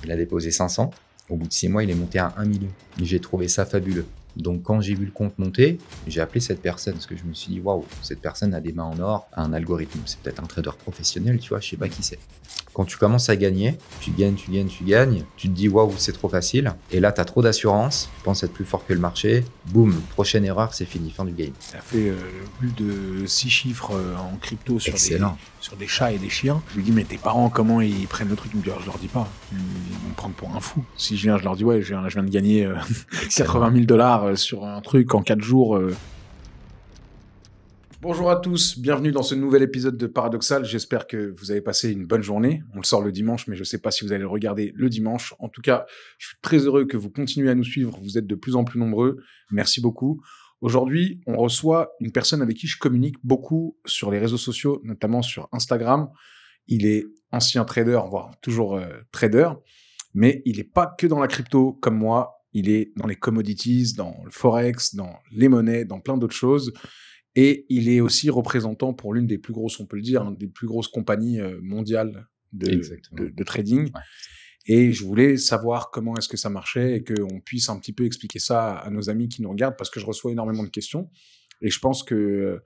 Il a déposé 500. Au bout de 6 mois, il est monté à 1 million. Et j'ai trouvé ça fabuleux. Donc, quand j'ai vu le compte monter, j'ai appelé cette personne parce que je me suis dit, waouh, cette personne a des mains en or, a un algorithme. C'est peut-être un trader professionnel, tu vois, je sais pas qui c'est. Quand tu commences à gagner, tu gagnes, tu te dis, waouh, c'est trop facile. Et là, tu as trop d'assurance, tu penses être plus fort que le marché. Boum, prochaine erreur, c'est fini, fin du game. Ça fait plus de 6 chiffres en crypto sur des chats et des chiens. Je lui dis, mais tes parents, comment ils prennent le truc? Il me dit, je leur dis pas. Ils vont me prendre pour un fou. Si je viens, je leur dis, ouais, je viens de gagner 80 000 $ sur un truc en 4 jours. Bonjour à tous, bienvenue dans ce nouvel épisode de Paradoxal. J'espère que vous avez passé une bonne journée. On le sort le dimanche, mais je ne sais pas si vous allez le regarder le dimanche. En tout cas, je suis très heureux que vous continuez à nous suivre. Vous êtes de plus en plus nombreux. Merci beaucoup. Aujourd'hui, on reçoit une personne avec qui je communique beaucoup sur les réseaux sociaux, notamment sur Instagram. Il est ancien trader, voire toujours trader, mais il n'est pas que dans la crypto comme moi. Il est dans les commodities, dans le forex, dans les monnaies, dans plein d'autres choses. Et il est aussi représentant pour l'une des plus grosses, on peut le dire, des plus grosses compagnies mondiales de trading. Ouais. Et je voulais savoir comment est-ce que ça marchait et qu'on puisse un petit peu expliquer ça à nos amis qui nous regardent parce que je reçois énormément de questions. Et je pense que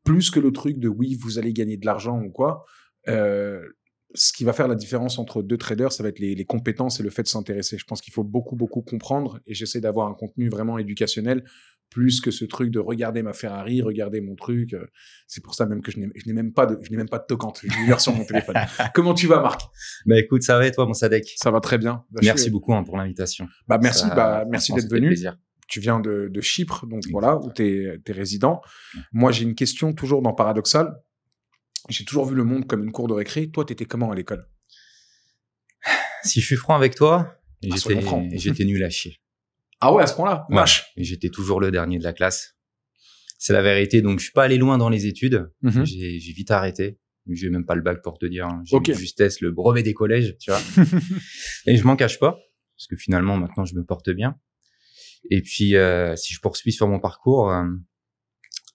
plus que le truc de oui, vous allez gagner de l'argent ou quoi, ce qui va faire la différence entre deux traders, ça va être les compétences et le fait de s'intéresser. Je pense qu'il faut beaucoup comprendre et j'essaie d'avoir un contenu vraiment éducationnel plus que ce truc de regarder ma Ferrari, regarder mon truc. C'est pour ça même que je n'ai même pas de tocante. Je l'ai sur mon téléphone. Comment tu vas, Marc? Bah écoute, ça va et toi, mon Sadek? Ça va très bien. Merci beaucoup pour l'invitation. Merci d'être venu. Plaisir. Tu viens de Chypre, donc voilà, où t'es résident. Moi, j'ai une question toujours dans Paradoxal. J'ai toujours vu le monde comme une cour de récré. Toi, t'étais comment à l'école? Si je suis franc avec toi, j'étais nul à chier. Ah ouais, à ce point-là? Vache. Et j'étais toujours le dernier de la classe. C'est la vérité. Donc, je suis pas allé loin dans les études. J'ai vite arrêté. J'ai même pas le bac pour te dire. J'ai eu justesse le brevet des collèges, tu vois. Et je m'en cache pas. Parce que finalement, maintenant, je me porte bien. Et puis, si je poursuis sur mon parcours,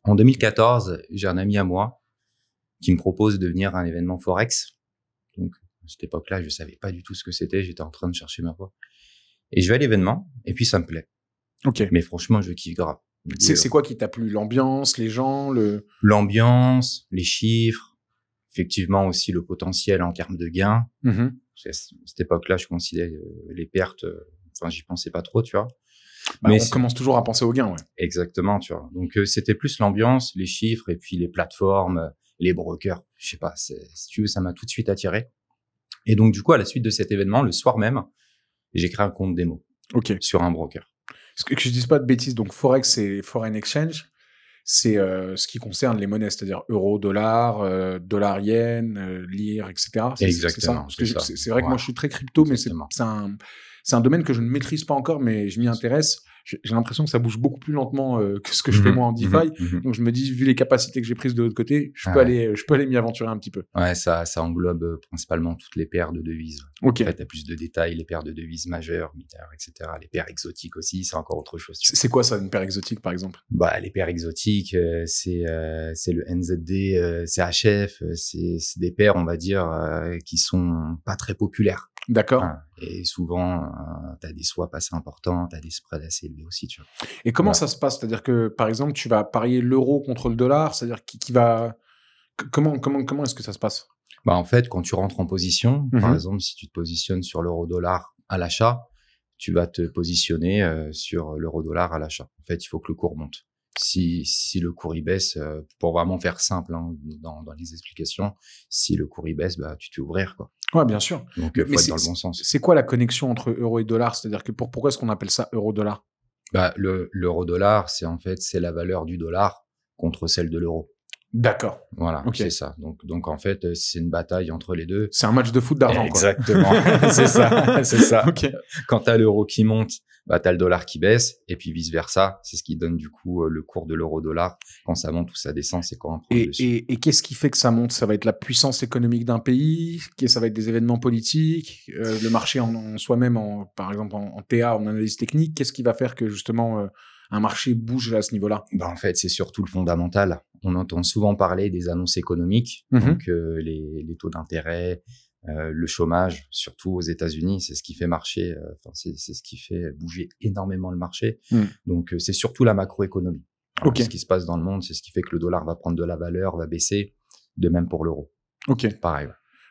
en 2014, j'ai un ami à moi qui me propose de venir à un événement Forex. Donc, à cette époque-là, je savais pas du tout ce que c'était. J'étais en train de chercher ma voie. Et je vais à l'événement, et puis ça me plaît. Ok. Mais franchement, je kiffe grave. C'est quoi qui t'a plu? L'ambiance, les gens, L'ambiance, les chiffres, effectivement aussi le potentiel en termes de gains. À cette époque-là, je considérais les pertes, j'y pensais pas trop, tu vois. Mais on commence toujours à penser aux gains, ouais. Exactement, tu vois. Donc, c'était plus l'ambiance, les chiffres, et puis les plateformes, les brokers. Je sais pas, si tu veux, ça m'a tout de suite attiré. Et donc, du coup, à la suite de cet événement, le soir même, j'ai créé un compte démo sur un broker. Que je dise pas de bêtises, donc Forex, c'est Foreign Exchange, c'est ce qui concerne les monnaies, c'est-à-dire euro, dollar, dollar yen, lire, etc. Exactement. C'est vrai que moi, je suis très crypto, mais c'est un domaine que je ne maîtrise pas encore, mais je m'y intéresse. J'ai l'impression que ça bouge beaucoup plus lentement que ce que je fais moi en DeFi. Donc, je me dis, vu les capacités que j'ai prises de l'autre côté, je peux aller m'y aventurer un petit peu. Ouais, ça englobe principalement toutes les paires de devises. Ok. En fait, t'as plus de détails, les paires de devises majeures, mineures, etc. Les paires exotiques aussi, c'est encore autre chose. C'est quoi ça, une paire exotique, par exemple? Bah, les paires exotiques, c'est le NZD, CHF, c'est des paires, on va dire, qui sont pas très populaires. D'accord. Et souvent, t'as des swaps assez importants, t'as des spreads assez élevés aussi, tu vois. Et comment ça se passe? C'est-à-dire que, par exemple, tu vas parier l'euro contre le dollar, c'est-à-dire qui va... Comment est-ce que ça se passe? Bah, en fait, quand tu rentres en position, par exemple, si tu te positionnes sur l'euro-dollar à l'achat, tu vas te positionner sur l'euro-dollar à l'achat. En fait, il faut que le cours monte. Si le cours il baisse, pour vraiment faire simple dans les explications, si le cours il baisse, bah tu te fais ouvrir, quoi. Ouais, bien sûr. Donc faut être dans le bon sens. C'est quoi la connexion entre euro et dollar? C'est-à-dire que pourquoi est-ce qu'on appelle ça euro-dollar? Bah l'euro-dollar, c'est la valeur du dollar contre celle de l'euro. D'accord. Voilà, c'est ça. Donc en fait, c'est une bataille entre les deux. C'est un match de foot d'argent, quoi. Exactement. c'est ça. Okay. Quand t'as l'euro qui monte, bah t'as le dollar qui baisse, et puis vice versa. C'est ce qui donne du coup le cours de l'euro-dollar. Quand ça monte ou ça descend, c'est quand on prend dessus. Et qu'est-ce qui fait que ça monte? Ça va être la puissance économique d'un pays, ça va être des événements politiques, le marché en soi-même, par exemple en TA, en analyse technique. Qu'est-ce qui va faire que justement un marché bouge à ce niveau-là? Bah en fait, c'est surtout le fondamental. On entend souvent parler des annonces économiques, donc les taux d'intérêt, Le chômage, surtout aux États-Unis, c'est ce qui fait marcher. C'est ce qui fait bouger énormément le marché. Donc, c'est surtout la macroéconomie. Alors, ce qui se passe dans le monde, c'est ce qui fait que le dollar va prendre de la valeur, va baisser. De même pour l'euro. Pareil.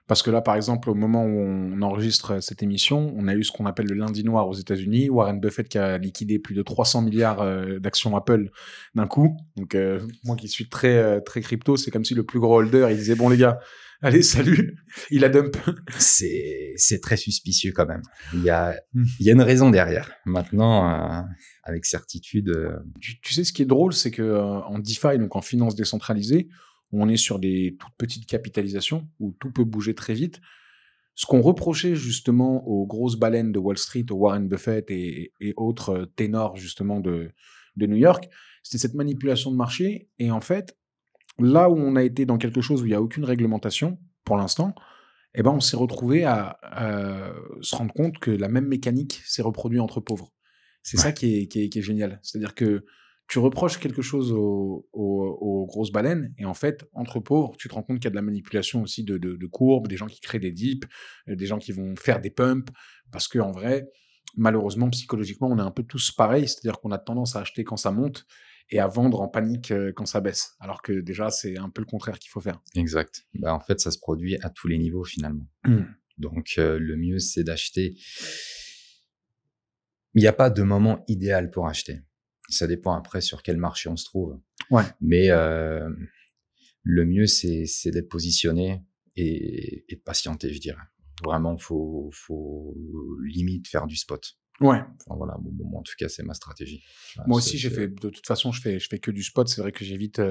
Parce que là, par exemple, au moment où on enregistre cette émission, on a eu ce qu'on appelle le lundi noir aux États-Unis. Warren Buffett qui a liquidé plus de 300 milliards d'actions Apple d'un coup. Donc, moi qui suis très crypto, c'est comme si le plus gros holder, il disait, bon les gars, allez, salut, il a dump. C'est très suspicieux quand même. Il y a une raison derrière. Maintenant, avec certitude... Tu sais, ce qui est drôle, c'est que en DeFi, donc en finance décentralisée, on est sur des toutes petites capitalisations où tout peut bouger très vite. Ce qu'on reprochait justement aux grosses baleines de Wall Street, aux Warren Buffett et autres ténors justement de New York, c'était cette manipulation de marché. Et en fait, là où on a été dans quelque chose où il n'y a aucune réglementation pour l'instant, eh ben on s'est retrouvé à se rendre compte que la même mécanique s'est reproduite entre pauvres. C'est ça qui est génial. C'est-à-dire que tu reproches quelque chose aux grosses baleines, et en fait, entre pauvres, tu te rends compte qu'il y a de la manipulation aussi de courbes, des gens qui créent des dips, des gens qui vont faire des pumps, parce que en vrai, malheureusement, psychologiquement, on est un peu tous pareils, c'est-à-dire qu'on a tendance à acheter quand ça monte et à vendre en panique quand ça baisse, alors que déjà, c'est un peu le contraire qu'il faut faire. Exact. En fait, ça se produit à tous les niveaux, finalement. Donc, le mieux, c'est d'acheter. Il n'y a pas de moment idéal pour acheter. Ça dépend après sur quel marché on se trouve. Mais le mieux, c'est d'être positionné et de patienter, je dirais. Vraiment, faut limite faire du spot. Enfin, voilà, en tout cas, c'est ma stratégie. Moi aussi, de toute façon, je fais que du spot. C'est vrai que j'évite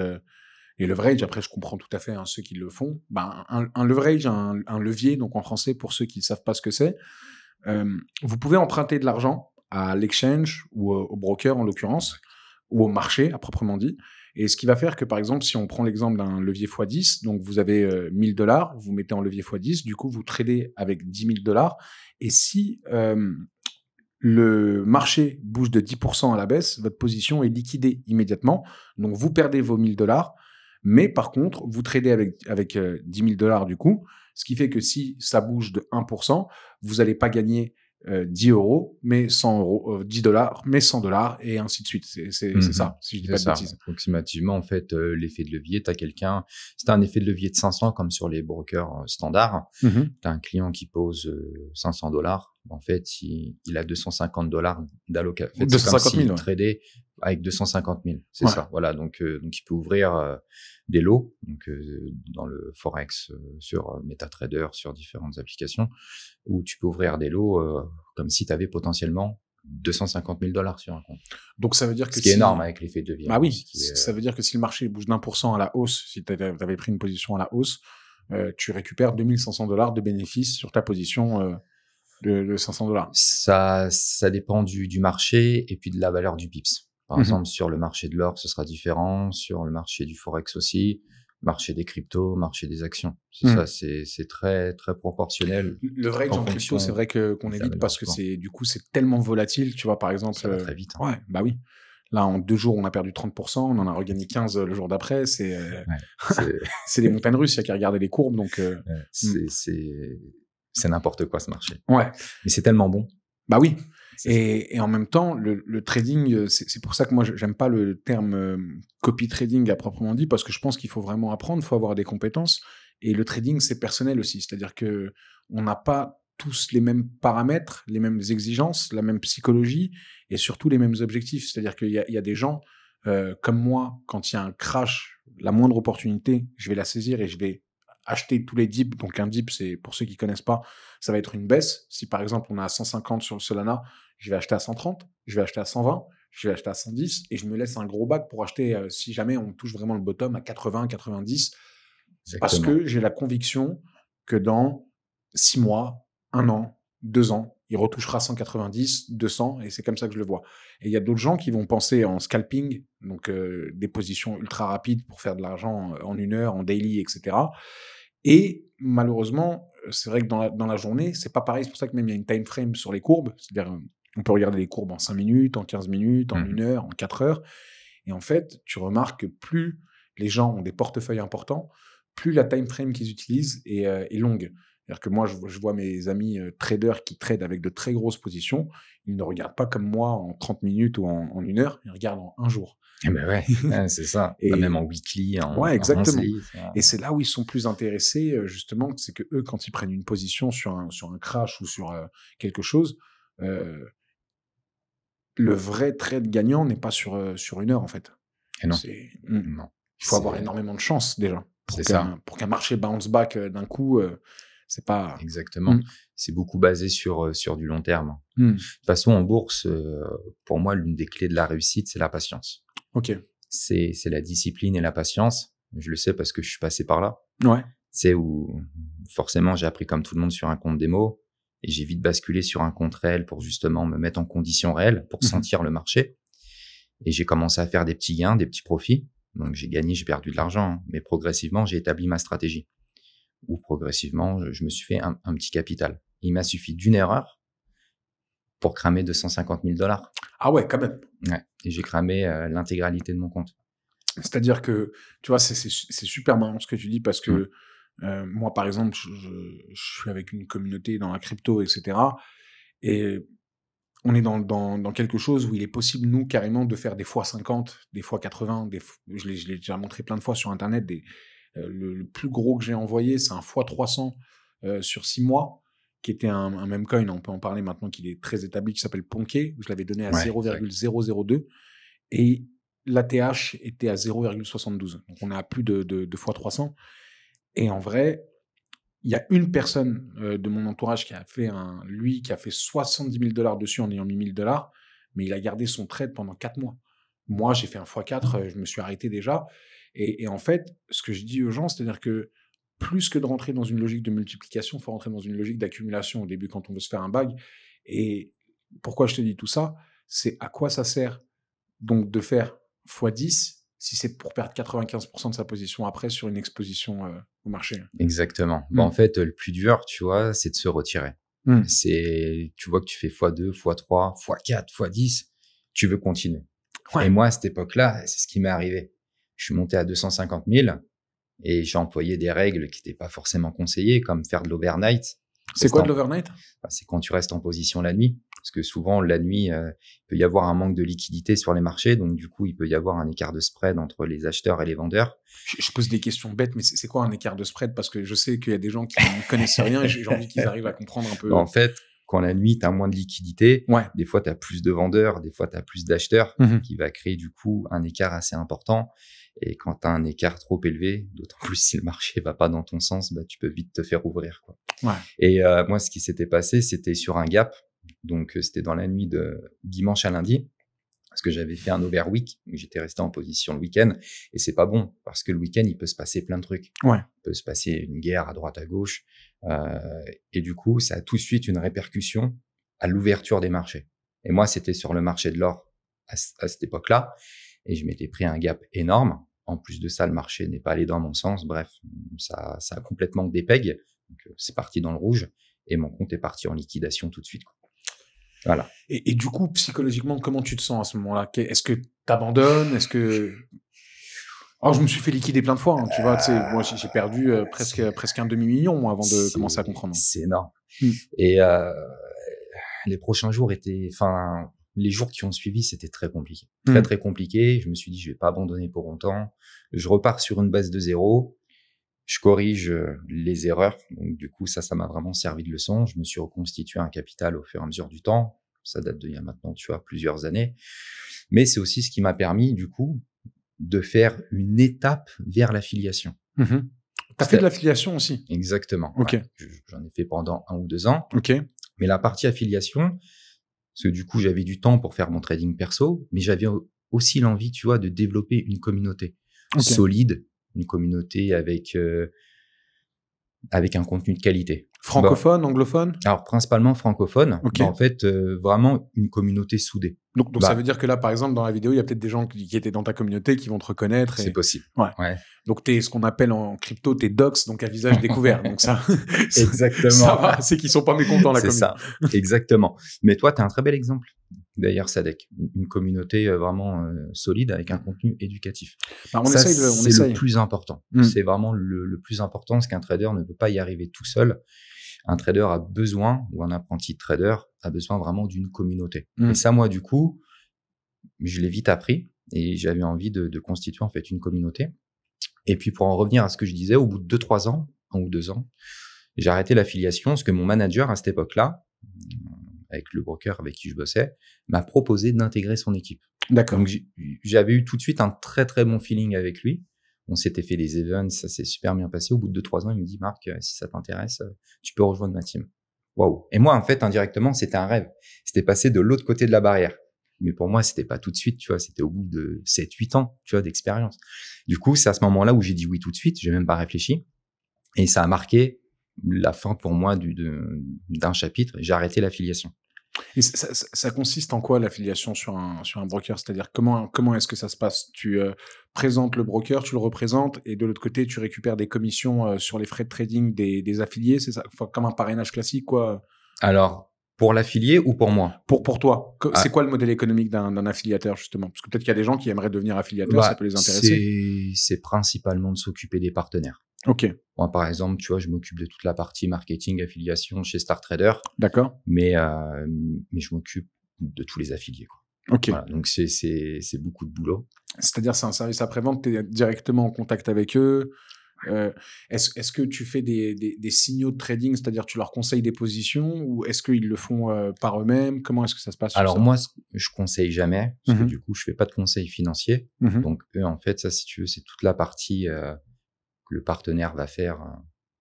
les leverage. Après, je comprends tout à fait ceux qui le font. Un leverage, un levier, donc en français, pour ceux qui ne savent pas ce que c'est, vous pouvez emprunter de l'argent à l'exchange ou au broker en l'occurrence, ou au marché à proprement dit. Et ce qui va faire que, par exemple, si on prend l'exemple d'un levier x10, donc vous avez 1 000 $, vous mettez en levier x10, du coup, vous tradez avec 10 000 $. Et si le marché bouge de 10% à la baisse, votre position est liquidée immédiatement. Donc, vous perdez vos 1 000 $, mais par contre, vous tradez avec 10 000 $ du coup, ce qui fait que si ça bouge de 1%, vous n'allez pas gagner 10 €, mais 100 €, 10 $, mais 100 $, et ainsi de suite. C'est ça, si je dis pas de bêtises. Approximativement, en fait, l'effet de levier, c'est un effet de levier de 500 comme sur les brokers standards. Tu as un client qui pose 500 $. En fait, il a 250 $ d'allocation. En fait, 250 000, tradé avec 250 000. C'est ça. Voilà. Donc, il peut ouvrir des lots, dans le Forex, sur MetaTrader, sur différentes applications, où tu peux ouvrir des lots comme si tu avais potentiellement 250 000 $ sur un compte. Donc, ça veut dire que ce qui est énorme avec l'effet de levier. Ça veut dire que si le marché bouge d'1% à la hausse, si tu avais pris une position à la hausse, tu récupères 2 500 $ de bénéfices sur ta position de 500 $. Ça dépend du marché et puis de la valeur du pips. Par exemple, sur le marché de l'or, ce sera différent. Sur le marché du Forex aussi. Marché des cryptos, marché des actions. C'est ça, c'est très, très proportionnel. Le vrai en crypto, c'est vrai qu'on évite parce que c'est tellement volatile. Tu vois, par exemple. Ça va très vite. Ouais, bah oui. Là, en 2 jours, on a perdu 30%, on en a regagné 15 le jour d'après. C'est les montagnes russes, il y a qu'à regarder les courbes. Donc, c'est n'importe quoi ce marché. Ouais. Mais c'est tellement bon. Bah oui. Et en même temps, le trading, c'est pour ça que moi, j'aime pas le terme copy trading à proprement dit, parce que je pense qu'il faut vraiment apprendre, il faut avoir des compétences. Et le trading, c'est personnel aussi. C'est-à-dire que on n'a pas tous les mêmes paramètres, les mêmes exigences, la même psychologie et surtout les mêmes objectifs. C'est-à-dire qu'il y a des gens comme moi, quand il y a un crash, la moindre opportunité, je vais la saisir et je vais acheter tous les dips. Donc un dip, c'est, pour ceux qui connaissent pas, ça va être une baisse. Si par exemple on est à 150 sur le Solana, je vais acheter à 130, je vais acheter à 120, je vais acheter à 110 et je me laisse un gros bac pour acheter si jamais on touche vraiment le bottom à 80, 90. Exactement. Parce que j'ai la conviction que dans 6 mois, 1 an, 2 ans, il retouchera 190, 200 et c'est comme ça que je le vois. Et il y a d'autres gens qui vont penser en scalping, donc des positions ultra rapides pour faire de l'argent en 1 heure, en daily, etc. Et malheureusement, c'est vrai que dans la journée, c'est pas pareil. C'est pour ça que même il y a une time frame sur les courbes. C'est-à-dire, on peut regarder les courbes en 5 minutes, en 15 minutes, en 1 heure, en 4 heures. Et en fait, tu remarques que plus les gens ont des portefeuilles importants, plus la time frame qu'ils utilisent est longue. C'est-à-dire que moi, je vois mes amis traders qui tradent avec de très grosses positions. Ils ne regardent pas comme moi en 30 minutes ou en 1 heure. Ils regardent en 1 jour. Ben ouais, c'est ça. Et même en weekly, ouais, exactement. monthly. Et c'est là où ils sont plus intéressés, justement, c'est que eux, quand ils prennent une position sur un crash ou sur quelque chose, le vrai trade gagnant n'est pas sur 1 heure, en fait. Et non. Non. Il faut avoir énormément de chance, déjà. Pour qu'un marché bounce back d'un coup, c'est pas... Exactement. C'est beaucoup basé sur du long terme. De toute façon, en bourse, pour moi, l'une des clés de la réussite, c'est la patience. Ok. C'est la discipline et la patience. Je le sais parce que je suis passé par là. Ouais. C'est où, forcément, j'ai appris comme tout le monde sur un compte démo et j'ai vite basculé sur un compte réel pour justement me mettre en conditions réelles, pour sentir le marché. Et j'ai commencé à faire des petits gains, des petits profits. Donc, j'ai gagné, j'ai perdu de l'argent, mais progressivement, j'ai établi ma stratégie. Ou progressivement, je me suis fait un petit capital. Il m'a suffi d'une erreur pour cramer $250 000. Ah ouais, quand même. Ouais. Et j'ai cramé l'intégralité de mon compte. C'est-à-dire que, tu vois, c'est super marrant ce que tu dis parce que moi, par exemple, je suis avec une communauté dans la crypto, etc. Et on est dans quelque chose où il est possible, nous, carrément, de faire des fois 50, des fois 80, je l'ai déjà montré plein de fois sur Internet. Le plus gros que j'ai envoyé, c'est un fois 300 sur 6 mois, qui était un meme coin, on peut en parler maintenant, qu'il est très établi, qui s'appelle Ponké, où je l'avais donné à 0,002. Et l'ATH était à 0,72. Donc, on est à plus de fois 300. Et en vrai, il y a une personne de mon entourage qui a fait qui a fait $70 000 dessus en ayant mis $1,000, mais il a gardé son trade pendant 4 mois. Moi, j'ai fait un x4, je me suis arrêté déjà. Et en fait, ce que je dis aux gens, c'est-à-dire que plus que de rentrer dans une logique de multiplication, il faut rentrer dans une logique d'accumulation au début quand on veut se faire un bag. Et pourquoi je te dis tout ça? C'est à quoi ça sert donc de faire x10 si c'est pour perdre 95% de sa position après sur une exposition au marché. Exactement. En fait, le plus dur, tu vois, c'est de se retirer. Tu vois que tu fais x2, x3, x4, x10, tu veux continuer. Ouais. Et moi, à cette époque-là, c'est ce qui m'est arrivé. Je suis monté à 250 000 et j'ai employé des règles qui n'étaient pas forcément conseillées, comme faire de l'overnight. C'est quoi de l'overnight? C'est quand tu restes en position la nuit. Parce que souvent, la nuit, il peut y avoir un manque de liquidité sur les marchés. Donc, du coup, il peut y avoir un écart de spread entre les acheteurs et les vendeurs. Je pose des questions bêtes, mais c'est quoi un écart de spread? Parce que je sais qu'il y a des gens qui ne connaissent rien et j'ai envie qu'ils arrivent à comprendre un peu. En fait, quand la nuit, tu as moins de liquidité, des fois, tu as plus de vendeurs, des fois, tu as plus d'acheteurs, qui va créer du coup un écart assez important. Et quand tu as un écart trop élevé, d'autant plus si le marché va pas dans ton sens, tu peux vite te faire ouvrir, quoi. Ouais. Et moi, ce qui s'était passé, c'était sur un gap. Donc, c'était dans la nuit de dimanche à lundi, parce que j'avais fait un overweek, j'étais resté en position le week-end, et c'est pas bon, parce que le week-end, il peut se passer plein de trucs. Ouais. Il peut se passer une guerre à droite, à gauche, et du coup, ça a tout de suite une répercussion à l'ouverture des marchés. Et moi, c'était sur le marché de l'or à cette époque-là, et je m'étais pris un gap énorme. En plus de ça, le marché n'est pas allé dans mon sens. Bref, ça a complètement dépeg. Donc, c'est parti dans le rouge, et mon compte est parti en liquidation tout de suite, quoi. Voilà. Et du coup, psychologiquement, comment tu te sens à ce moment-là? Est-ce que t'abandonnes? Est-ce que... Alors, je me suis fait liquider plein de fois, hein, tu vois. Moi, j'ai perdu presque un demi-million moi, avant de commencer à comprendre. C'est énorme. Et les prochains jours les jours qui ont suivi, c'était très compliqué. Très compliqué. Je me suis dit, je vais pas abandonner pour longtemps. Je repars sur une base de 0. Je corrige les erreurs. Donc, du coup, ça m'a vraiment servi de leçon. Je me suis reconstitué un capital au fur et à mesure du temps. Ça date d'il y a maintenant, tu vois, plusieurs années. Mais c'est aussi ce qui m'a permis, du coup, de faire une étape vers l'affiliation. T'as fait de l'affiliation aussi? Exactement. Ok. Ouais. J'en ai fait pendant 1 ou 2 ans. Ok. Mais la partie affiliation, parce que du coup, j'avais du temps pour faire mon trading perso, mais j'avais aussi l'envie, tu vois, de développer une communauté solide, une communauté avec un contenu de qualité. Francophone, anglophone? Alors, principalement francophone. Okay. En fait, vraiment une communauté soudée. Donc ça veut dire que là, par exemple, dans la vidéo, il y a peut-être des gens qui étaient dans ta communauté qui vont te reconnaître. C'est possible. Ouais. Donc, t'es ce qu'on appelle en crypto, t'es dox, donc à visage découvert. Donc ça, exactement. Ça va, c'est qu'ils sont pas mécontents, la communauté. C'est ça, exactement. Mais toi, t'es un très bel exemple. D'ailleurs, Sadek, une communauté vraiment solide avec un contenu éducatif. On ça, essaye. C'est le plus important. C'est vraiment le plus important, parce qu'un trader ne peut pas y arriver tout seul. un trader a besoin, ou un apprenti trader a besoin vraiment d'une communauté. Et ça, moi, du coup, je l'ai vite appris et j'avais envie de constituer en fait une communauté. Et puis pour en revenir à ce que je disais, au bout de 2-3 ans, 1 ou 2 ans, j'ai arrêté l'affiliation parce que mon manager à cette époque-là, avec le broker avec qui je bossais, m'a proposé d'intégrer son équipe. D'accord. Donc j'avais eu tout de suite un très très bon feeling avec lui. On s'était fait des events, ça s'est super bien passé. Au bout de 2-3 ans, il me dit, Marc, si ça t'intéresse, tu peux rejoindre ma team. Waouh. Et moi, en fait, indirectement, c'était un rêve. C'était passer de l'autre côté de la barrière. Mais pour moi, c'était pas tout de suite, tu vois, c'était au bout de 7-8 ans, tu vois, d'expérience. Du coup, c'est à ce moment-là où j'ai dit oui tout de suite, j'ai même pas réfléchi. Et ça a marqué la fin pour moi d'un chapitre. J'ai arrêté l'affiliation. Et ça consiste en quoi l'affiliation sur un broker? C'est-à-dire comment est-ce que ça se passe? Tu présentes le broker, tu le représentes, et de l'autre côté, tu récupères des commissions sur les frais de trading des affiliés, c'est ça? Enfin, comme un parrainage classique, quoi. Alors, pour l'affilié ou pour moi? Pour toi, c'est quoi le modèle économique d'un affiliateur, justement? Parce que peut-être qu'il y a des gens qui aimeraient devenir affiliateurs, ça peut les intéresser. C'est principalement de s'occuper des partenaires. Ok. Moi, par exemple, tu vois, je m'occupe de toute la partie marketing, affiliation chez Star Trader. D'accord. Mais je m'occupe de tous les affiliés, quoi. Ok. Voilà, donc c'est beaucoup de boulot. C'est-à-dire, c'est un service après-vente, tu es directement en contact avec eux. Est-ce que tu fais des signaux de trading, c'est-à-dire tu leur conseilles des positions, ou est-ce qu'ils le font par eux-mêmes? Comment est-ce que ça se passe? Alors moi, je conseille jamais, parce que du coup, je fais pas de conseils financiers. Donc eux, en fait, ça, si tu veux, c'est toute la partie que le partenaire va faire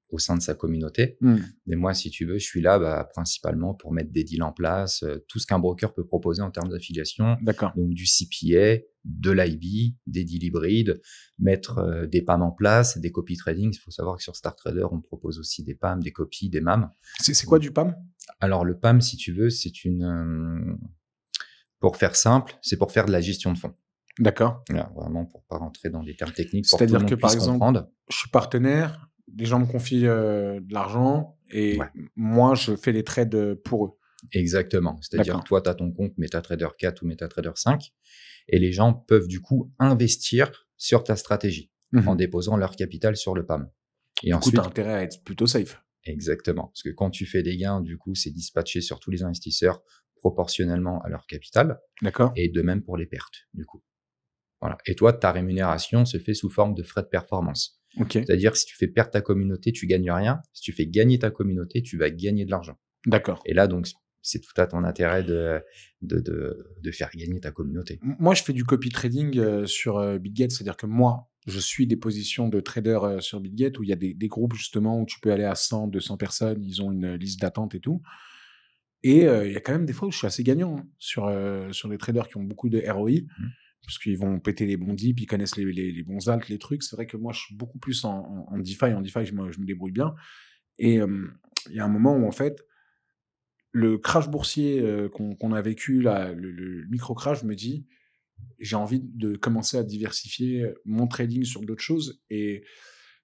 au sein de sa communauté. Mais moi, si tu veux, je suis là principalement pour mettre des deals en place, tout ce qu'un broker peut proposer en termes d'affiliation. D'accord. Donc du CPA, de l'IB, des deals hybrides, mettre des PAM en place, des copy trading. Il faut savoir que sur Star Trader, on propose aussi des PAM, des copies, des MAM. C'est quoi du PAM? Alors le PAM, si tu veux, c'est pour faire simple, c'est pour faire de la gestion de fonds. D'accord. Voilà, vraiment pour pas rentrer dans des termes techniques. C'est-à-dire que par exemple, je suis partenaire, des gens me confient de l'argent et moi, je fais les trades pour eux. Exactement. C'est-à-dire que toi, tu as ton compte MetaTrader 4 ou MetaTrader 5 et les gens peuvent du coup investir sur ta stratégie en déposant leur capital sur le PAM. Et du coup, tu as intérêt à être plutôt safe. Exactement. Parce que quand tu fais des gains, du coup, c'est dispatché sur tous les investisseurs proportionnellement à leur capital. D'accord. Et de même pour les pertes, du coup. Voilà. Et toi, ta rémunération se fait sous forme de frais de performance. Okay. C'est-à-dire, si tu fais perdre ta communauté, tu gagnes rien. Si tu fais gagner ta communauté, tu vas gagner de l'argent. D'accord. Et là, donc, c'est tout à ton intérêt de faire gagner ta communauté. Moi, je fais du copy trading sur BitGet. C'est-à-dire que moi, je suis des positions de traders sur BitGet où il y a des groupes, justement, où tu peux aller à 100, 200 personnes. Ils ont une liste d'attente et tout. Et il y a quand même des fois où je suis assez gagnant sur les traders qui ont beaucoup de ROI. Parce qu'ils vont péter les bons dips, ils connaissent les bons alts, les trucs. C'est vrai que moi, je suis beaucoup plus en DeFi. En DeFi, je me débrouille bien. Et il y a un moment où, en fait, le crash boursier qu'on a vécu, là, le micro-crash, je me dis, j'ai envie de commencer à diversifier mon trading sur d'autres choses. Et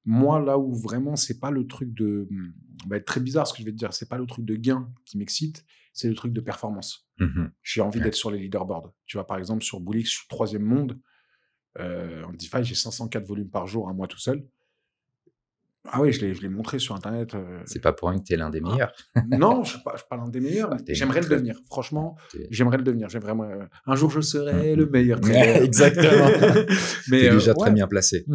moi, là où vraiment, c'est pas le truc de... va être très bizarre ce que je vais te dire. C'est pas le truc de gain qui m'excite, c'est le truc de performance. J'ai envie d'être sur les leaderboards. Tu vois, par exemple, sur Bullix, je suis 3e monde. En DeFi, j'ai 504 volumes par jour à moi tout seul. Ah oui, je l'ai montré sur Internet. C'est pas pour rien que tu es l'un des meilleurs. Non, je suis pas l'un des meilleurs. J'aimerais le devenir. Franchement, j'aimerais le devenir. J'ai vraiment. Un jour, je serai le meilleur trader. Exactement. Mais t'es déjà très bien placé.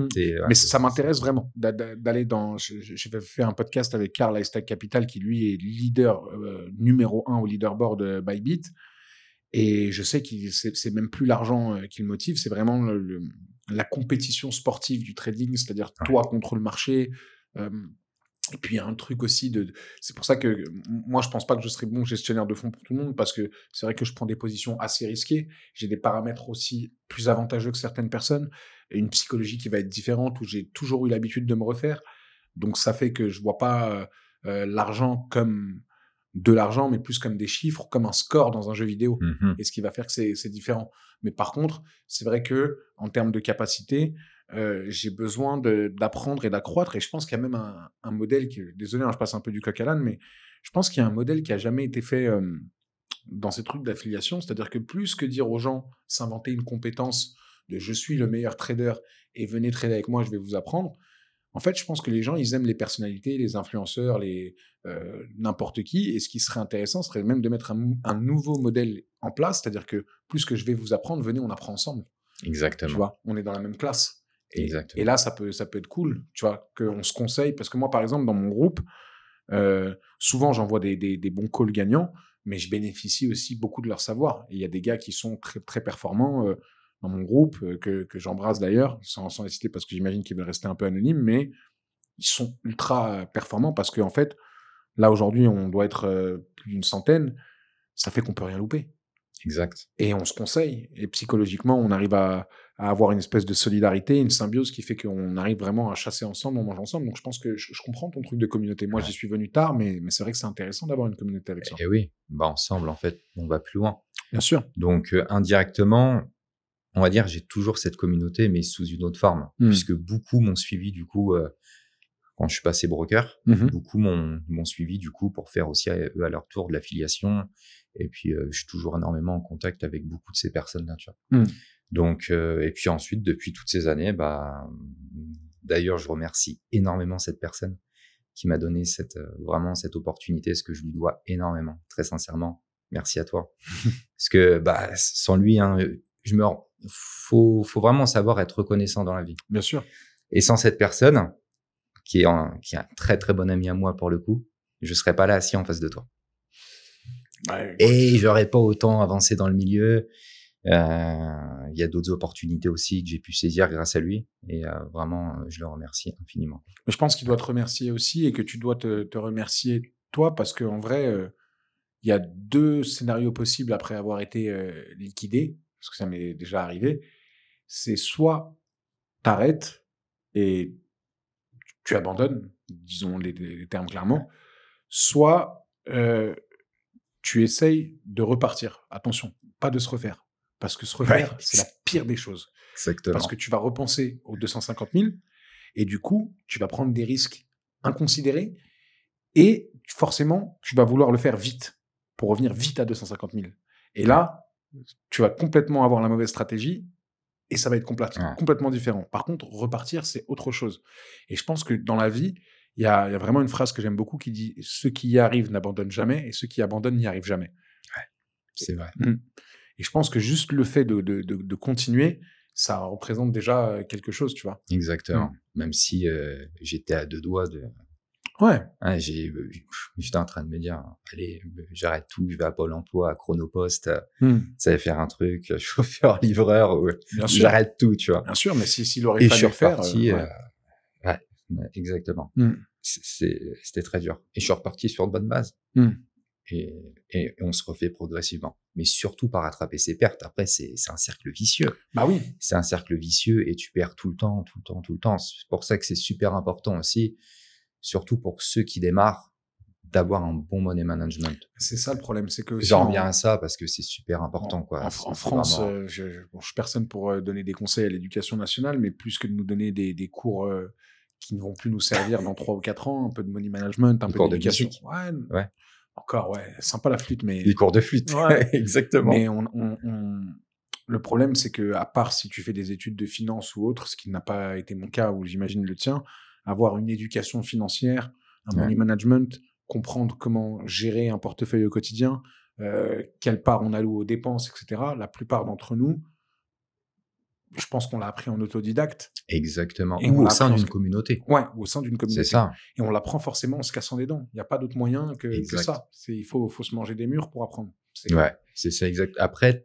Mais ça m'intéresse vraiment d'aller dans. J'ai fait un podcast avec Karl Hightech Capital qui lui est leader numéro 1 au leaderboard Bybit. Et je sais que c'est même plus l'argent qui le motive, c'est vraiment la compétition sportive du trading, c'est-à-dire toi contre le marché. Et puis il y a un truc aussi c'est pour ça que moi je pense pas que je serai bon gestionnaire de fonds pour tout le monde, parce que c'est vrai que je prends des positions assez risquées. J'ai des paramètres aussi plus avantageux que certaines personnes, et une psychologie qui va être différente, où j'ai toujours eu l'habitude de me refaire. Donc ça fait que je vois pas l'argent comme de l'argent, mais plus comme des chiffres, comme un score dans un jeu vidéo. Et ce qui va faire que c'est différent. Mais par contre, c'est vrai que en termes de capacité, j'ai besoin d'apprendre et d'accroître. Et je pense qu'il y a même un modèle qui, désolé, je passe un peu du coq à l'âne, mais je pense qu'il y a un modèle qui a jamais été fait dans ces trucs d'affiliation. C'est-à-dire que plus que dire aux gens, s'inventer une compétence de je suis le meilleur trader et venez trader avec moi, je vais vous apprendre. En fait, je pense que les gens, ils aiment les personnalités, les influenceurs, n'importe qui. Et ce qui serait intéressant serait même de mettre un nouveau modèle en place. C'est-à-dire que plus que je vais vous apprendre, venez, on apprend ensemble. Exactement. Tu vois, on est dans la même classe. Exactement. Et là, ça peut être cool, tu vois, qu'on se conseille. Parce que moi, par exemple, dans mon groupe, souvent, j'envoie des bons calls gagnants, mais je bénéficie aussi beaucoup de leur savoir. Et il y a des gars qui sont très, très performants dans mon groupe, que j'embrasse d'ailleurs, sans les citer parce que j'imagine qu'ils veulent rester un peu anonymes, mais ils sont ultra performants parce qu'en fait, là, aujourd'hui, on doit être plus d'une centaine. Ça fait qu'on peut rien louper. Exact. Et on se conseille. Et psychologiquement, on arrive à avoir une espèce de solidarité, une symbiose qui fait qu'on arrive vraiment à chasser ensemble, on mange ensemble. Donc, je pense que je comprends ton truc de communauté. Moi, j'y suis venu tard, mais c'est vrai que c'est intéressant d'avoir une communauté avec ça. Et oui, ensemble, en fait, on va plus loin. Bien sûr. Donc, indirectement, on va dire, j'ai toujours cette communauté, mais sous une autre forme, puisque beaucoup m'ont suivi, du coup, quand je suis passé broker, beaucoup m'ont suivi, du coup, pour faire aussi, eux, à leur tour, de l'affiliation. Et puis, je suis toujours énormément en contact avec beaucoup de ces personnes-là, tu vois. Donc, et puis ensuite, depuis toutes ces années, d'ailleurs, je remercie énormément cette personne qui m'a donné vraiment cette opportunité, ce que je lui dois énormément, très sincèrement. Merci à toi. Parce que, sans lui, faut vraiment savoir être reconnaissant dans la vie. Bien sûr. Et sans cette personne, qui est un très, très bon ami à moi pour le coup, je serais pas là assis en face de toi. Ouais, et j'aurais pas autant avancé dans le milieu. Il y a d'autres opportunités aussi que j'ai pu saisir grâce à lui. Et vraiment, je le remercie infiniment. Mais je pense qu'il doit te remercier aussi et que tu dois te remercier toi parce qu'en vrai, il y a 2 scénarios possibles après avoir été liquidé, parce que ça m'est déjà arrivé. C'est soit t'arrêtes et tu abandonnes, disons les termes clairement, soit tu essayes de repartir. Attention, pas de se refaire. Parce que se refaire, c'est la pire des choses. Exactement. Parce que tu vas repenser aux 250 000 et du coup, tu vas prendre des risques inconsidérés et forcément, tu vas vouloir le faire vite pour revenir vite à 250 000. Et là, tu vas complètement avoir la mauvaise stratégie et ça va être complètement différent. Par contre, repartir, c'est autre chose. Et je pense que dans la vie, il y a vraiment une phrase que j'aime beaucoup qui dit « Ceux qui y arrivent n'abandonnent jamais et ceux qui abandonnent n'y arrivent jamais ». Ouais, c'est vrai. Et je pense que juste le fait de continuer, ça représente déjà quelque chose, tu vois. Exactement. Même si j'étais à 2 doigts de... Ouais. J'étais en train de me dire, allez, j'arrête tout, je vais à Pôle emploi, à Chronopost, ça va faire un truc, chauffeur, livreur, j'arrête tout, tu vois. Bien sûr, mais s'il aurait fallu le faire... Exactement. C'était très dur. Et je suis reparti sur de bonnes bases. Et on se refait progressivement. Mais surtout par rattraper ses pertes. Après, c'est un cercle vicieux. Bah oui. C'est un cercle vicieux et tu perds tout le temps. C'est pour ça que c'est super important aussi, surtout pour ceux qui démarrent, d'avoir un bon money management. C'est ça le problème, c'est que... J'en reviens à ça parce que c'est super important. En France, vraiment... je suis personne pour donner des conseils à l'éducation nationale, mais plus que de nous donner des cours qui ne vont plus nous servir dans 3 ou 4 ans, un peu de money management, un peu d'éducation. Ouais. Encore, sympa la flûte, mais... Les cours de flûte, exactement. Mais le problème, c'est que à part si tu fais des études de finance ou autre, ce qui n'a pas été mon cas, ou j'imagine le tien, avoir une éducation financière, un money management, comprendre comment gérer un portefeuille au quotidien, quelle part on alloue aux dépenses, etc. La plupart d'entre nous, je pense qu'on l'a appris en autodidacte. Exactement. Ou au sein d'une communauté. Ouais, au sein d'une communauté. C'est ça. Et on l'apprend forcément en se cassant les dents. Il n'y a pas d'autre moyen que ça. Il faut se manger des murs pour apprendre. C'est ça, exact. Après,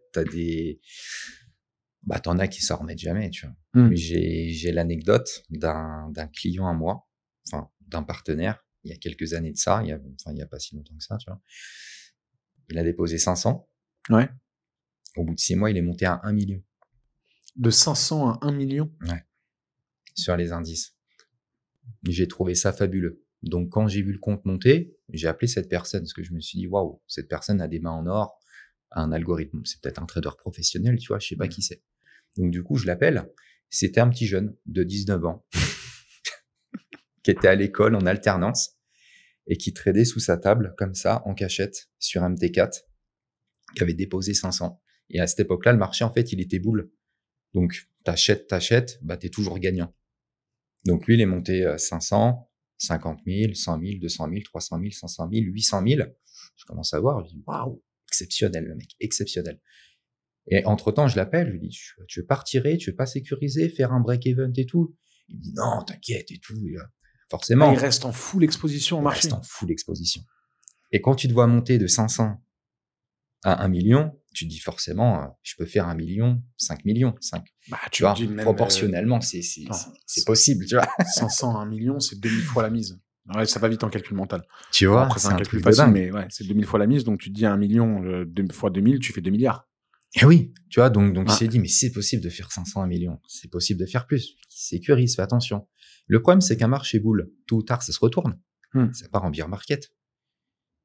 t'en as qui s'en remettent jamais, tu vois. J'ai l'anecdote d'un client à moi, enfin, d'un partenaire, il y a quelques années de ça, il y a pas si longtemps que ça, tu vois. Il a déposé 500. Ouais. Au bout de 6 mois, il est monté à 1 million. De 500 à 1 million? Ouais. Sur les indices. J'ai trouvé ça fabuleux. Donc, quand j'ai vu le compte monter, j'ai appelé cette personne parce que je me suis dit, waouh, cette personne a des mains en or, a un algorithme. C'est peut-être un trader professionnel, tu vois, je sais pas qui c'est. Donc, du coup, je l'appelle. C'était un petit jeune de 19 ans qui était à l'école en alternance et qui tradait sous sa table, comme ça, en cachette, sur un MT4, qui avait déposé 500. Et à cette époque-là, le marché, en fait, il était boule. Donc, t'achètes, t'es toujours gagnant. Donc, lui, il est monté 500, 50 000, 100 000, 200 000, 300 000, 500 000, 800 000. Je commence à voir, je dis, waouh, exceptionnel, le mec, exceptionnel. Et entre-temps, je l'appelle, je lui dis, tu veux pas retirer, tu veux pas sécuriser, faire un break-even et tout? Il me dit, non, t'inquiète et tout. Forcément. Il reste en full exposition au marché. Il reste en full exposition. Et quand tu te vois monter de 500 à 1 million, tu te dis forcément, je peux faire 1 million, 5 millions, 5. Tu vois, proportionnellement, c'est possible, tu vois. 500 à 1 million, c'est 2000 fois la mise. Ouais, ça va vite en calcul mental. Tu vois, après, c'est un calcul facile, mais ouais, c'est 2000 fois la mise. Donc, tu te dis 1 million fois 2000, tu fais 2 milliards. Et oui, tu vois, donc il s'est dit, mais c'est possible de faire 500 à 1 million. C'est possible de faire plus. Sécurise, fais attention. Le problème, c'est qu'un marché boule, tôt ou tard, ça se retourne. Ça part en bear market.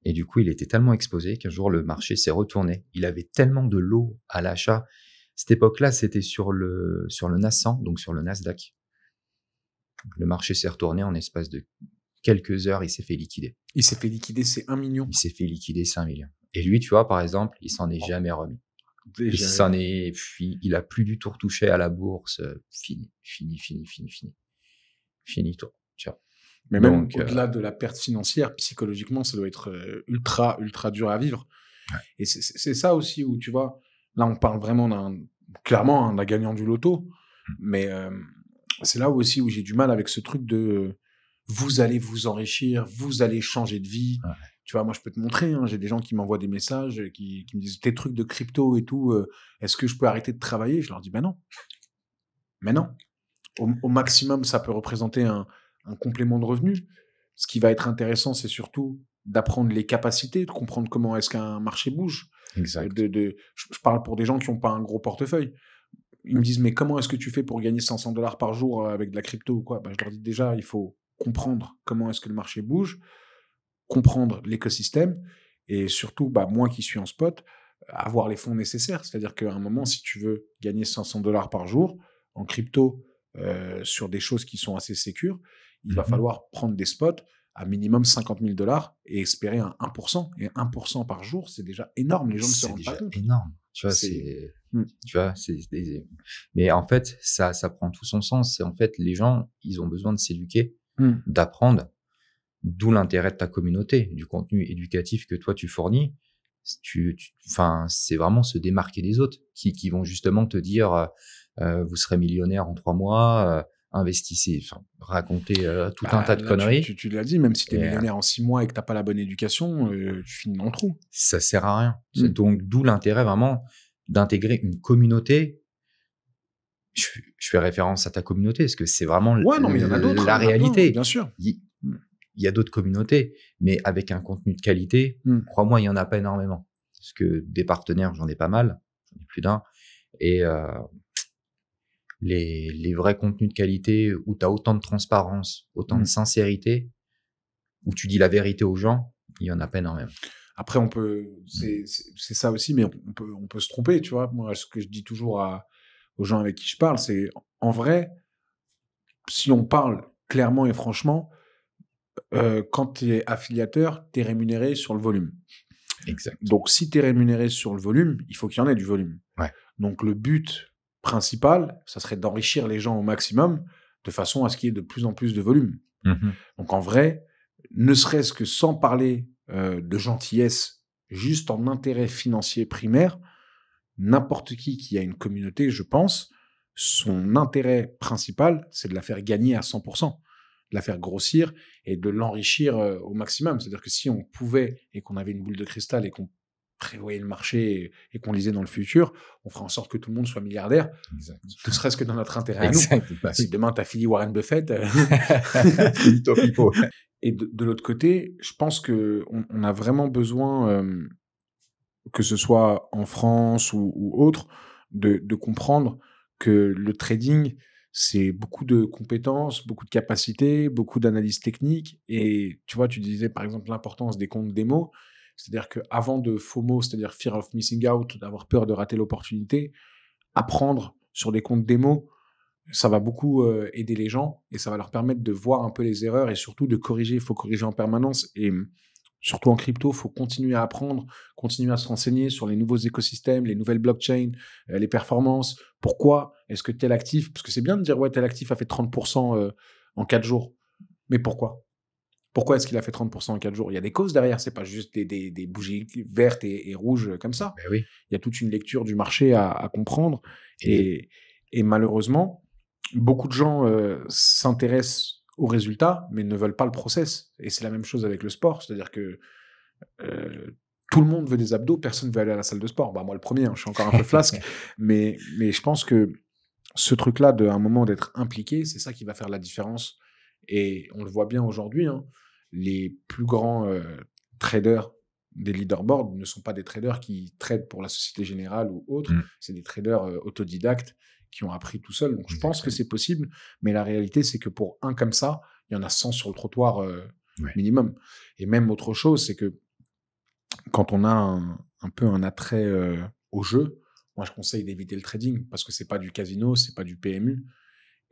Et du coup, il était tellement exposé qu'un jour, le marché s'est retourné. Il avait tellement de lots à l'achat. Cette époque-là, c'était sur le NAS100, donc sur le Nasdaq. Le marché s'est retourné en espace de quelques heures, il s'est fait liquider. Il s'est fait liquider, c'est 1 million. Il s'est fait liquider, c'est 1 million. Et lui, tu vois, par exemple, il s'en est jamais remis. Il a plus du tout retouché à la bourse. Fini tout. Tu vois. Mais même au-delà de la perte financière, psychologiquement, ça doit être ultra dur à vivre. Ouais. Et c'est ça aussi où, tu vois, là, on parle vraiment clairement d'un gagnant du loto. Mais c'est là aussi où j'ai du mal avec ce truc de vous allez vous enrichir, vous allez changer de vie. Ouais. Tu vois, moi, je peux te montrer, hein, j'ai des gens qui m'envoient des messages, qui me disent tes trucs de crypto et tout, est-ce que je peux arrêter de travailler? Je leur dis, ben non. Mais non. Au maximum, ça peut représenter un complément de revenu. Ce qui va être intéressant, c'est surtout d'apprendre les capacités, de comprendre comment est-ce qu'un marché bouge. Exact. Je parle pour des gens qui n'ont pas un gros portefeuille. Ils me disent, mais comment est-ce que tu fais pour gagner $500 par jour avec de la crypto ou quoi? Je leur dis déjà, il faut comprendre comment est-ce que le marché bouge, comprendre l'écosystème et surtout, moi qui suis en spot, avoir les fonds nécessaires. C'est-à-dire qu'à un moment, si tu veux gagner $500 par jour en crypto sur des choses qui sont assez sécures, il va falloir prendre des spots à minimum $50 000 et espérer un 1%. Et 1% par jour, c'est déjà énorme. Les gens ne se rendent pas compte. C'est énorme. Tu vois, mais en fait, ça prend tout son sens. C'est en fait, les gens, ils ont besoin de s'éduquer, d'apprendre. D'où l'intérêt de ta communauté, du contenu éducatif que toi tu fournis. C'est vraiment se démarquer des autres qui vont justement te dire vous serez millionnaire en 3 mois, investissez, raconter tout un tas de conneries. Tu l'as dit, même si tu es millionnaire en 6 mois et que tu n'as pas la bonne éducation, tu finis dans le trou. Ça sert à rien. Donc d'où l'intérêt vraiment d'intégrer une communauté. Je fais référence à ta communauté parce que c'est vraiment mais il y en a d'autres, la réalité. Bien sûr. Il y a d'autres communautés, mais avec un contenu de qualité, crois-moi, il y en a pas énormément. Parce que des partenaires, j'en ai pas mal, j'en ai plus d'un. Et les vrais contenus de qualité où tu as autant de transparence, autant de sincérité, où tu dis la vérité aux gens, il y en a pas énormément. Après, c'est ça aussi, mais on peut se tromper, tu vois. Moi, ce que je dis toujours aux gens avec qui je parle, c'est en vrai, si on parle clairement et franchement, quand tu es affiliateur, tu es rémunéré sur le volume. Exact. Donc, si tu es rémunéré sur le volume, il faut qu'il y en ait du volume. Ouais. Donc, le but principal, ça serait d'enrichir les gens au maximum de façon à ce qu'il y ait de plus en plus de volume. Donc, en vrai, ne serait-ce que sans parler de gentillesse, juste en intérêt financier primaire, n'importe qui a une communauté, je pense, son intérêt principal, c'est de la faire gagner à 100%. De la faire grossir et de l'enrichir au maximum. C'est-à-dire que si on pouvait et qu'on avait une boule de cristal et qu'on prévoyait le marché et qu'on lisait dans le futur, on ferait en sorte que tout le monde soit milliardaire, ne serait-ce que dans notre intérêt à nous. Si demain tu affilies Warren Buffett, et de l'autre côté, je pense qu'on a vraiment besoin, que ce soit en France ou autre, de comprendre que le trading, c'est beaucoup de compétences, beaucoup de capacités, beaucoup d'analyse technique. Et tu vois, tu disais par exemple l'importance des comptes démo. C'est-à-dire qu'avant de FOMO, c'est-à-dire Fear of Missing Out, d'avoir peur de rater l'opportunité, apprendre sur des comptes démo, ça va beaucoup aider les gens et ça va leur permettre de voir un peu les erreurs et surtout de corriger. Il faut corriger en permanence et surtout en crypto, il faut continuer à apprendre, continuer à se renseigner sur les nouveaux écosystèmes, les nouvelles blockchains, les performances. Pourquoi est-ce que tel actif, parce que c'est bien de dire ouais, tel actif a fait 30% en 4 jours. Mais pourquoi? Pourquoi est-ce qu'il a fait 30% en 4 jours? Il y a des causes derrière, c'est pas juste des bougies vertes et rouges comme ça. Ben oui. Il y a toute une lecture du marché à comprendre. Et malheureusement, beaucoup de gens s'intéressent aux résultats, mais ne veulent pas le process. Et c'est la même chose avec le sport. C'est-à-dire que tout le monde veut des abdos, personne ne veut aller à la salle de sport. Bah, moi, le premier, je suis encore un peu flasque. mais je pense que ce truc-là, à un moment d'être impliqué, c'est ça qui va faire la différence. Et on le voit bien aujourd'hui, les plus grands traders des leaderboards ne sont pas des traders qui tradent pour la Société Générale ou autre, c'est des traders autodidactes qui ont appris tout seuls. Donc je pense que c'est possible, mais la réalité, c'est que pour un comme ça, il y en a 100 sur le trottoir minimum. Et même autre chose, c'est que quand on a un peu un attrait au jeu, moi je conseille d'éviter le trading parce que c'est pas du casino, c'est pas du PMU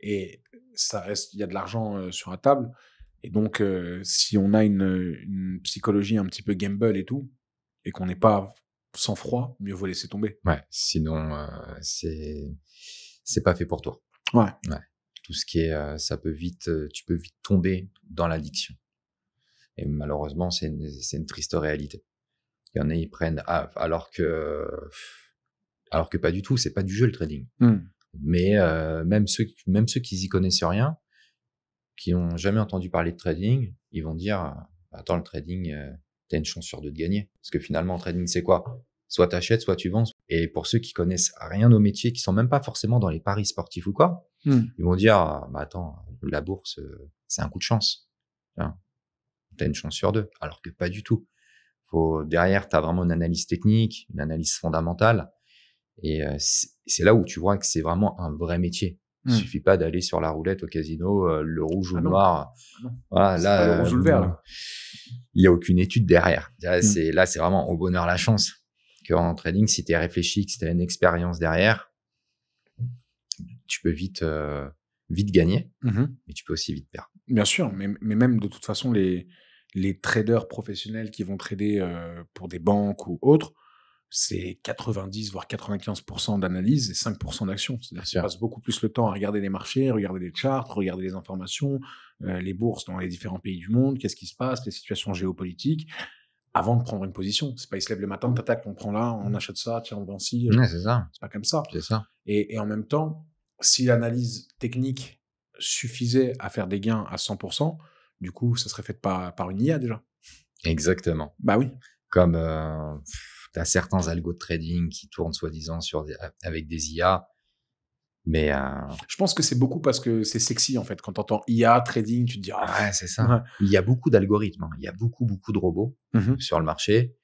et ça reste, il y a de l'argent sur la table. Et donc, si on a une psychologie un petit peu gamble et tout, et qu'on n'est pas sans froid, mieux vaut laisser tomber. Ouais, sinon, c'est pas fait pour toi. Ouais. Tout ce qui est, ça peut vite, tu peux vite tomber dans l'addiction. Et malheureusement, c'est une triste réalité. Il y en a, ils prennent, alors que pas du tout, c'est pas du jeu le trading. Mais même ceux qui y connaissent rien, qui ont jamais entendu parler de trading, ils vont dire attends, le trading, t'as une chance sur deux de gagner. Parce que finalement, le trading, c'est quoi? Soit t'achètes, soit tu vends. Et pour ceux qui connaissent rien au métier, qui sont même pas forcément dans les paris sportifs ou quoi, ils vont dire attends, la bourse, c'est un coup de chance. T'as une chance sur deux. Alors que pas du tout. Derrière, t'as vraiment une analyse technique, une analyse fondamentale. Et c'est là où tu vois que c'est vraiment un vrai métier. Il suffit pas d'aller sur la roulette au casino, le rouge ou le noir. Voilà, c'est pas le rouge ou le vert, là. Il y a aucune étude derrière. Là, c'est vraiment au bonheur la chance. Qu'en trading, si t'es réfléchi, que si t'as une expérience derrière, tu peux vite gagner, mais tu peux aussi vite perdre. Bien sûr, mais même de toute façon, les traders professionnels qui vont trader pour des banques ou autres, c'est 90 voire 95% d'analyse et 5% d'action. C'est-à-dire qu'ils passent beaucoup plus le temps à regarder les marchés, regarder les charts, regarder les informations, les bourses dans les différents pays du monde, qu'est-ce qui se passe, les situations géopolitiques, avant de prendre une position. C'est pas ils se lèvent le matin, tac, on prend là, on achète ça, tiens, on vend ci. Ouais, c'est ça. C'est pas comme ça. C'est ça. Et en même temps, si l'analyse technique suffisait à faire des gains à 100%, du coup, ça serait fait par une IA déjà. Exactement. Bah oui. Comme t'as certains algos de trading qui tournent soi-disant avec des IA, mais je pense que c'est beaucoup parce que c'est sexy en fait. Quand t'entends IA, trading, tu te dis ouais, c'est ça. Ouais. Il y a beaucoup d'algorithmes, il y a beaucoup de robots sur le marché,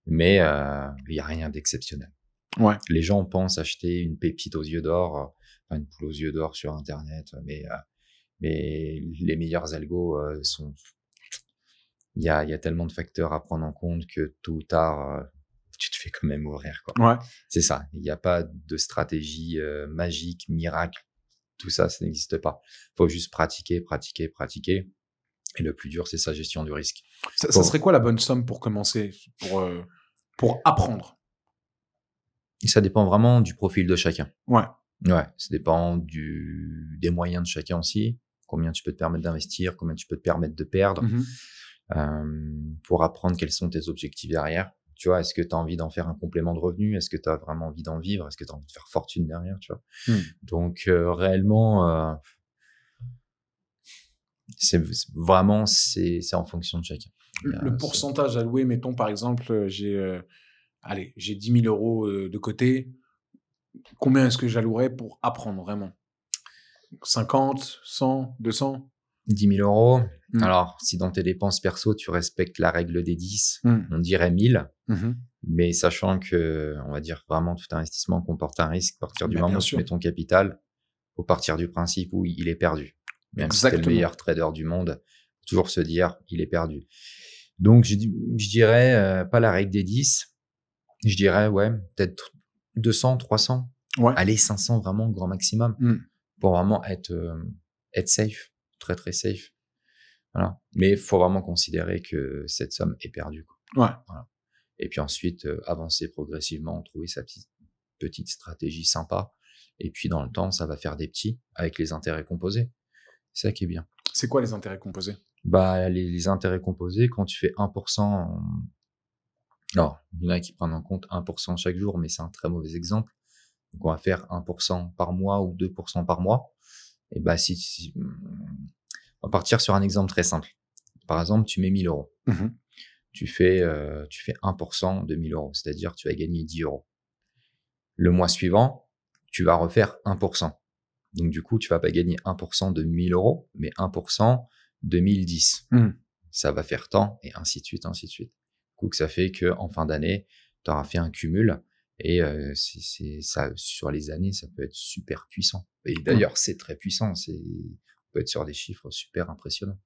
mais il y a rien d'exceptionnel. Ouais. Les gens pensent acheter une pépite aux yeux d'or, une poule aux yeux d'or sur Internet, mais les meilleurs algos sont. Il y a tellement de facteurs à prendre en compte que tôt ou tard, tu te fais quand même ouvrir, quoi. Ouais. C'est ça. Il n'y a pas de stratégie magique, miracle. Tout ça, ça n'existe pas. Faut juste pratiquer. Et le plus dur, c'est sa gestion du risque. Ça serait quoi la bonne somme pour commencer, pour apprendre? Ça dépend vraiment du profil de chacun. Ouais. Ouais. Ça dépend des moyens de chacun aussi. Combien tu peux te permettre d'investir, combien tu peux te permettre de perdre. Pour apprendre quels sont tes objectifs derrière. Tu vois, est-ce que tu as envie d'en faire un complément de revenu? Est-ce que tu as vraiment envie d'en vivre? Est-ce que tu as envie de faire fortune derrière, tu vois? Donc, réellement, c'est vraiment, c'est en fonction de chacun. Le pourcentage alloué, mettons, par exemple, j'ai 10 000 euros de côté. Combien est-ce que j'allouerais pour apprendre vraiment? 50, 100, 200? 10 000 euros. Alors, si dans tes dépenses perso, tu respectes la règle des 10, on dirait 1000. Mais sachant que, on va dire vraiment tout investissement comporte un risque, à partir du moment où tu mets ton capital, faut partir du principe où il est perdu. Même si t'es le meilleur trader du monde, faut toujours se dire, il est perdu. Donc, je dirais pas la règle des 10. Je dirais, ouais, peut-être 200, 300. Ouais. Allez, 500 vraiment, grand maximum. Pour vraiment être safe. Très, très safe. Voilà. Mais il faut vraiment considérer que cette somme est perdue, quoi. Ouais. Voilà. Et puis ensuite, avancer progressivement, trouver sa petite stratégie sympa. Et puis, dans le temps, ça va faire des petits avec les intérêts composés. C'est ça qui est bien. C'est quoi les intérêts composés? Les intérêts composés, quand tu fais 1%, alors, il y en a qui prennent en compte 1% chaque jour, mais c'est un très mauvais exemple. Donc, on va faire 1% par mois ou 2% par mois. Et on va partir sur un exemple très simple. Par exemple, tu mets 1 000 €. Mmh. Tu fais 1% de 1 000 €, c'est-à-dire tu vas gagner 10 €. Le mois suivant, tu vas refaire 1%. Donc, du coup, tu vas pas gagner 1% de 1 000 €, mais 1% de 1010. Ça va faire tant, et ainsi de suite, ainsi de suite. Du coup, ça fait qu'en fin d'année, tu auras fait un cumul, et ça, sur les années, ça peut être super puissant. Et d'ailleurs, c'est très puissant. On peut être sur des chiffres super impressionnants.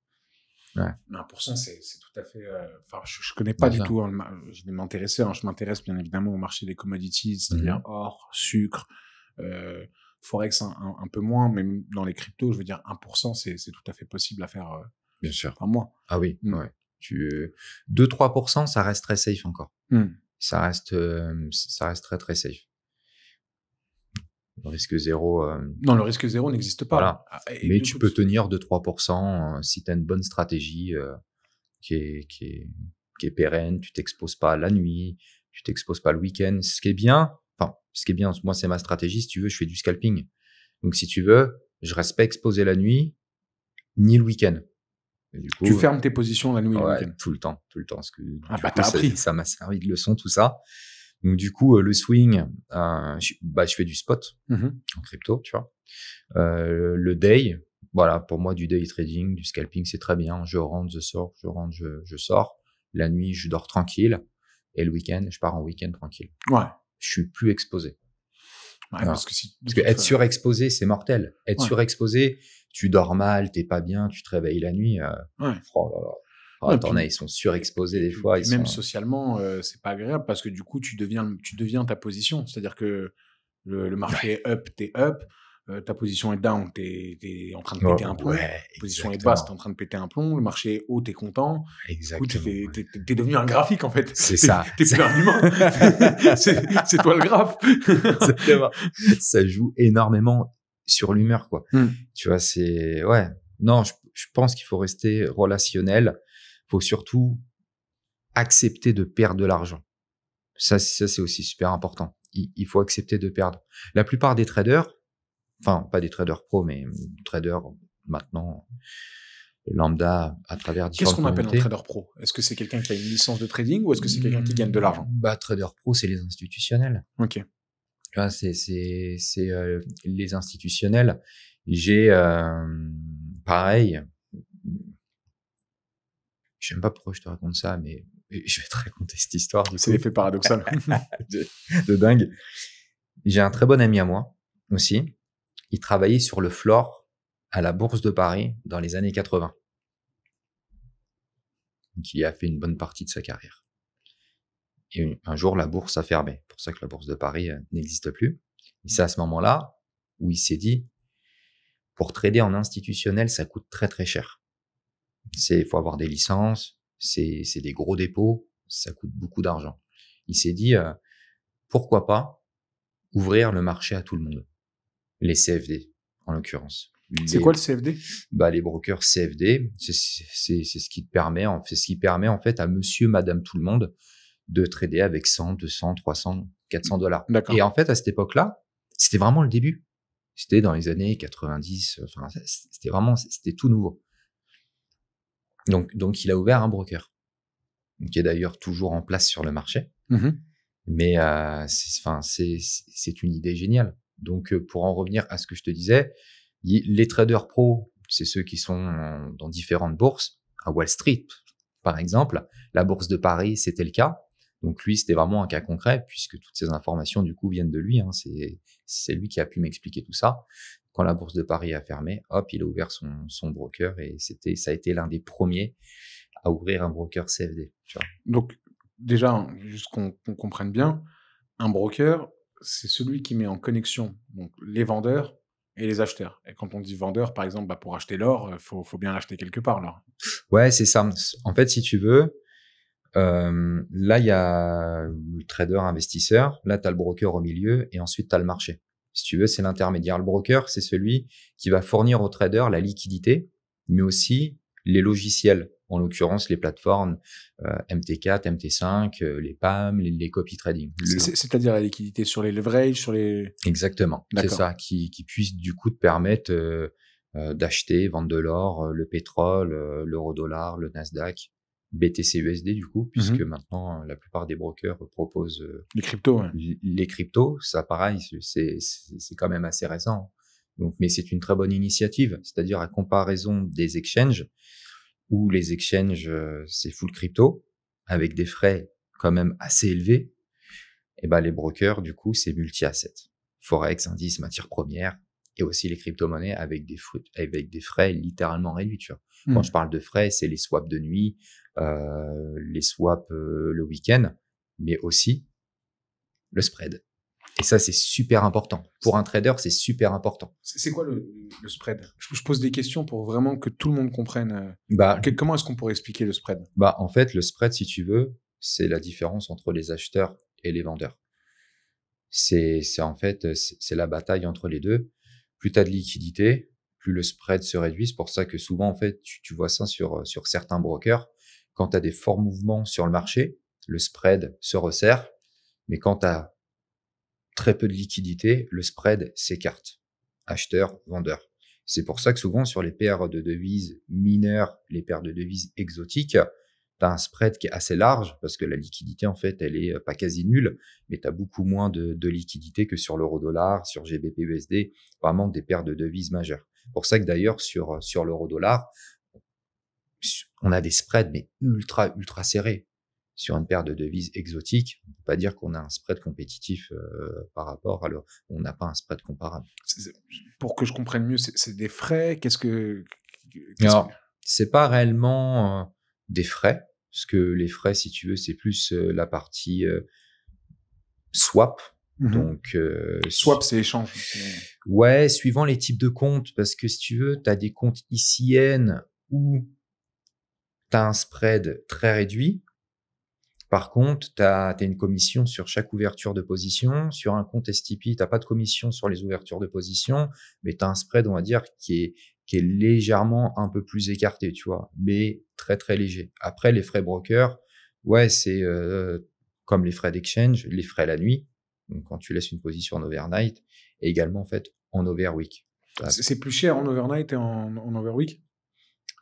Ouais. 1%, c'est tout à fait. Enfin, je connais pas du tout. Je vais m'intéresser. Je m'intéresse bien évidemment au marché des commodities, c'est-à-dire or, sucre, forex un peu moins, mais dans les cryptos, je veux dire 1%, c'est tout à fait possible à faire. Bien sûr. Par mois. Ah oui. Ouais. 2-3%, ça reste très safe encore. Ça reste très très safe. Le risque zéro. Non, le risque zéro n'existe pas. Voilà. Mais tu peux tenir 2-3% si tu as une bonne stratégie qui est pérenne. Tu t'exposes pas la nuit, tu t'exposes pas le week-end. Ce qui est bien, moi c'est ma stratégie. Si tu veux, je fais du scalping. Donc si tu veux, je reste pas exposé la nuit ni le week-end. Du coup, tu fermes tes positions la nuit et le week-end. Tout le temps. Parce que t'as appris. Ça m'a servi de leçon, tout ça. Donc, du coup, le swing, je fais du spot en crypto, tu vois. Le day, voilà, pour moi, du day trading, du scalping, c'est très bien. Je rentre, je sors, je rentre, je sors. La nuit, je dors tranquille. Et le week-end, je pars en week-end tranquille. Ouais. Je suis plus exposé. Ouais, parce que être surexposé, c'est mortel. Être surexposé, tu dors mal, t'es pas bien, tu te réveilles la nuit. Oh là là. Ils sont surexposés des fois. Même socialement, c'est pas agréable parce que du coup, tu deviens ta position. C'est-à-dire que le marché est up, t'es up. Ta position est down, t'es en train de péter un plomb. Ta position est basse, t'es en train de péter un plomb. Le marché est haut, t'es content. Exactement. Du coup, t'es devenu un graphique, en fait. C'est ça. T'es plus un humain. c'est toi le graphe. Ça joue énormément sur l'humeur, quoi. Tu vois, non, je pense qu'il faut rester relationnel. Faut surtout accepter de perdre de l'argent. Ça c'est aussi super important. Il faut accepter de perdre. La plupart des traders, enfin pas des traders pro, mais traders maintenant lambda à travers différentes communautés. Qu'est-ce qu'on appelle un trader pro? Est-ce que c'est quelqu'un qui a une licence de trading ou est-ce que c'est quelqu'un qui gagne de l'argent? Trader pro, c'est les institutionnels. Ok. Tu vois, c'est les institutionnels. J'ai pareil. Je sais même pas pourquoi je te raconte ça, mais je vais te raconter cette histoire. C'est l'effet paradoxal. de dingue. J'ai un très bon ami à moi aussi. Il travaillait sur le floor à la Bourse de Paris dans les années 80. Donc, il a fait une bonne partie de sa carrière. Et un jour, la bourse a fermé. C'est pour ça que la Bourse de Paris n'existe plus. Et c'est à ce moment-là où il s'est dit, pour trader en institutionnel, ça coûte très très cher. Il faut avoir des licences, c'est des gros dépôts, ça coûte beaucoup d'argent. Il s'est dit, pourquoi pas ouvrir le marché à tout le monde. Les CFD, en l'occurrence. C'est quoi le CFD? Les brokers CFD, c'est ce qui permet en fait à monsieur, madame, tout le monde de trader avec 100, 200, 300, 400 $. D'accord. Et en fait, à cette époque-là, c'était vraiment le début. C'était dans les années 90, c'était tout nouveau. Donc, il a ouvert un broker, qui est d'ailleurs toujours en place sur le marché. Mais c'est une idée géniale. Donc, pour en revenir à ce que je te disais, les traders pros, c'est ceux qui sont dans différentes bourses, à Wall Street, par exemple. La Bourse de Paris, c'était le cas. Donc, lui, c'était vraiment un cas concret, puisque toutes ces informations, du coup, viennent de lui. C'est lui qui a pu m'expliquer tout ça. Quand la Bourse de Paris a fermé, hop, il a ouvert son broker et ça a été l'un des premiers à ouvrir un broker CFD. Tu vois. Donc, déjà, juste qu'on comprenne bien, un broker, c'est celui qui met en connexion donc, les vendeurs et les acheteurs. Et quand on dit vendeur, par exemple, pour acheter l'or, faut bien l'acheter quelque part, là. Ouais, c'est ça. En fait, si tu veux, là, il y a le trader investisseur, là, tu as le broker au milieu et ensuite, tu as le marché. Si tu veux, c'est l'intermédiaire. Le broker, c'est celui qui va fournir au trader la liquidité mais aussi les logiciels, en l'occurrence les plateformes MT4, MT5, les PAM, les copy trading. C'est-à-dire la liquidité sur les leverages, sur les... Exactement, c'est ça, qui puisse du coup te permettre d'acheter, vendre de l'or, le pétrole, l'euro-dollar, le Nasdaq, BTC-USD du coup, puisque maintenant la plupart des brokers proposent les cryptos. Ouais. Les cryptos, ça pareil, c'est quand même assez récent. Donc, mais c'est une très bonne initiative, c'est-à-dire à comparaison des exchanges, où les exchanges c'est full crypto, avec des frais quand même assez élevés, et ben les brokers du coup c'est multi-assets, forex, indices, matières premières, et aussi les crypto-monnaies avec des frais littéralement réduits, tu vois. Quand je parle de frais, c'est les swaps de nuit, les swaps le week-end, mais aussi le spread. Et ça, c'est super important. Pour un trader, c'est super important. C'est quoi le spread? Je pose des questions pour vraiment que tout le monde comprenne. Comment est-ce qu'on pourrait expliquer le spread? En fait, le spread, si tu veux, c'est la différence entre les acheteurs et les vendeurs. C'est la bataille entre les deux. Plus tu as de liquidité, plus le spread se réduit. C'est pour ça que souvent, en fait, tu vois ça sur certains brokers. Quand tu as des forts mouvements sur le marché, le spread se resserre. Mais quand tu as très peu de liquidité, le spread s'écarte. Acheteur, vendeur. C'est pour ça que souvent, sur les paires de devises mineures, les paires de devises exotiques, tu as un spread qui est assez large parce que la liquidité, en fait, elle est pas quasi nulle, mais tu as beaucoup moins de liquidité que sur l'euro-dollar, sur GBP-USD, vraiment des paires de devises majeures. Pour ça que d'ailleurs, sur l'euro-dollar, on a des spreads, mais ultra serrés. Sur une paire de devises exotiques, on ne peut pas dire qu'on a un spread compétitif par rapport, alors on n'a pas un spread comparable. Pour que je comprenne mieux, c'est des frais? Alors, c'est pas réellement des frais, parce que les frais, si tu veux, c'est plus la partie swap. Donc, swap, c'est échange. Ouais, suivant les types de comptes, parce que si tu veux, tu as des comptes ICN où tu as un spread très réduit. Par contre, tu as une commission sur chaque ouverture de position. Sur un compte STP, tu n'as pas de commission sur les ouvertures de position, mais tu as un spread, on va dire, qui est légèrement un peu plus écarté, tu vois, mais très léger. Après, les frais broker, ouais, c'est comme les frais d'exchange, les frais la nuit, donc quand tu laisses une position en overnight, et également en fait en overweek. C'est plus cher en overnight et en overweek?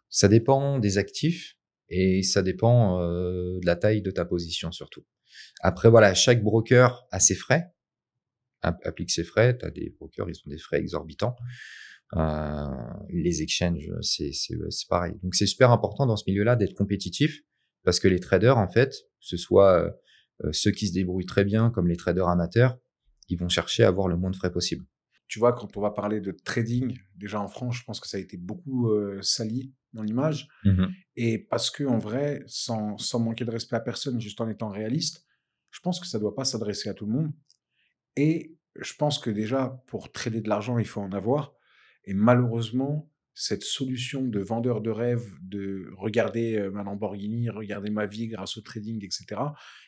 Ça dépend des actifs. Et ça dépend de la taille de ta position surtout. Après, voilà, chaque broker a ses frais, applique ses frais. Tu as des brokers, ils ont des frais exorbitants. Les exchanges, c'est pareil. Donc, c'est super important dans ce milieu-là d'être compétitif parce que les traders, en fait, que ce soit ceux qui se débrouillent très bien comme les traders amateurs, ils vont chercher à avoir le moins de frais possible. Tu vois, quand on va parler de trading, déjà en France, je pense que ça a été beaucoup sali dans l'image. Et parce que, en vrai, sans manquer de respect à personne, juste en étant réaliste, je pense que ça ne doit pas s'adresser à tout le monde. Et je pense que déjà, pour trader de l'argent, il faut en avoir. Et malheureusement, cette solution de vendeur de rêve, de regarder ma Lamborghini, regarder ma vie grâce au trading, etc.,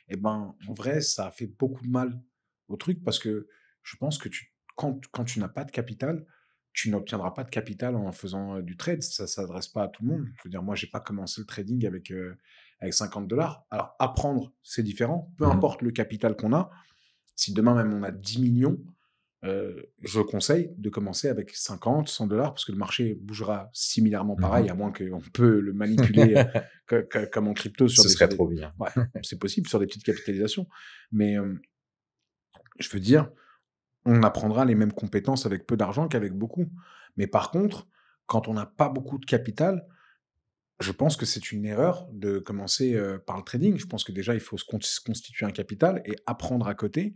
eh ben, en vrai, ça a fait beaucoup de mal au truc parce que je pense que quand tu n'as pas de capital, tu n'obtiendras pas de capital en faisant du trade. Ça ne s'adresse pas à tout le monde. Je veux dire, moi, je n'ai pas commencé le trading avec $50. Alors, apprendre, c'est différent. Peu importe le capital qu'on a. Si demain même on a 10 millions, je conseille de commencer avec 50, $100 parce que le marché bougera similairement pareil, à moins qu'on peut le manipuler comme en crypto. Ce serait trop bien. Ouais, c'est possible sur des petites capitalisations. Mais je veux dire, on apprendra les mêmes compétences avec peu d'argent qu'avec beaucoup. Mais par contre, quand on n'a pas beaucoup de capital, je pense que c'est une erreur de commencer par le trading. Je pense que déjà, il faut se constituer un capital et apprendre à côté.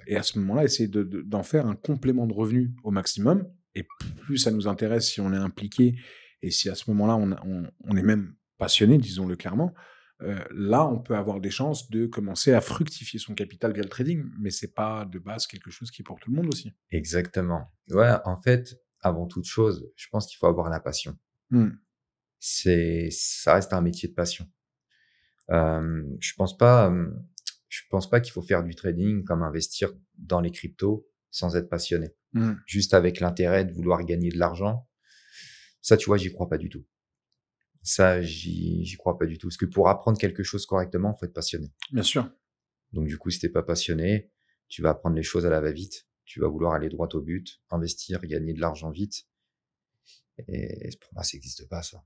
Et à ce moment-là, essayer d'en faire un complément de revenu au maximum. Et plus ça nous intéresse, si on est impliqué et si à ce moment-là, on est même passionné, disons-le clairement, là, on peut avoir des chances de commencer à fructifier son capital via le trading. Mais c'est pas de base quelque chose qui est pour tout le monde aussi. Exactement. Ouais, en fait, avant toute chose, je pense qu'il faut avoir la passion. Ça reste un métier de passion. Je pense pas qu'il faut faire du trading comme investir dans les cryptos sans être passionné. Juste avec l'intérêt de vouloir gagner de l'argent. Ça, tu vois, j'y crois pas du tout. Ça, j'y crois pas du tout. Parce que pour apprendre quelque chose correctement, faut être passionné. Bien sûr. Donc, du coup, si t'es pas passionné, tu vas apprendre les choses à la va-vite. Tu vas vouloir aller droit au but, investir, gagner de l'argent vite. Et pour moi, ça n'existe pas, ça.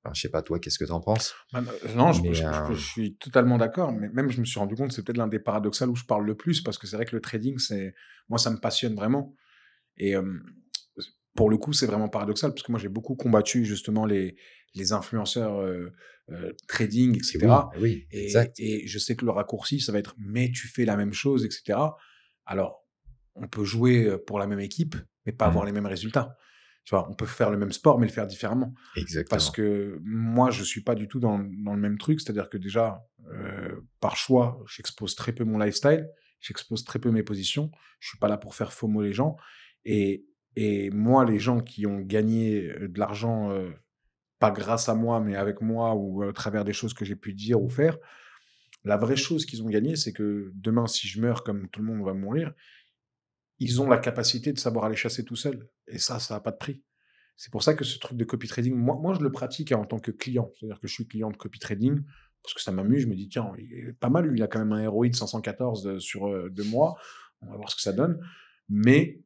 Enfin, je sais pas, toi, qu'est-ce que t'en penses? Non, je suis totalement d'accord. Mais même, je me suis rendu compte, c'est peut-être l'un des paradoxales où je parle le plus, parce que c'est vrai que le trading, moi, ça me passionne vraiment. Et pour le coup, c'est vraiment paradoxal, parce que moi, j'ai beaucoup combattu justement les influenceurs trading, etc. Oui, exact. Et je sais que le raccourci, ça va être « mais tu fais la même chose », etc. Alors, on peut jouer pour la même équipe, mais pas avoir les mêmes résultats. Tu vois, on peut faire le même sport, mais le faire différemment. Exactement. Parce que moi, je suis pas du tout dans le même truc. C'est-à-dire que déjà, par choix, j'expose très peu mon lifestyle, j'expose très peu mes positions. Je suis pas là pour faire FOMO les gens. Et moi, les gens qui ont gagné de l'argent, pas grâce à moi, mais avec moi ou à travers des choses que j'ai pu dire ou faire, la vraie chose qu'ils ont gagné, c'est que demain, si je meurs comme tout le monde va mourir, ils ont la capacité de savoir aller chasser tout seul. Et ça n'a pas de prix. C'est pour ça que ce truc de copy trading, moi je le pratique en tant que client. C'est-à-dire que je suis client de copy trading parce que ça m'amuse. Je me dis, tiens, il est pas mal, lui, il a quand même un ROI de 514 sur 2 mois. On va voir ce que ça donne. Mais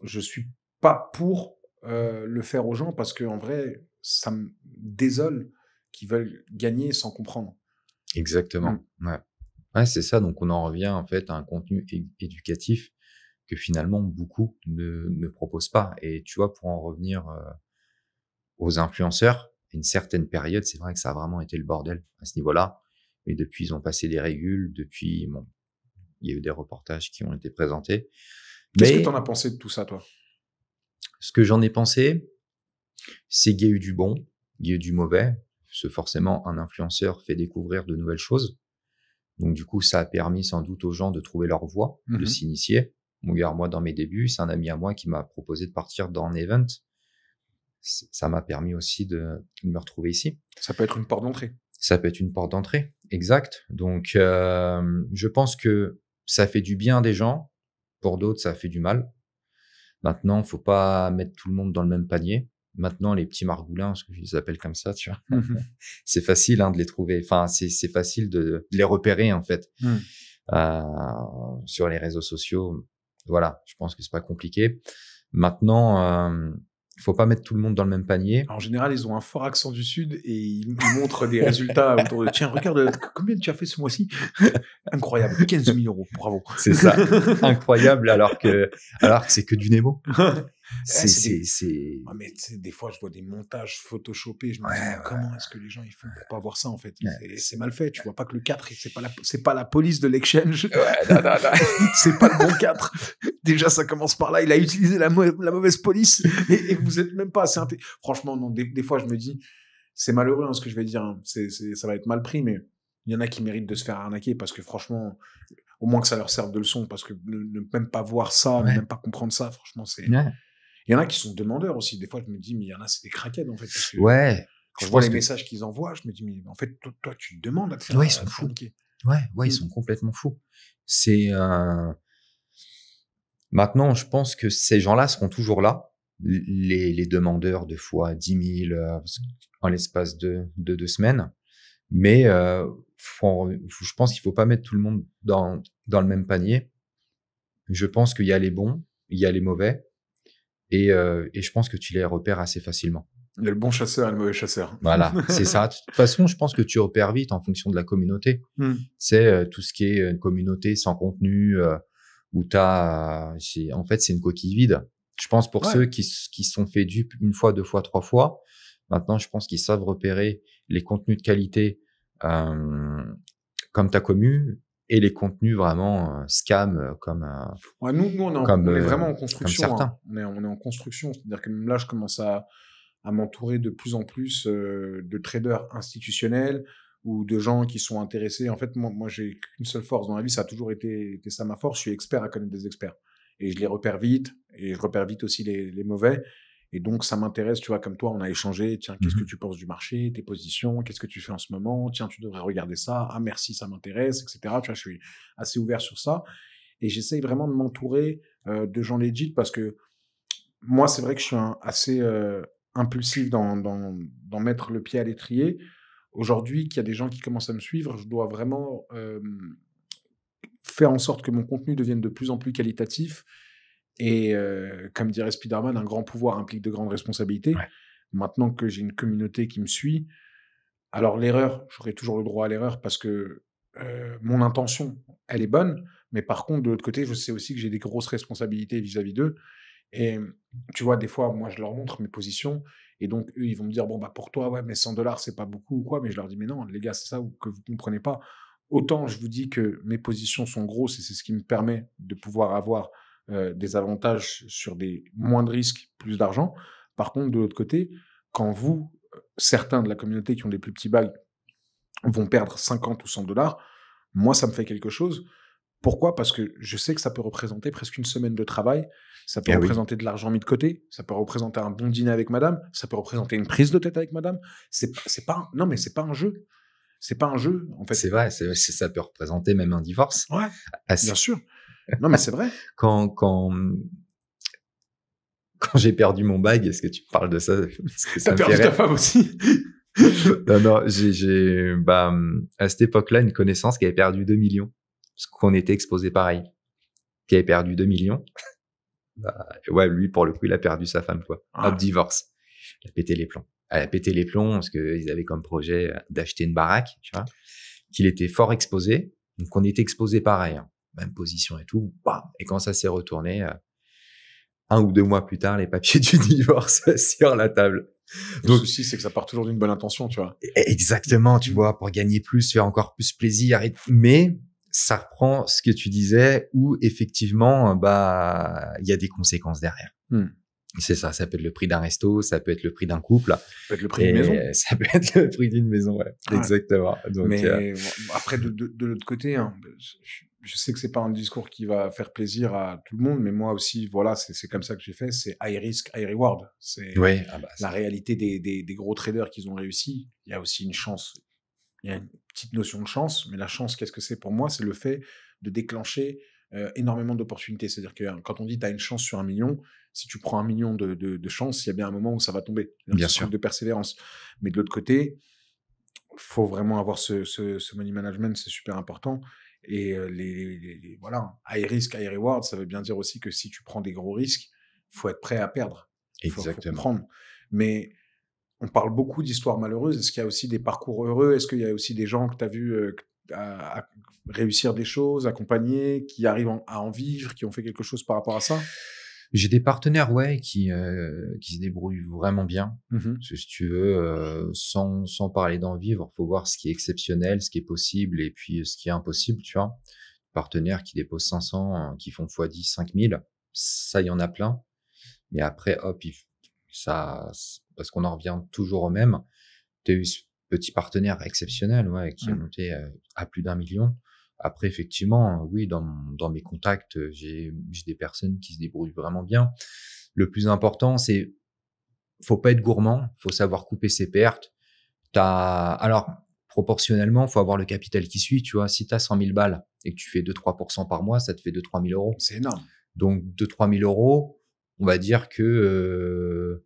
je suis pas pour le faire aux gens parce qu'en vrai, ça me désole qu'ils veulent gagner sans comprendre. Exactement. Ouais, c'est ça. Donc, on en revient en fait à un contenu éducatif que finalement beaucoup ne proposent pas. Et tu vois, pour en revenir aux influenceurs, une certaine période, c'est vrai que ça a vraiment été le bordel à ce niveau-là. Mais depuis, ils ont passé des régules. Depuis, bon, il y a eu des reportages qui ont été présentés. Qu'est-ce que tu en as pensé de tout ça, toi? Ce que j'en ai pensé, c'est qu'il y a eu du bon, il y a eu du mauvais. Parce que forcément, un influenceur fait découvrir de nouvelles choses. Donc, du coup, ça a permis sans doute aux gens de trouver leur voie, de s'initier. Moi, dans mes débuts, c'est un ami à moi qui m'a proposé de partir dans un event. Ça m'a permis aussi de me retrouver ici. Ça peut être une porte d'entrée. Ça peut être une porte d'entrée, exact. Donc, je pense que ça fait du bien à des gens. Pour d'autres, ça fait du mal. Maintenant, faut pas mettre tout le monde dans le même panier. Maintenant, les petits margoulins, parce que je les appelle comme ça, tu vois, c'est facile de les trouver. Enfin, c'est facile de les repérer en fait sur les réseaux sociaux. Voilà, je pense que c'est pas compliqué. Maintenant, faut pas mettre tout le monde dans le même panier. En général, ils ont un fort accent du Sud et ils montrent des résultats autour de « Tiens, regarde, combien tu as fait ce mois-ci ?» Incroyable, 15 000 €, bravo. C'est ça, incroyable, alors que c'est que du Nemo. Ah, mais des fois, je vois des montages photoshopés, je me dis, comment est-ce que les gens ils font pour pas voir ça, en fait? C'est mal fait, tu vois pas que le 4, c'est pas la police de l'exchange. Non. C'est pas le bon 4. Déjà, ça commence par là, il a utilisé la mauvaise police et vous êtes même pas assez Franchement, non, des fois, je me dis, c'est malheureux, ce que je vais dire, hein. Ça va être mal pris, mais il y en a qui méritent de se faire arnaquer parce que franchement, au moins que ça leur serve de leçon, parce que ne même pas voir ça, ne même pas comprendre ça, franchement, c'est... Il y en a qui sont demandeurs aussi. Des fois, je me dis, mais il y en a, c'est des craquettes, en fait. Quand je vois les messages qu'ils envoient, je me dis, mais en fait, toi, tu te demandes à te faire. Ils sont fous. Ils sont complètement fous. Maintenant, je pense que ces gens-là seront toujours là. Les demandeurs de fois 10 000 en l'espace de 2 semaines. Mais je pense qu'il faut pas mettre tout le monde dans le même panier. Je pense qu'il y a les bons, il y a les mauvais. Et je pense que tu les repères assez facilement. Il y a le bon chasseur et le mauvais chasseur. Voilà, c'est ça. De toute façon, je pense que tu repères vite en fonction de la communauté. C'est tout ce qui est une communauté sans contenu, où en fait, c'est une coquille vide. Je pense pour ceux qui se sont fait dupes 1 fois, 2 fois, 3 fois. Maintenant, je pense qu'ils savent repérer les contenus de qualité comme ta commu et les contenus vraiment scam comme nous on est vraiment en construction. On est en construction, c'est-à-dire que même là, je commence à m'entourer de plus en plus de traders institutionnels ou de gens qui sont intéressés. En fait, moi j'ai qu'une seule force dans la vie, ça a toujours été ça ma force. Je suis expert à connaître des experts et je les repère vite et je repère vite aussi les mauvais. Et donc, ça m'intéresse, tu vois, comme toi, on a échangé. Tiens, qu'est-ce que tu penses du marché, tes positions, qu'est-ce que tu fais en ce moment? Tiens, tu devrais regarder ça. Ah, merci, ça m'intéresse, etc. Tu vois, je suis assez ouvert sur ça. Et j'essaye vraiment de m'entourer de gens legit parce que moi, c'est vrai que je suis assez impulsif dans mettre le pied à l'étrier. Aujourd'hui, qu'il y a des gens qui commencent à me suivre, je dois vraiment faire en sorte que mon contenu devienne de plus en plus qualitatif. Et comme dirait Spider-Man, un grand pouvoir implique de grandes responsabilités. Ouais. Maintenant que j'ai une communauté qui me suit, alors l'erreur, j'aurai toujours le droit à l'erreur parce que mon intention, elle est bonne. Mais par contre, de l'autre côté, je sais aussi que j'ai des grosses responsabilités vis-à-vis d'eux. Et tu vois, des fois, moi, je leur montre mes positions. Et donc, eux, ils vont me dire, bon, bah, pour toi, ouais, mais $100, c'est pas beaucoup ou quoi. Mais je leur dis, mais non, les gars, c'est ça que vous comprenez pas. Autant je vous dis que mes positions sont grosses et c'est ce qui me permet de pouvoir avoir des avantages sur des moins de risques, plus d'argent. Par contre, de l'autre côté, quand vous, certains de la communauté qui ont des plus petits bags, vont perdre 50 ou $100, moi, ça me fait quelque chose. Pourquoi? Parce que je sais que ça peut représenter presque une semaine de travail, ça peut représenter de l'argent mis de côté, ça peut représenter un bon dîner avec madame, ça peut représenter une prise de tête avec madame. C'est pas non, mais c'est pas un jeu. C'est pas un jeu, en fait. C'est vrai, ça peut représenter même un divorce. Ouais, bien sûr. Non, mais c'est vrai. Quand j'ai perdu mon bag, est-ce que tu parles de ça? Parce que ça T'as perdu ta femme aussi? Non, j'ai à cette époque-là, une connaissance qui avait perdu 2 millions. Parce qu'on était exposé pareil. Qui avait perdu 2 millions. Ouais, lui, pour le coup, il a perdu sa femme, quoi. Ah. Hop, divorce. Il a pété les plombs. Elle a pété les plombs parce qu'ils avaient comme projet d'acheter une baraque, tu vois. Qu'il était fort exposé. Donc, on était exposé pareil. Hein. Même position et tout. Bam. Et quand ça s'est retourné, 1 ou 2 mois plus tard, les papiers du divorce sur la table. Donc, le souci, c'est que ça part toujours d'une bonne intention, tu vois. Exactement, tu vois, pour gagner plus, faire encore plus plaisir. Mais ça reprend ce que tu disais, où effectivement, il y a des conséquences derrière. C'est ça peut être le prix d'un resto, ça peut être le prix d'un couple. Ça peut être le prix d'une maison. Ça peut être le prix d'une maison, ouais. Exactement. Donc, mais après, de l'autre côté, hein, je sais que c'est pas un discours qui va faire plaisir à tout le monde, mais moi aussi, voilà, c'est comme ça que j'ai fait. C'est high risk, high reward. C'est la réalité des gros traders qui ont réussi. Il y a aussi une chance. Il y a une petite notion de chance, mais la chance, qu'est-ce que c'est pour moi? C'est le fait de déclencher énormément d'opportunités. C'est-à-dire que quand on dit tu as une chance sur 1 million, si tu prends 1 million de chance, il y a bien un moment où ça va tomber. Bien sûr. De persévérance. Mais de l'autre côté, faut vraiment avoir ce money management, c'est super important. Et voilà, high risk, high reward, ça veut bien dire aussi que si tu prends des gros risques, faut être prêt à perdre. Exactement. Faut comprendre. Mais on parle beaucoup d'histoires malheureuses. Est-ce qu'il y a aussi des parcours heureux? Est-ce qu'il y a aussi des gens que tu as vus à réussir des choses, accompagner, qui arrivent à en vivre, qui ont fait quelque chose par rapport à ça? J'ai des partenaires, qui se débrouillent vraiment bien. Parce que si tu veux, sans parler d'en vivre, faut voir ce qui est exceptionnel, ce qui est possible et puis ce qui est impossible, tu vois. Partenaires qui déposent 500, qui font x10, 5000, ça, il y en a plein. Mais après, hop, parce qu'on en revient toujours au même. Tu as eu ce petit partenaire exceptionnel, qui est monté à plus d'1 million. Après, effectivement, oui, dans mes contacts, j'ai des personnes qui se débrouillent vraiment bien. Le plus important, c'est faut pas être gourmand, faut savoir couper ses pertes. Alors, proportionnellement, faut avoir le capital qui suit, tu vois. Si tu as 100 000 balles et que tu fais 2-3% par mois, ça te fait 2-3 000 euros. C'est énorme. Donc, 2-3 000 euros, on va dire que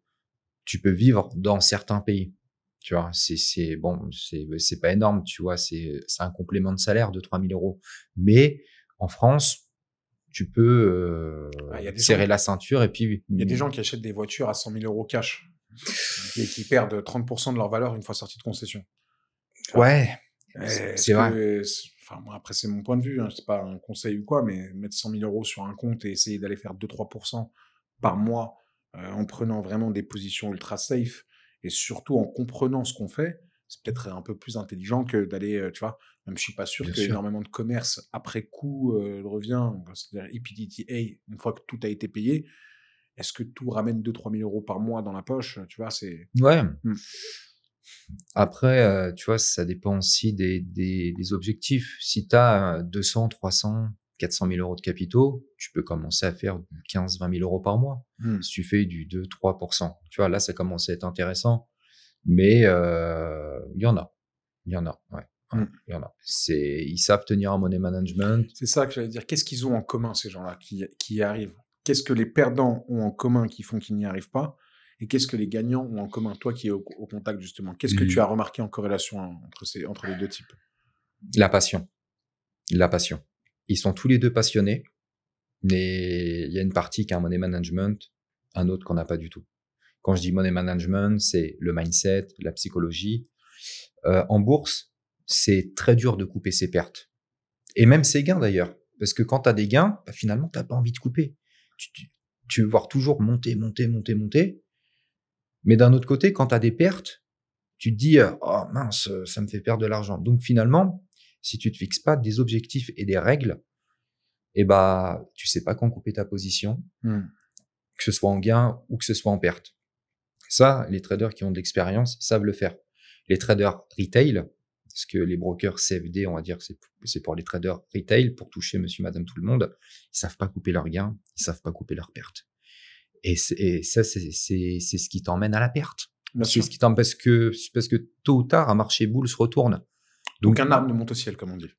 tu peux vivre dans certains pays. Tu vois, c'est pas énorme, tu vois, c'est un complément de salaire de 3 000 euros. Mais en France, tu peux serrer la ceinture et puis. Il y a des gens qui achètent des voitures à 100 000 euros cash et qui perdent 30% de leur valeur une fois sortis de concession. Ouais, c'est vrai. Enfin, moi, après, c'est mon point de vue, hein, c'est pas un conseil ou quoi, mais mettre 100 000 euros sur un compte et essayer d'aller faire 2-3% par mois en prenant vraiment des positions ultra safe et surtout en comprenant ce qu'on fait, c'est peut-être un peu plus intelligent que d'aller, tu vois, même je suis pas sûr que énormément de commerce après coup le revient, c'est-à-dire EPTTA, une fois que tout a été payé, est-ce que tout ramène 2-3 000 euros par mois dans la poche, tu vois, c'est... Ouais. Après, tu vois, ça dépend aussi des objectifs. Si tu as 200, 300, 400 000 euros de capitaux, tu peux commencer à faire 15-20 000 euros par mois. Si tu fais du 2-3%, tu vois, là, ça commence à être intéressant. Mais il y en a. Il y en a, ouais. Il y en a. Ils savent tenir un money management. C'est ça que j'allais dire. Qu'est-ce qu'ils ont en commun, ces gens-là, qui y arrivent? qu'est-ce que les perdants ont en commun qui font qu'ils n'y arrivent pas? Et qu'est-ce que les gagnants ont en commun? Toi qui es au contact, justement, qu'est-ce que tu as remarqué en corrélation entre les deux types? La passion. La passion. Ils sont tous les deux passionnés, mais il y a une partie qui a un money management, un autre qu'on n'a pas du tout. Quand je dis money management, c'est le mindset, la psychologie. En bourse, c'est très dur de couper ses pertes. Et même ses gains d'ailleurs. Parce que quand tu as des gains, bah, finalement, tu n'as pas envie de couper. Tu veux voir toujours monter. Mais d'un autre côté, quand tu as des pertes, tu te dis « Oh mince, ça me fait perdre de l'argent ». Donc finalement, si tu te fixes pas des objectifs et des règles, eh bah, tu sais pas quand couper ta position, que ce soit en gain ou que ce soit en perte. Ça, les traders qui ont de l'expérience savent le faire. Les traders retail, parce que les brokers CFD, on va dire que c'est pour les traders retail, pour toucher monsieur, madame, tout le monde, ils savent pas couper leurs gains, ils savent pas couper leurs pertes. Et ça, c'est ce qui t'emmène à la perte. C'est ce qui t'emmène parce que tôt ou tard, un marché boule se retourne. Donc un arbre ne monte au ciel, comme on dit.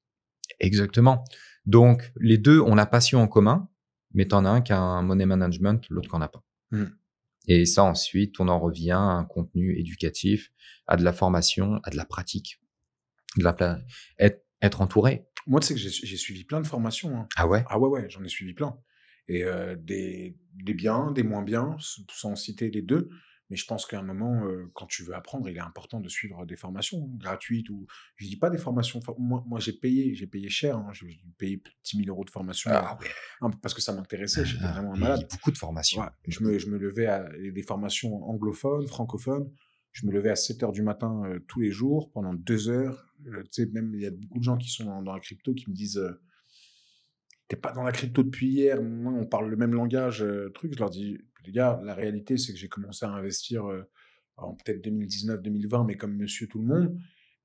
Exactement. Donc, les deux ont la passion en commun, mais t'en as un qui a un money management, l'autre qu'en a pas. Et ça, ensuite, on en revient à un contenu éducatif, à de la formation, à de la pratique, être entouré. Moi, tu sais que j'ai suivi plein de formations. Hein. Ah ouais? Ah ouais, j'en ai suivi plein. Et des biens, des moins bien, sans citer les deux. Mais je pense qu'à un moment, quand tu veux apprendre, il est important de suivre des formations gratuites ou je dis pas des formations. Moi j'ai payé cher. Hein, j'ai payé plus de 10 000 € de formation parce que ça m'intéressait. J'étais vraiment un malade. Il y a beaucoup de formations. Ouais, je me levais à des formations anglophones, francophones. Je me levais à 7h du matin tous les jours pendant 2 heures. Tu sais, même il y a beaucoup de gens qui sont dans la crypto qui me disent t'es pas dans la crypto depuis hier, moi, on parle le même langage, truc. Je leur dis, les gars, la réalité, c'est que j'ai commencé à investir en peut-être 2019-2020, mais comme monsieur tout le monde.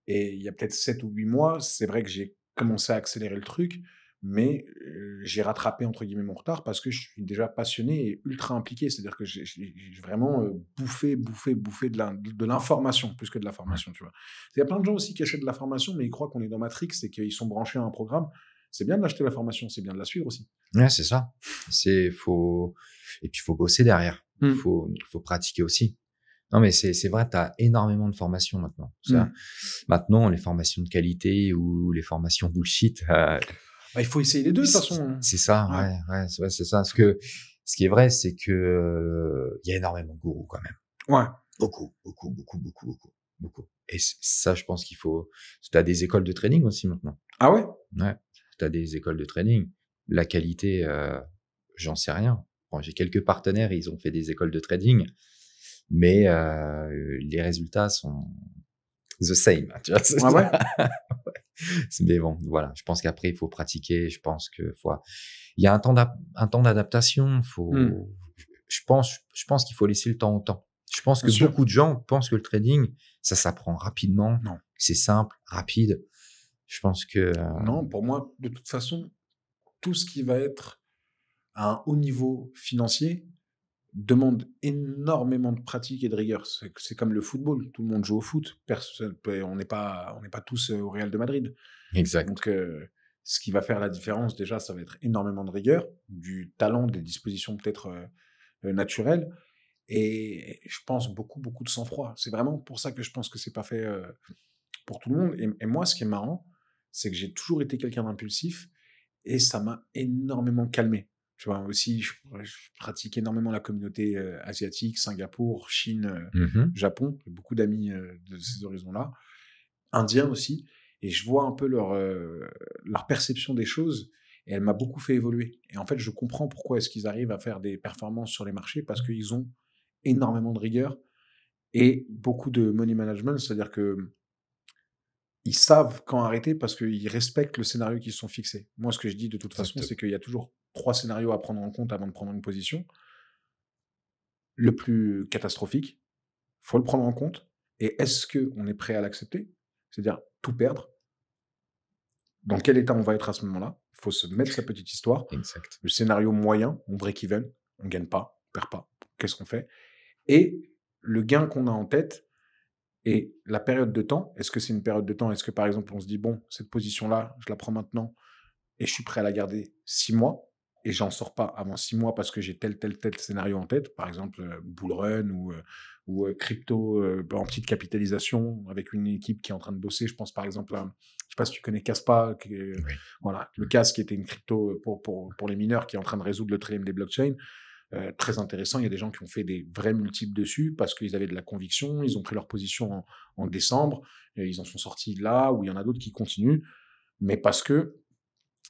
Et il y a peut-être 7 ou 8 mois, c'est vrai que j'ai commencé à accélérer le truc, mais j'ai rattrapé, entre guillemets, mon retard parce que je suis déjà passionné et ultra impliqué. C'est-à-dire que j'ai vraiment bouffé de l'information plus que de la formation, tu vois. Il y a plein de gens aussi qui achètent de la formation, mais ils croient qu'on est dans Matrix et qu'ils sont branchés à un programme. C'est bien de l'acheter la formation, c'est bien de la suivre aussi. Ouais, c'est ça. Et puis il faut bosser derrière. Faut pratiquer aussi. Non, mais c'est vrai, tu as énormément de formations maintenant. Maintenant, les formations de qualité ou les formations bullshit. Il faut essayer les deux, de toute façon. C'est ça, ouais, c'est ça. Parce que ce qui est vrai, c'est que il y a énormément de gourous quand même. Ouais. Beaucoup. Et ça, je pense qu'il faut. Tu as des écoles de trading aussi maintenant. Ah ouais? Ouais. Tu as des écoles de trading. La qualité, j'en sais rien. Bon, j'ai quelques partenaires, ils ont fait des écoles de trading, mais les résultats sont the same. Tu vois, ah ouais? Mais bon, voilà. Je pense qu'après, il faut pratiquer. Je pense que il y a un temps d'adaptation. Je pense qu'il faut laisser le temps au temps. Je pense que beaucoup de gens pensent que le trading, ça s'apprend rapidement. Non. C'est simple, rapide. Je pense que... Non, pour moi, de toute façon, tout ce qui va être à un haut niveau financier demande énormément de pratique et de rigueur. C'est comme le football. Tout le monde joue au foot. On n'est pas tous au Real de Madrid. Exact. Donc, ce qui va faire la différence, déjà, ça va être énormément de rigueur, du talent, des dispositions peut-être naturelles. Et je pense beaucoup de sang-froid. C'est vraiment pour ça que je pense que c'est pas fait pour tout le monde. Et moi, ce qui est marrant, c'est que j'ai toujours été quelqu'un d'impulsif et ça m'a énormément calmé. Tu vois, aussi, je pratique énormément la communauté asiatique, Singapour, Chine, Japon. J'ai beaucoup d'amis de ces horizons-là. Indiens aussi. Et je vois un peu leur perception des choses. Et elle m'a beaucoup fait évoluer. Et en fait, je comprends pourquoi est-ce qu'ils arrivent à faire des performances sur les marchés, parce qu'ils ont énormément de rigueur et beaucoup de money management, c'est-à-dire que ils savent quand arrêter parce qu'ils respectent le scénario qu'ils se sont fixés. Moi, ce que je dis de toute façon, c'est qu'il y a toujours 3 scénarios à prendre en compte avant de prendre une position. Le plus catastrophique, faut le prendre en compte. Et est-ce qu'on est prêt à l'accepter? C'est-à-dire tout perdre. Dans quel état on va être à ce moment-là? Il faut se mettre sa petite histoire. Exact. Le scénario moyen, on break-even, on gagne pas, on perd pas. Qu'est-ce qu'on fait? Et le gain qu'on a en tête et la période de temps. Est-ce que c'est une période de temps? Est-ce que, par exemple, on se dit, bon, cette position-là, je la prends maintenant et je suis prêt à la garder 6 mois? et j'en sors pas avant 6 mois parce que j'ai tel scénario en tête, par exemple bull run ou crypto en petite capitalisation avec une équipe qui est en train de bosser. Je pense par exemple à, je sais pas si tu connais Kaspa, voilà, le Cas qui était une crypto pour les mineurs qui est en train de résoudre le trilemme des blockchains. Très intéressant, il y a des gens qui ont fait des vrais multiples dessus parce qu'ils avaient de la conviction, ils ont pris leur position en décembre, et ils en sont sortis là, où il y en a d'autres qui continuent, mais parce que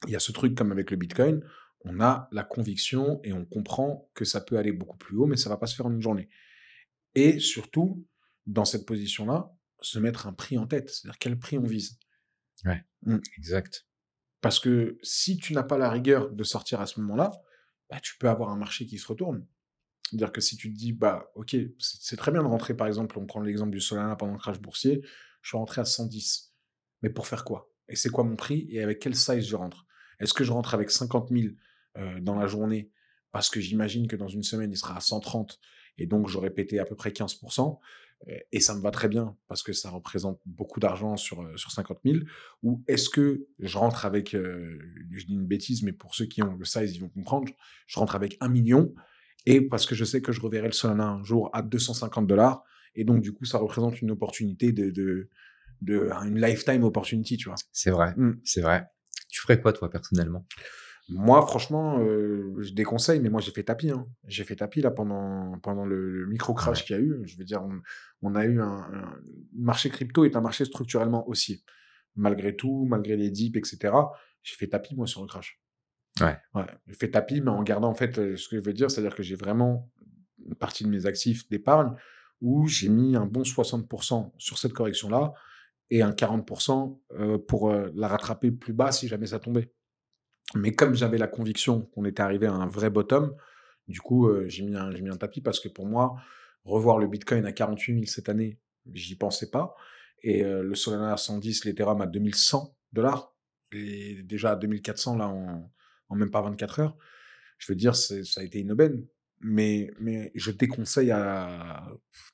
il y a ce truc comme avec le Bitcoin, on a la conviction et on comprend que ça peut aller beaucoup plus haut, mais ça va pas se faire en une journée. Et surtout, dans cette position-là, se mettre un prix en tête, c'est-à-dire quel prix on vise. Ouais, exact. Parce que si tu n'as pas la rigueur de sortir à ce moment-là, bah, tu peux avoir un marché qui se retourne. C'est-à-dire que si tu te dis, bah, ok, c'est très bien de rentrer, par exemple, on prend l'exemple du Solana pendant le crash boursier, je suis rentré à 110. Mais pour faire quoi? Et c'est quoi mon prix? Et avec quel size je rentre? Est-ce que je rentre avec 50 000 dans la journée parce que j'imagine que dans une semaine, il sera à 130 et donc j'aurais pété à peu près 15%, et ça me va très bien parce que ça représente beaucoup d'argent sur 50 000, ou est-ce que je rentre avec, je dis une bêtise, mais pour ceux qui ont le size, ils vont comprendre, je rentre avec 1 million et parce que je sais que je reverrai le Solana un jour à $250 et donc du coup, ça représente une opportunité une lifetime opportunity, tu vois. C'est vrai, c'est vrai. Tu ferais quoi, toi, personnellement? Moi, franchement, je déconseille, mais moi, j'ai fait tapis. Hein. J'ai fait tapis là pendant le micro-crash qu'il y a eu. Je veux dire, on a eu un marché crypto est un marché structurellement haussier. Malgré tout, malgré les dips, etc., j'ai fait tapis, moi, sur le crash. Ouais. Ouais, j'ai fait tapis, mais en gardant, en fait, ce que je veux dire, c'est-à-dire que j'ai vraiment une partie de mes actifs d'épargne où j'ai mis un bon 60% sur cette correction-là et un 40% pour la rattraper plus bas si jamais ça tombait. Mais comme j'avais la conviction qu'on était arrivé à un vrai bottom, du coup, j'ai mis un tapis parce que pour moi, revoir le Bitcoin à 48 000 cette année, j'y pensais pas. Et le Solana à 110, l'Ethereum à $2100, et déjà à 2400 là en même pas 24 heures. Je veux dire, ça a été une aubaine. Mais je déconseille à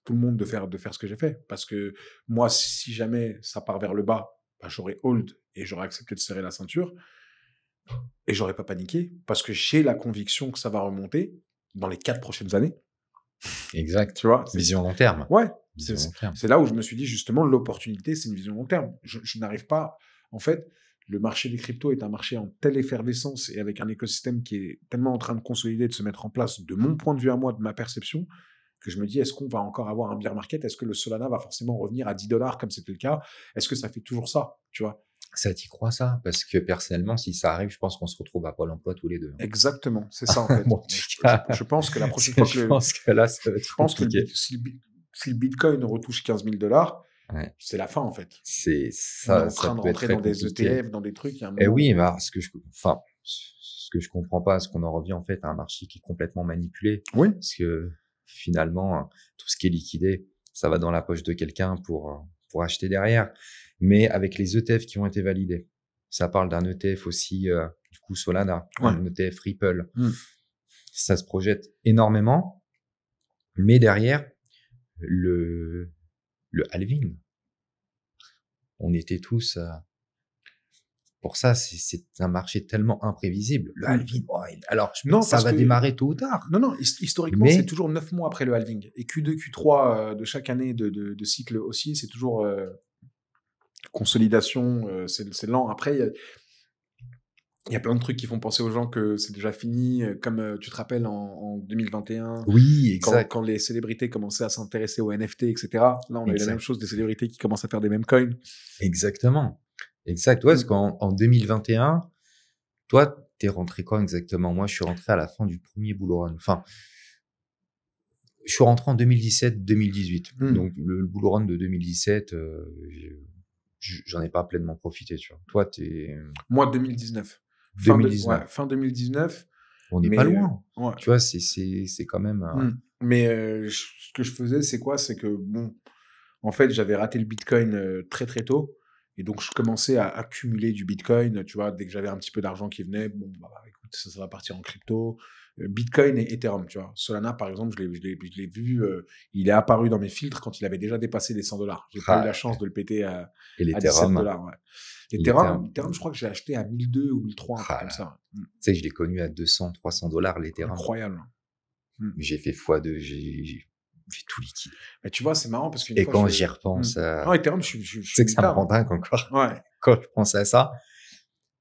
tout le monde de faire ce que j'ai fait. Parce que moi, si jamais ça part vers le bas, bah, j'aurais hold et j'aurais accepté de serrer la ceinture. Et j'aurais pas paniqué parce que j'ai la conviction que ça va remonter dans les 4 prochaines années. Exact. Tu vois? Vision long terme. Ouais. Vision long terme. C'est là où je me suis dit, justement, l'opportunité, c'est une vision long terme. Je n'arrive pas. En fait, le marché des cryptos est un marché en telle effervescence et avec un écosystème qui est tellement en train de consolider, de se mettre en place, de mon point de vue à moi, de ma perception, que je me dis, est-ce qu'on va encore avoir un bear market? Est-ce que le Solana va forcément revenir à $10 comme c'était le cas? Est-ce que ça fait toujours ça? Tu vois? Ça, t'y crois, ça? Parce que personnellement, si ça arrive, je pense qu'on se retrouve à Pôle emploi tous les deux. Exactement, c'est ça en fait. Bon, je pense que la prochaine fois que je pense que là, ça va être compliqué. si le Bitcoin retouche $15 000, ouais. C'est la fin en fait. C'est On est ça, en train de rentrer dans des ETF, dans des trucs. Il y a un moment... Et oui, bah, ce que je comprends pas, c'est qu'on en revient en fait à un marché qui est complètement manipulé. Oui. Parce que finalement, tout ce qui est liquidé, ça va dans la poche de quelqu'un pour acheter derrière. Mais avec les ETF qui ont été validés, ça parle d'un ETF aussi, du coup Solana, un ETF Ripple. Ça se projette énormément, mais derrière le halving, on était tous pour ça, c'est un marché tellement imprévisible. Le halving, alors ça va démarrer tôt ou tard. Non, historiquement, c'est toujours 9 mois après le halving. Et Q2, Q3 de chaque année de cycle haussier, c'est toujours consolidation, c'est lent. Après, il y a plein de trucs qui font penser aux gens que c'est déjà fini, comme tu te rappelles en 2021. Oui, exact. Quand les célébrités commençaient à s'intéresser aux NFT, etc. Là, on a eu la même chose, des célébrités qui commencent à faire des mêmes coins. Exactement. Exact. Ouais, parce qu'en 2021, toi, t'es rentré quand exactement? Moi, je suis rentré à la fin du premier bull run. Enfin, je suis rentré en 2017-2018. Donc, le bull run de 2017, j'en ai pas pleinement profité, tu vois. Toi, Moi, 2019. Fin 2019. On n'est pas loin. Tu vois, c'est quand même... Mais ce que je faisais, c'est quoi? C'est que, bon, en fait, j'avais raté le Bitcoin très, très tôt. Et donc, je commençais à accumuler du Bitcoin, tu vois, dès que j'avais un petit peu d'argent qui venait, bon, bah, écoute, ça va partir en crypto. Bitcoin et Ethereum, tu vois. Solana, par exemple, je l'ai vu, il est apparu dans mes filtres quand il avait déjà dépassé les $100. J'ai pas eu la chance de le péter à $17, ouais. Ethereum, je crois que j'ai acheté à 1002 ou 1003, un truc comme ça. Tu sais, je l'ai connu à $200-300 l'Ethereum. Incroyable. J'ai fait x2, j'ai tout liquide. Mais tu vois, c'est marrant parce qu'une fois. Et quand j'y repense. Non, Ethereum, je sais que ça me rend dingue encore. Ouais. Quand je pense à ça.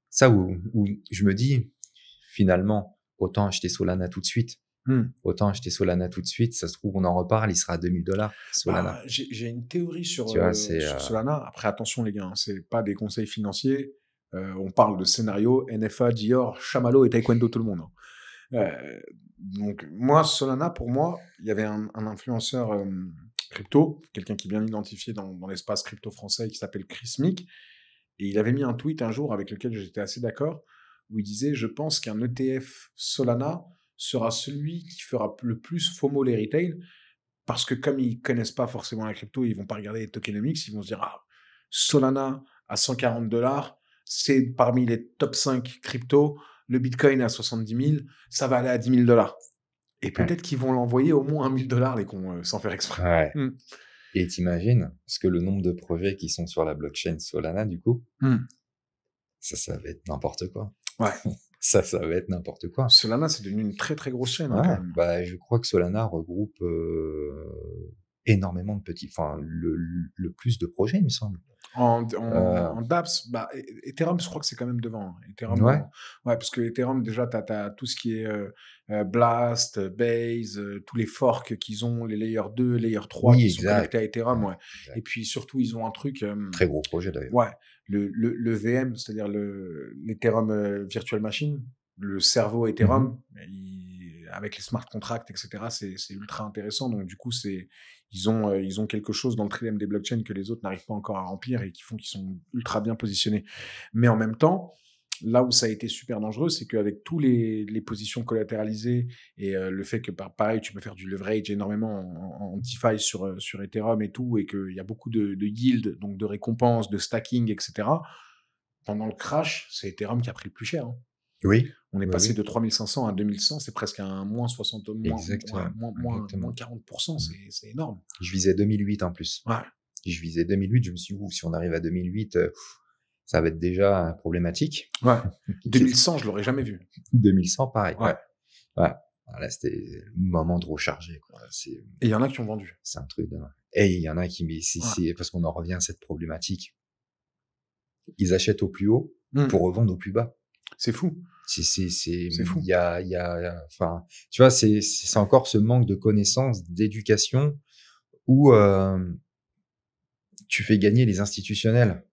Ça où je me dis, finalement, autant acheter Solana tout de suite. Autant acheter Solana tout de suite. Ça se trouve, on en reparle, il sera à $2000, Solana. Bah, j'ai une théorie sur Solana. Après, attention, les gars, hein, c'est pas des conseils financiers. On parle de scénario, NFA, Dior, Chamallow et Taekwondo, tout le monde. Donc, moi, Solana, pour moi, il y avait un influenceur crypto, quelqu'un qui est bien identifié dans l'espace crypto français qui s'appelle Chris Mick. Et il avait mis un tweet un jour avec lequel j'étais assez d'accord, où il disait « Je pense qu'un ETF Solana sera celui qui fera le plus FOMO les retail, parce que comme ils connaissent pas forcément la crypto, ils vont pas regarder les tokenomics, ils vont se dire « Ah, Solana à $140, c'est parmi les top 5 crypto, le Bitcoin à 70 000, ça va aller à $10 000. » Et peut-être qu'ils vont l'envoyer au moins à $1000, les cons, sans faire exprès. Ouais. Et t'imagines, parce que le nombre de projets qui sont sur la blockchain Solana, du coup, ça va être n'importe quoi. Ouais. ça va être n'importe quoi. Solana, c'est devenu une très très grosse chaîne. Ouais, quand même. Bah, je crois que Solana regroupe énormément de petits, enfin le plus de projets, il me semble. En dApps, bah, Ethereum, je crois que c'est quand même devant. Ethereum, ouais, parce que Ethereum, déjà, t'as tout ce qui est Blast, Base, tous les forks qu'ils ont, les Layer 2, Layer 3 qui sont connectés à Ethereum. Ouais. Et puis surtout, ils ont un truc... très gros projet d'ailleurs. Ouais, le VM, c'est-à-dire l'Ethereum Virtual Machine, le cerveau Ethereum, avec les smart contracts, etc., c'est ultra intéressant. Donc, du coup, ils ont quelque chose dans le trilemme des blockchains que les autres n'arrivent pas encore à remplir et qui font qu'ils sont ultra bien positionnés. Mais en même temps, là où ça a été super dangereux, c'est qu'avec tous les positions collatéralisées et le fait que, pareil, tu peux faire du leverage énormément en DeFi sur Ethereum et tout, et qu'il y a beaucoup de yield, donc de récompenses, de stacking, etc. Pendant le crash, c'est Ethereum qui a pris le plus cher. Hein. Oui. On est passé de 3500 à 2100, c'est presque un moins 60, moins 40%, c'est énorme. Je visais 2008 en plus. Ouais. Je visais 2008, je me suis dit, si on arrive à 2008, ça va être déjà problématique. Ouais. 2100, je l'aurais jamais vu. 2100, pareil. Ouais. Là, c'était le moment de recharger, quoi. Et il y en a qui ont vendu. C'est un truc de... Et il y en a qui, mais c'est parce qu'on en revient à cette problématique. Ils achètent au plus haut pour revendre au plus bas. C'est fou. C'est fou. Il y a, enfin, tu vois, c'est encore ce manque de connaissances, d'éducation où tu fais gagner les institutionnels.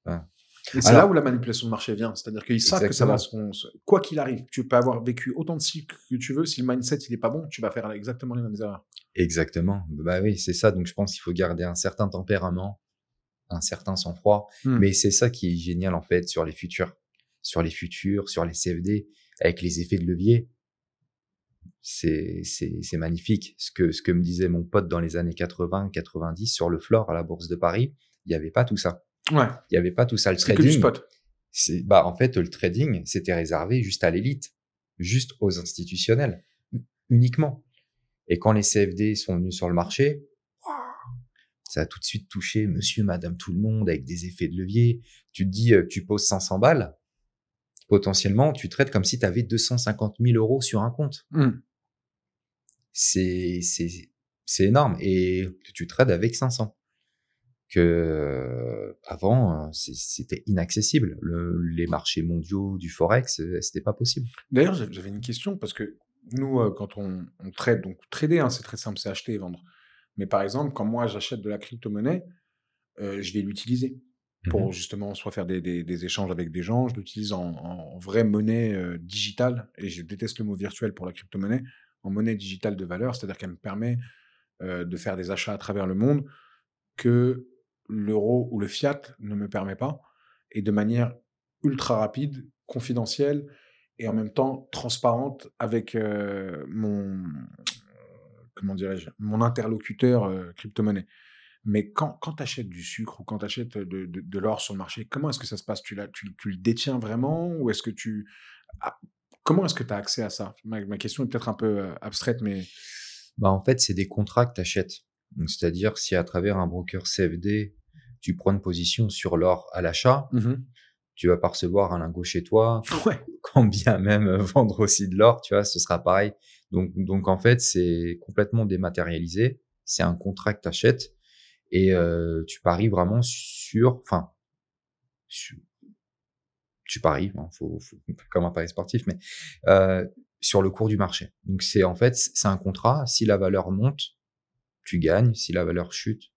Enfin, et c'est là où la manipulation de marché vient. C'est-à-dire qu'ils savent que ça va quoi qu'il arrive, tu peux avoir vécu autant de cycles que tu veux. Si le mindset, il est pas bon, tu vas faire exactement les mêmes erreurs. Exactement. Bah oui, c'est ça. Donc, je pense qu'il faut garder un certain tempérament, un certain sang-froid. Mais c'est ça qui est génial, en fait, sur les futurs, sur les CFD, avec les effets de levier. C'est magnifique. Ce que me disait mon pote dans les années 80, 90 sur le floor à la Bourse de Paris, il n'y avait pas tout ça. Ouais. Il n'y avait pas tout ça. Le trading. Que du spot. En fait, le trading, c'était réservé juste à l'élite, juste aux institutionnels, uniquement. Et quand les CFD sont venus sur le marché, ça a tout de suite touché monsieur, madame, tout le monde avec des effets de levier. Tu te dis, tu poses 500 balles, potentiellement, tu traites comme si tu avais 250 000 euros sur un compte. C'est énorme. Et tu trades avec 500. Avant, c'était inaccessible. Les marchés mondiaux du Forex, c'était pas possible. D'ailleurs, j'avais une question parce que nous, quand on trade, donc trader, c'est très simple, c'est acheter et vendre. Mais par exemple, quand moi j'achète de la crypto-monnaie, je vais l'utiliser pour justement soit faire des échanges avec des gens. Je l'utilise en vraie monnaie digitale, et je déteste le mot virtuel pour la crypto-monnaie, en monnaie digitale de valeur, c'est-à-dire qu'elle me permet de faire des achats à travers le monde que l'euro ou le fiat ne me permet pas, et de manière ultra rapide, confidentielle, et en même temps transparente avec mon interlocuteur crypto-monnaie. Mais quand tu achètes du sucre ou quand tu achètes de l'or sur le marché, comment est-ce que ça se passe? Tu le détiens vraiment ou est-ce que comment est-ce que tu as accès à ça? Ma question est peut-être un peu abstraite, mais... Bah, en fait, c'est des contrats que tu achètes. C'est-à-dire, si à travers un broker CFD, tu prends une position sur l'or à l'achat, tu vas pas recevoir un lingot chez toi, quand bien même vendre aussi de l'or, tu vois, ce sera pareil. Donc en fait, c'est complètement dématérialisé. C'est un contrat que tu achètes et tu paries vraiment tu paries, faut comme un pari sportif, mais sur le cours du marché. Donc c'est un contrat. Si la valeur monte, tu gagnes. Si la valeur chute,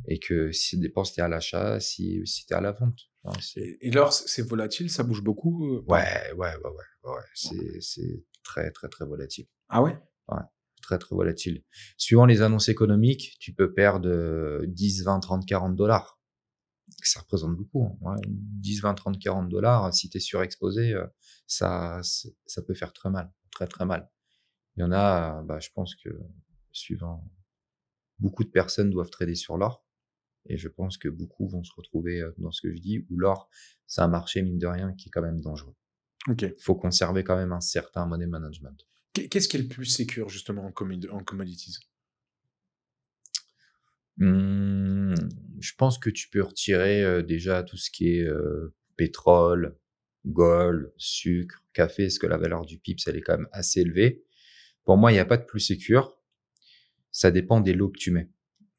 et que si ça dépend si t'es à l'achat, si t'es à la vente. Enfin, et l'or, c'est volatile, ça bouge beaucoup? Ouais. C'est très, très, très volatile. Ah ouais? Ouais, très, très volatile. Suivant les annonces économiques, tu peux perdre 10, 20, 30, 40 $. Ça représente beaucoup. Hein. Ouais, 10, 20, 30, 40 $, si t'es surexposé, ça peut faire très mal. Très, très mal. Il y en a, je pense que suivant, beaucoup de personnes doivent trader sur l'or. Et je pense que beaucoup vont se retrouver dans ce que je dis, où l'or, c'est un marché, mine de rien, qui est quand même dangereux. Ok. Faut conserver quand même un certain money management. Qu'est-ce qui est le plus sécure, justement, en commodities? Je pense que tu peux retirer déjà tout ce qui est pétrole, gold, sucre, café, parce que la valeur du PIPS, elle est quand même assez élevée. Pour moi, il n'y a pas de plus sécure. Ça dépend des lots que tu mets.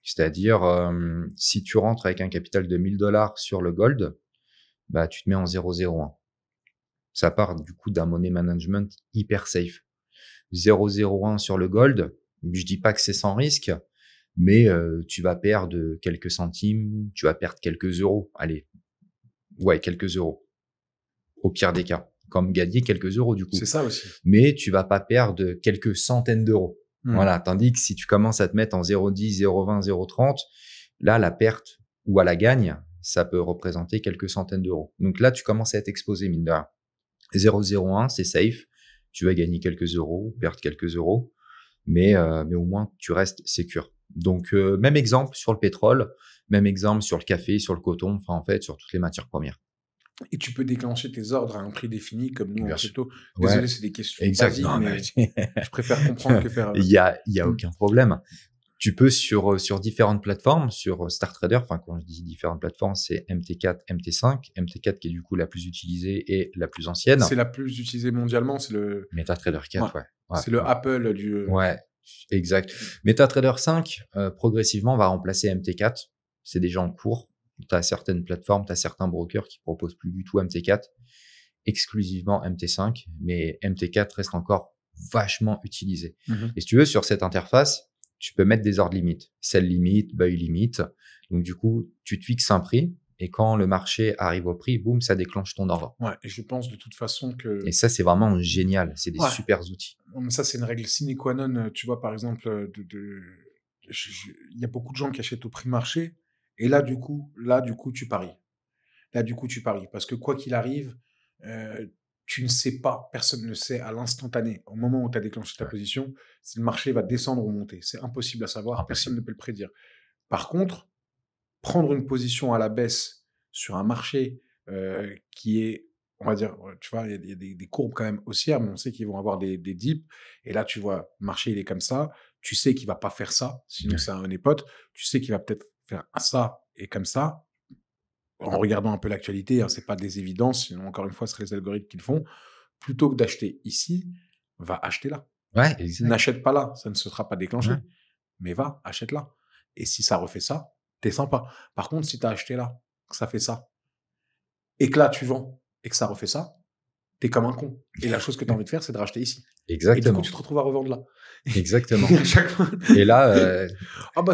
C'est-à-dire, si tu rentres avec un capital de 1000 $ sur le gold, tu te mets en 0,01. Ça part du coup d'un money management hyper safe. 0,01 sur le gold, je dis pas que c'est sans risque, mais tu vas perdre quelques centimes, tu vas perdre quelques euros. Allez, ouais, quelques euros. Au pire des cas, comme gagner quelques euros du coup. C'est ça aussi. Mais tu vas pas perdre quelques centaines d'euros. Voilà, tandis que si tu commences à te mettre en 0,10, 0,20, 0,30, là, la perte ou à la gagne, ça peut représenter quelques centaines d'euros. Donc là, tu commences à être exposé, mine de rien. 0,01, c'est safe. Tu vas gagner quelques euros, perdre quelques euros, mais au moins, tu restes sécure. Donc, même exemple sur le pétrole, même exemple sur le café, sur le coton, enfin, en fait, sur toutes les matières premières. Et tu peux déclencher tes ordres à un prix défini, comme nous en crypto. Ouais. Désolé, c'est des questions basiques, mais je préfère comprendre que faire... Il y a aucun problème. Tu peux sur différentes plateformes, sur StarTrader, enfin quand je dis différentes plateformes, c'est MT4, MT5, MT4 qui est du coup la plus utilisée et la plus ancienne. C'est la plus utilisée mondialement, c'est le... MetaTrader 4, ouais. C'est le Apple du... Ouais, exact. MetaTrader 5, progressivement, va remplacer MT4. C'est déjà en cours. Tu as certaines plateformes, tu as certains brokers qui proposent plus du tout MT4, exclusivement MT5, mais MT4 reste encore vachement utilisé. Et si tu veux, sur cette interface, tu peux mettre des ordres limites. Sell limite, buy limite. Donc, du coup, tu te fixes un prix et quand le marché arrive au prix, boum, ça déclenche ton ordre. Ouais, et je pense de toute façon que... Et ça, c'est vraiment génial. C'est des super outils. Ça, c'est une règle sine qua non. Tu vois, par exemple, il y a beaucoup de gens qui achètent au prix marché et là, du coup, tu paries. Là, du coup, tu paries. Parce que quoi qu'il arrive, tu ne sais pas, personne ne sait à l'instantané, au moment où tu as déclenché ta position, si le marché va descendre ou monter. C'est impossible à savoir, personne ne peut le prédire. Par contre, prendre une position à la baisse sur un marché qui est, on va dire, tu vois, il y a des courbes quand même haussières, mais on sait qu'ils vont avoir des dips. Et là, tu vois, le marché, il est comme ça. Tu sais qu'il va pas faire ça, sinon c'est un honeypot. Tu sais qu'il va peut-être faire ça et comme ça. En regardant un peu l'actualité, c'est pas des évidences, sinon encore une fois, ce serait les algorithmes qui le font. Plutôt que d'acheter ici, va acheter là. Ouais, exact. N'achète pas là, ça ne se sera pas déclenché. Mais va, achète là. Et si ça refait ça, t'es sympa. Par contre, si tu as acheté là, que ça fait ça, et que là, tu vends, et que ça refait ça, t'es comme un con. Et la chose que tu as envie de faire, c'est de racheter ici. Exactement. Et du coup, tu te retrouves à revendre là. Exactement. Et à chaque fois... Et là...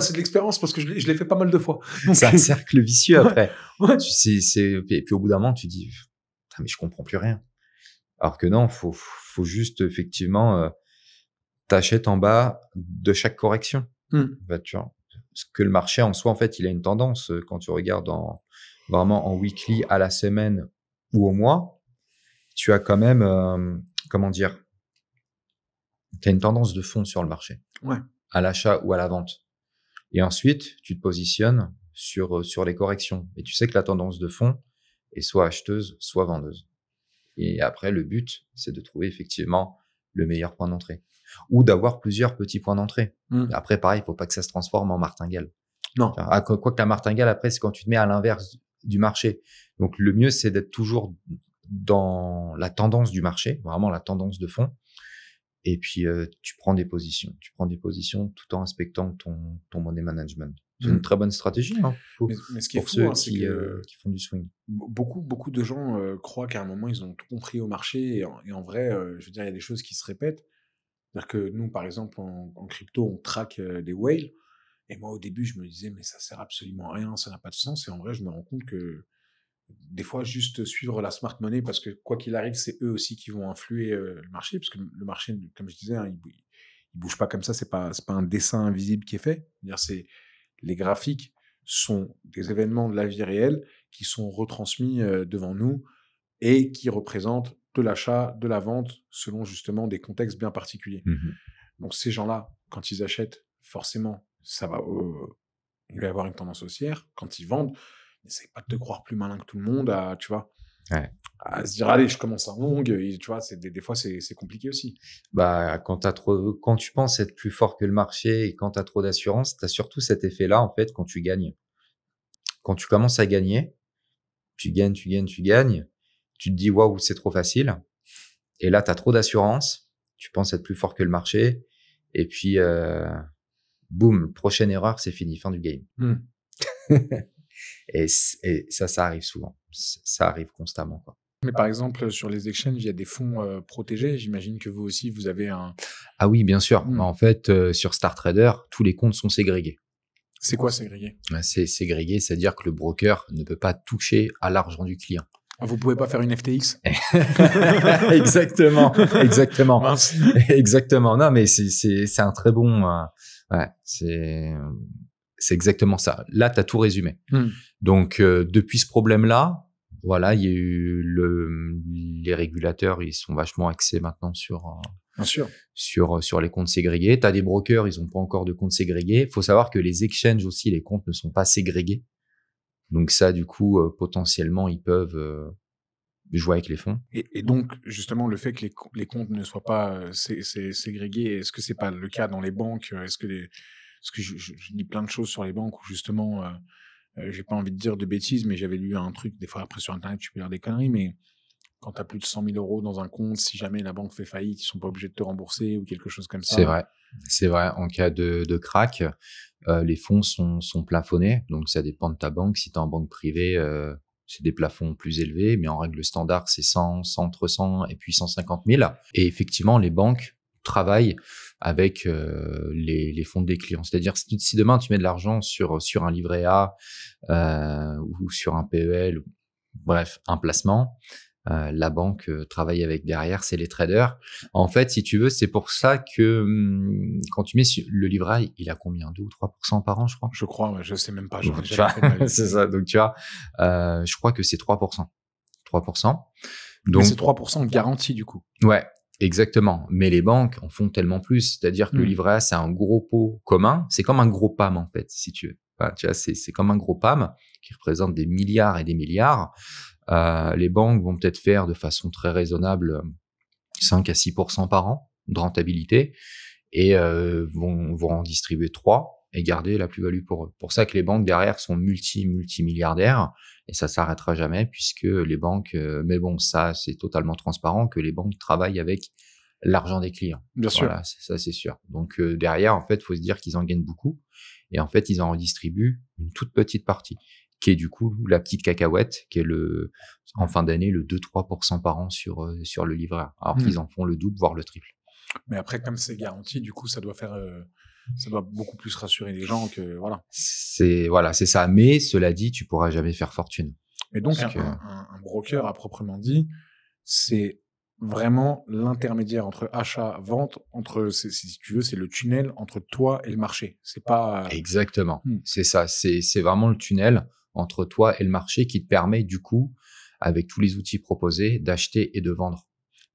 c'est de l'expérience, parce que je l'ai fait pas mal de fois. C'est un cercle vicieux après. Et puis au bout d'un moment, tu dis, mais je comprends plus rien. Alors que non, faut juste, effectivement, t'achètes en bas de chaque correction. Tu vois. Parce que le marché en soi, en fait, il a une tendance. Quand tu regardes vraiment en weekly, à la semaine ou au mois, tu as quand même, comment dire, tu as une tendance de fond sur le marché. Ouais. À l'achat ou à la vente. Et ensuite, tu te positionnes sur les corrections. Et tu sais que la tendance de fond est soit acheteuse, soit vendeuse. Et après, le but, c'est de trouver effectivement le meilleur point d'entrée. Ou d'avoir plusieurs petits points d'entrée. Après, pareil, il faut pas que ça se transforme en martingale. Non. Quoi que la martingale, après, c'est quand tu te mets à l'inverse du marché. Donc, le mieux, c'est d'être toujours dans la tendance du marché, vraiment la tendance de fond. Et puis, tu prends des positions. Tu prends des positions tout en respectant ton money management. C'est une très bonne stratégie mais ce qui est pour fou, ceux qui font du swing. Beaucoup de gens croient qu'à un moment, ils ont tout compris au marché. Et en vrai, je veux dire, il y a des choses qui se répètent. C'est-à-dire que nous, par exemple, en crypto, on traque des whales. Et moi, au début, je me disais, mais ça sert absolument à rien, ça n'a pas de sens. Et en vrai, je me rends compte que des fois, juste suivre la smart money, parce que quoi qu'il arrive, c'est eux aussi qui vont influer le marché, parce que le marché, comme je disais, hein, il bouge pas comme ça, c'est pas un dessin invisible qui est fait. C'est-à-dire, les graphiques sont des événements de la vie réelle qui sont retransmis devant nous et qui représentent de l'achat, de la vente, selon justement des contextes bien particuliers. Donc ces gens-là, quand ils achètent, forcément, ça va il va y avoir une tendance haussière. Quand ils vendent, n'essaye pas de te croire plus malin que tout le monde, tu vois, à se dire, allez, je commence en longue, tu vois, des fois, c'est compliqué aussi. Bah, quand tu penses être plus fort que le marché et quand tu as trop d'assurance, tu as surtout cet effet-là, en fait, quand tu gagnes. Quand tu commences à gagner, tu gagnes, tu te dis, waouh, c'est trop facile. Et là, tu as trop d'assurance, tu penses être plus fort que le marché, et puis, boum, prochaine erreur, c'est fini, fin du game. Et ça arrive souvent. Ça arrive constamment, quoi. Mais par exemple, sur les exchanges, il y a des fonds protégés. J'imagine que vous aussi, vous avez un... Ah oui, bien sûr. En fait, sur StarTrader, tous les comptes sont ségrégés. C'est quoi ségrégué? C'est ségrégé, c'est-à-dire que le broker ne peut pas toucher à l'argent du client. Vous pouvez pas faire une FTX? Exactement. Exactement. Non, mais c'est un très bon... c'est exactement ça. Là, tu as tout résumé. Donc, depuis ce problème-là, voilà, il y a eu les régulateurs, ils sont vachement axés maintenant sur les comptes ségrégés. Tu as des brokers, ils n'ont pas encore de comptes ségrégés. Il faut savoir que les exchanges aussi, les comptes ne sont pas ségrégés. Donc ça, du coup, potentiellement, ils peuvent jouer avec les fonds. Et donc, justement, le fait que les comptes ne soient pas ségrégés, est-ce que c'est pas le cas dans les banques? Parce que je lis plein de choses sur les banques où justement, j'ai pas envie de dire de bêtises, mais j'avais lu un truc, des fois après sur Internet, tu peux lire des conneries, mais quand tu as plus de 100 000 euros dans un compte, si jamais la banque fait faillite, ils sont pas obligés de te rembourser ou quelque chose comme ça. C'est vrai. En cas de crack, les fonds sont plafonnés, donc ça dépend de ta banque. Si tu es en banque privée, c'est des plafonds plus élevés, mais en règle standard, c'est entre 100 et puis 150 000. Et effectivement, les banques travaillent avec les fonds des clients. C'est-à-dire, si demain tu mets de l'argent sur un livret A ou sur un PEL, bref, un placement, la banque travaille avec derrière, c'est les traders. En fait, si tu veux, c'est pour ça que quand tu mets le livret A, il a combien, 2 ou 3% par an, je crois. Je crois, ouais, je sais même pas. C'est ça. Donc tu vois, je crois que c'est 3%. 3%. Donc c'est 3% garanti du coup. Ouais. Exactement. Mais les banques en font tellement plus. C'est-à-dire que le livret A, c'est un gros pot commun. C'est comme un gros PAM, en fait, si tu veux. Enfin, tu vois, c'est comme un gros PAM qui représente des milliards et des milliards. Les banques vont peut-être faire de façon très raisonnable 5 à 6% par an de rentabilité et vont en distribuer 3 et garder la plus-value pour eux. Pour ça que les banques derrière sont multimilliardaires et ça s'arrêtera jamais puisque les banques, mais bon, ça c'est totalement transparent que les banques travaillent avec l'argent des clients. Bien sûr. Voilà, ça c'est sûr. Donc derrière, en fait, faut se dire qu'ils en gagnent beaucoup et en fait, ils en redistribuent une toute petite partie qui est du coup la petite cacahuète, qui est en fin d'année le 2-3% par an sur le livret A. Alors qu'ils en font le double, voire le triple. Mais après, comme c'est garanti, du coup, ça doit beaucoup plus rassurer les gens que, voilà. C'est ça. Mais cela dit, tu pourras jamais faire fortune. Mais donc, un broker, à proprement dit, c'est vraiment l'intermédiaire entre achat, vente, si tu veux, c'est le tunnel entre toi et le marché. C'est pas... Exactement. C'est ça. C'est vraiment le tunnel entre toi et le marché qui te permet, du coup, avec tous les outils proposés, d'acheter et de vendre.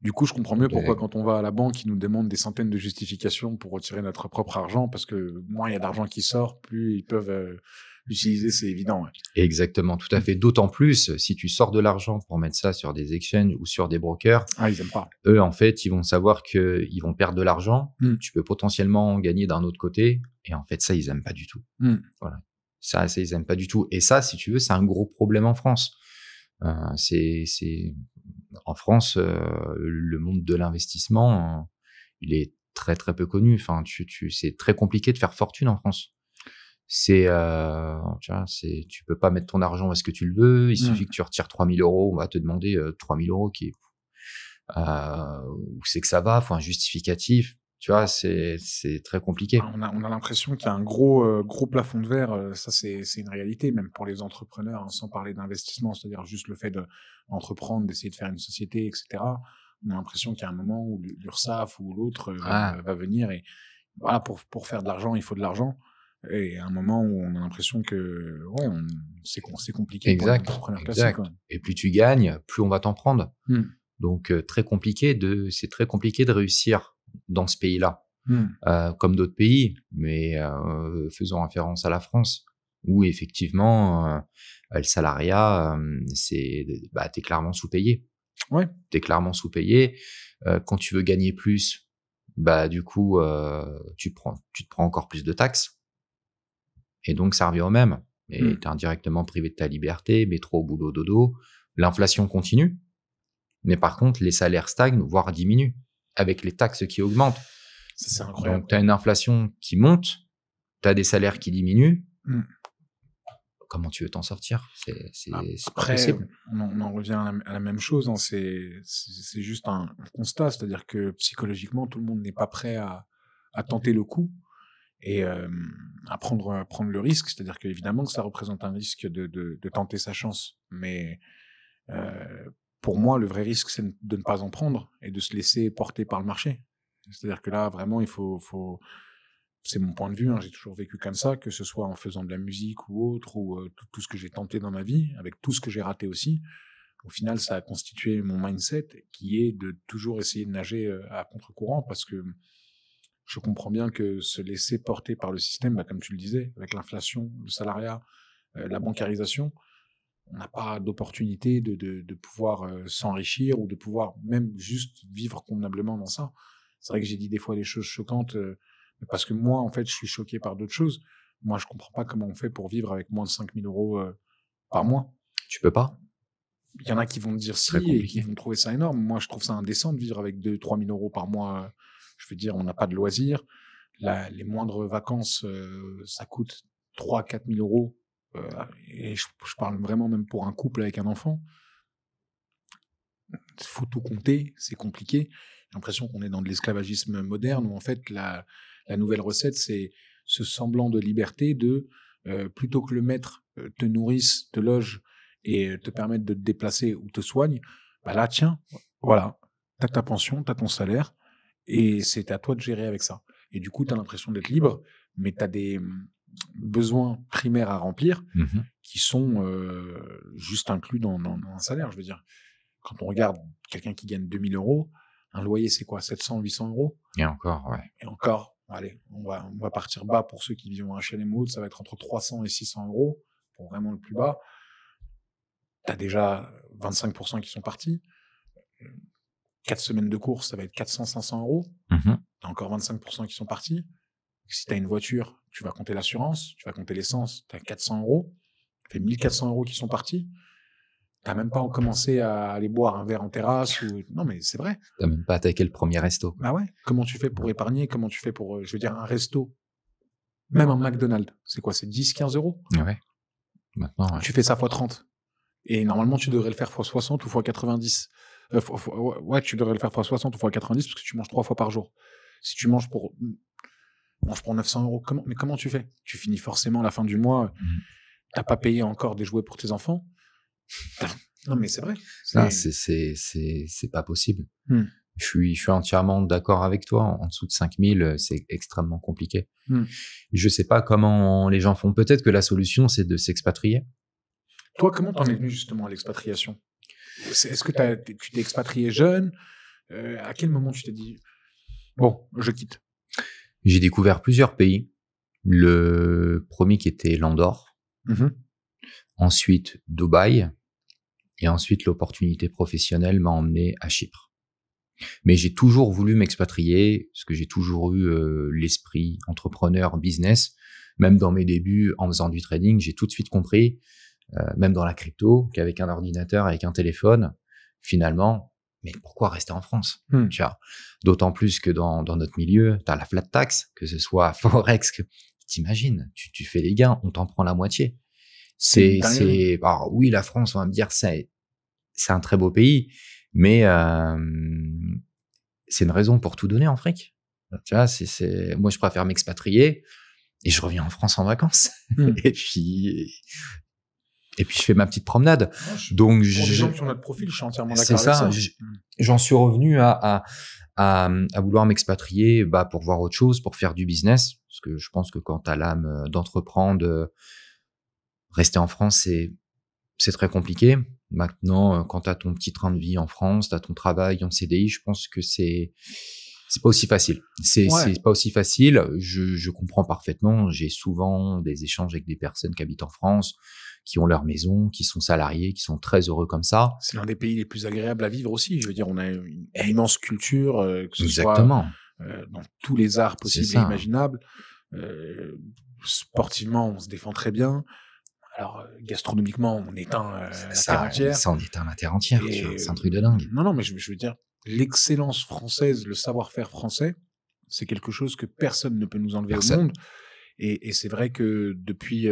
Du coup, je comprends mieux pourquoi quand on va à la banque, ils nous demandent des centaines de justifications pour retirer notre propre argent, parce que moins il y a d'argent qui sort, plus ils peuvent l'utiliser, c'est évident. Ouais. Exactement, tout à fait. D'autant plus, si tu sors de l'argent pour mettre ça sur des exchanges ou sur des brokers, ils aiment pas. Eux, en fait, ils vont savoir qu'ils vont perdre de l'argent. Tu peux potentiellement gagner d'un autre côté. Et en fait, ça, ils aiment pas du tout. Voilà. Ça, ils aiment pas du tout. Et ça, si tu veux, c'est un gros problème en France. En France, le monde de l'investissement, il est très très peu connu. Enfin, c'est très compliqué de faire fortune en France. Tu peux pas mettre ton argent où est-ce que tu le veux. Il suffit que tu retires 3 000 €. On va te demander 3 000 € qui est où c'est que ça va, faut un justificatif. Tu vois, c'est très compliqué. On a l'impression qu'il y a un gros plafond de verre. Ça, c'est une réalité, même pour les entrepreneurs, hein, sans parler d'investissement, c'est-à-dire juste le fait d'entreprendre, d'essayer de faire une société, etc. On a l'impression qu'il y a un moment où l'URSSAF ou l'autre va venir et voilà, pour faire de l'argent, il faut de l'argent. Et à un moment où on a l'impression que c'est compliqué pour les entrepreneurs classiques. Quoi. Et plus tu gagnes, plus on va t'en prendre. Donc c'est très compliqué de réussir dans ce pays-là, comme d'autres pays, mais faisons référence à la France, où effectivement le salariat, t'es clairement sous-payé. Ouais. T'es clairement sous-payé. Quand tu veux gagner plus, du coup tu te prends encore plus de taxes, et donc ça revient au même. Et t'es indirectement privé de ta liberté, métro, boulot, dodo. L'inflation continue. Mais par contre, les salaires stagnent, voire diminuent, avec les taxes qui augmentent. Ça, c'est incroyable. Donc, tu as une inflation qui monte, tu as des salaires qui diminuent. Comment tu veux t'en sortir? C'est pas possible. On en revient à la même chose. Hein. C'est juste un constat. C'est-à-dire que psychologiquement, tout le monde n'est pas prêt à tenter le coup et à prendre le risque. C'est-à-dire qu'évidemment que ça représente un risque de tenter sa chance. Mais pour moi, le vrai risque, c'est de ne pas en prendre et de se laisser porter par le marché. C'est-à-dire que là, vraiment, il faut... C'est mon point de vue, hein, j'ai toujours vécu comme ça, que ce soit en faisant de la musique ou autre, ou tout ce que j'ai tenté dans ma vie, avec tout ce que j'ai raté aussi. Au final, ça a constitué mon mindset, qui est de toujours essayer de nager à contre-courant, parce que je comprends bien que se laisser porter par le système, comme tu le disais, avec l'inflation, le salariat, la bancarisation, on n'a pas d'opportunité de pouvoir s'enrichir ou de pouvoir même juste vivre convenablement dans ça. C'est vrai que j'ai dit des fois des choses choquantes parce que moi, en fait, je suis choqué par d'autres choses. Moi, je comprends pas comment on fait pour vivre avec moins de 5 000 € par mois. Tu peux pas. Il y en a qui vont te dire si et qui vont trouver ça énorme. Moi, je trouve ça indécent de vivre avec 2 000 – 3 000 € par mois. Je veux dire, on n'a pas de loisirs. Les moindres vacances, ça coûte 3 000 – 4 000 €. Et je parle vraiment même pour un couple avec un enfant. Il faut tout compter, c'est compliqué. J'ai l'impression qu'on est dans de l'esclavagisme moderne où en fait la nouvelle recette, c'est ce semblant de liberté de plutôt que le maître te nourrisse, te loge et te permette de te déplacer ou te soigne, là tiens, voilà, t'as ta pension, t'as ton salaire et c'est à toi de gérer avec ça. Et du coup, t'as l'impression d'être libre, mais t'as des besoins primaires à remplir qui sont juste inclus dans un salaire. Je veux dire, quand on regarde quelqu'un qui gagne 2 000 €, un loyer c'est quoi, 700 – 800 €? Et encore, ouais. Et encore, allez, on va partir bas pour ceux qui vivent en HLM ou autre, ça va être entre 300 et 600 € pour vraiment le plus bas. T'as déjà 25% qui sont partis. 4 semaines de course, ça va être 400 – 500 €. T'as encore 25% qui sont partis. Si t'as une voiture, tu vas compter l'assurance, tu vas compter l'essence, t'as 400 €. Ça fait 1 400 € qui sont partis. T'as même pas commencé à aller boire un verre en terrasse ou... Non, mais c'est vrai. T'as même pas attaqué le premier resto. Bah ouais. Comment tu fais pour épargner? Comment tu fais pour, je veux dire, un resto? Même un McDonald's. C'est quoi? C'est 10 – 15 €? Ouais. Maintenant, ouais. Tu fais ça x 30. Et normalement, tu devrais le faire x 60 ou x 90. Ouais, tu devrais le faire x 60 ou x 90 parce que tu manges 3 fois par jour. Si tu manges pour 900 €, mais comment tu fais? Tu finis forcément à la fin du mois. T'as pas payé encore des jouets pour tes enfants. Non, mais c'est vrai. C'est pas possible. Je suis entièrement d'accord avec toi. En dessous de 5 000, c'est extrêmement compliqué. Je sais pas comment les gens font. Peut-être que la solution, c'est de s'expatrier. Toi, comment t'en es venu justement à l'expatriation? Est-ce que tu t'es expatrié jeune? À quel moment tu t'es dit, bon, je quitte? J'ai découvert plusieurs pays. Le premier qui était l'Andorre. Ensuite, Dubaï. Et ensuite, l'opportunité professionnelle m'a emmené à Chypre. Mais j'ai toujours voulu m'expatrier parce que j'ai toujours eu l'esprit entrepreneur, business. Même dans mes débuts, en faisant du trading, j'ai tout de suite compris, même dans la crypto, qu'avec un ordinateur, avec un téléphone, finalement, mais pourquoi rester en France? Tu vois, d'autant plus que dans notre milieu, tu as la flat tax, que ce soit Forex, t'imagines, tu fais des gains, on t'en prend la moitié. Alors oui, la France, on va me dire, c'est un très beau pays, mais c'est une raison pour tout donner en fric. Tu vois, moi, je préfère m'expatrier et je reviens en France en vacances. Et puis, je fais ma petite promenade. Donc, pour les gens qui ont notre profil, je suis entièrement d'accord avec ça. J'en suis revenu à vouloir m'expatrier, pour voir autre chose, pour faire du business. Parce que je pense que quand tu as l'âme d'entreprendre, rester en France, c'est très compliqué. Maintenant, quand tu as ton petit train de vie en France, tu as ton travail en CDI, je pense que c'est pas aussi facile. C'est pas aussi facile. Je comprends parfaitement. J'ai souvent des échanges avec des personnes qui habitent en France, qui ont leur maison, qui sont salariés, qui sont très heureux comme ça. C'est l'un des pays les plus agréables à vivre aussi. Je veux dire, on a une immense culture, que ce Exactement. soit dans tous les arts possibles et imaginables. Sportivement, on se défend très bien. Alors, gastronomiquement, on éteint la terre entière. Ça, on éteint la terre entière. C'est un truc de dingue. Non, mais je veux dire, l'excellence française, le savoir-faire français, c'est quelque chose que personne ne peut nous enlever au monde. Et c'est vrai que depuis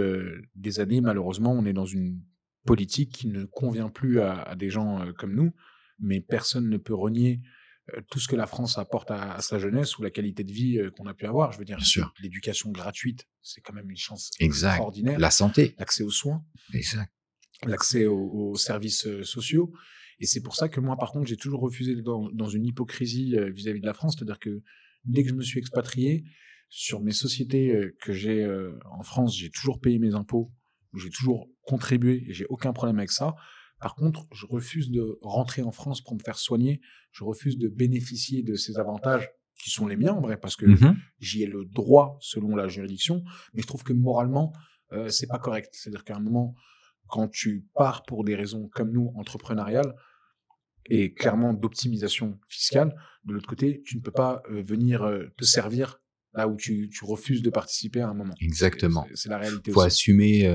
des années, malheureusement, on est dans une politique qui ne convient plus à des gens comme nous, mais personne ne peut renier tout ce que la France apporte à sa jeunesse ou la qualité de vie qu'on a pu avoir. Je veux dire, l'éducation gratuite, c'est quand même une chance extraordinaire. La santé. L'accès aux soins. Exact. L'accès aux services sociaux. Et c'est pour ça que moi, par contre, j'ai toujours refusé dans une hypocrisie vis-à-vis de la France. C'est-à-dire que dès que je me suis expatrié, sur mes sociétés que j'ai en France, j'ai toujours payé mes impôts, j'ai toujours contribué et j'ai aucun problème avec ça. Par contre, je refuse de rentrer en France pour me faire soigner. Je refuse de bénéficier de ces avantages qui sont les miens en vrai, parce que j'y ai le droit selon la juridiction. Mais je trouve que moralement, c'est pas correct. C'est-à-dire qu'à un moment, quand tu pars pour des raisons comme nous, entrepreneuriales, et clairement d'optimisation fiscale, de l'autre côté, tu ne peux pas venir te servir là où tu refuses de participer à un moment. Exactement. C'est la réalité faut aussi.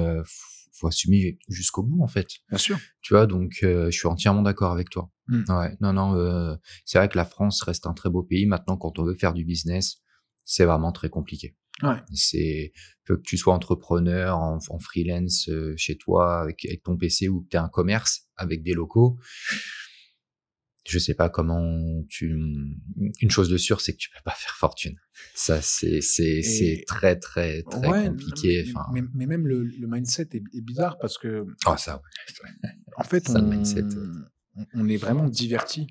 Faut assumer jusqu'au bout, en fait. Bien sûr. Tu vois, donc je suis entièrement d'accord avec toi. Ouais, non, c'est vrai que la France reste un très beau pays. Maintenant, quand on veut faire du business, c'est vraiment très compliqué. Ouais. C'est que tu sois entrepreneur en freelance chez toi avec ton PC ou que tu aies un commerce avec des locaux. Je sais pas comment une chose de sûre, c'est que tu peux pas faire fortune. Ça, c'est très, très, très compliqué. Mais même le mindset est bizarre parce que. Ah, ça, ouais. En fait, on est vraiment diverti.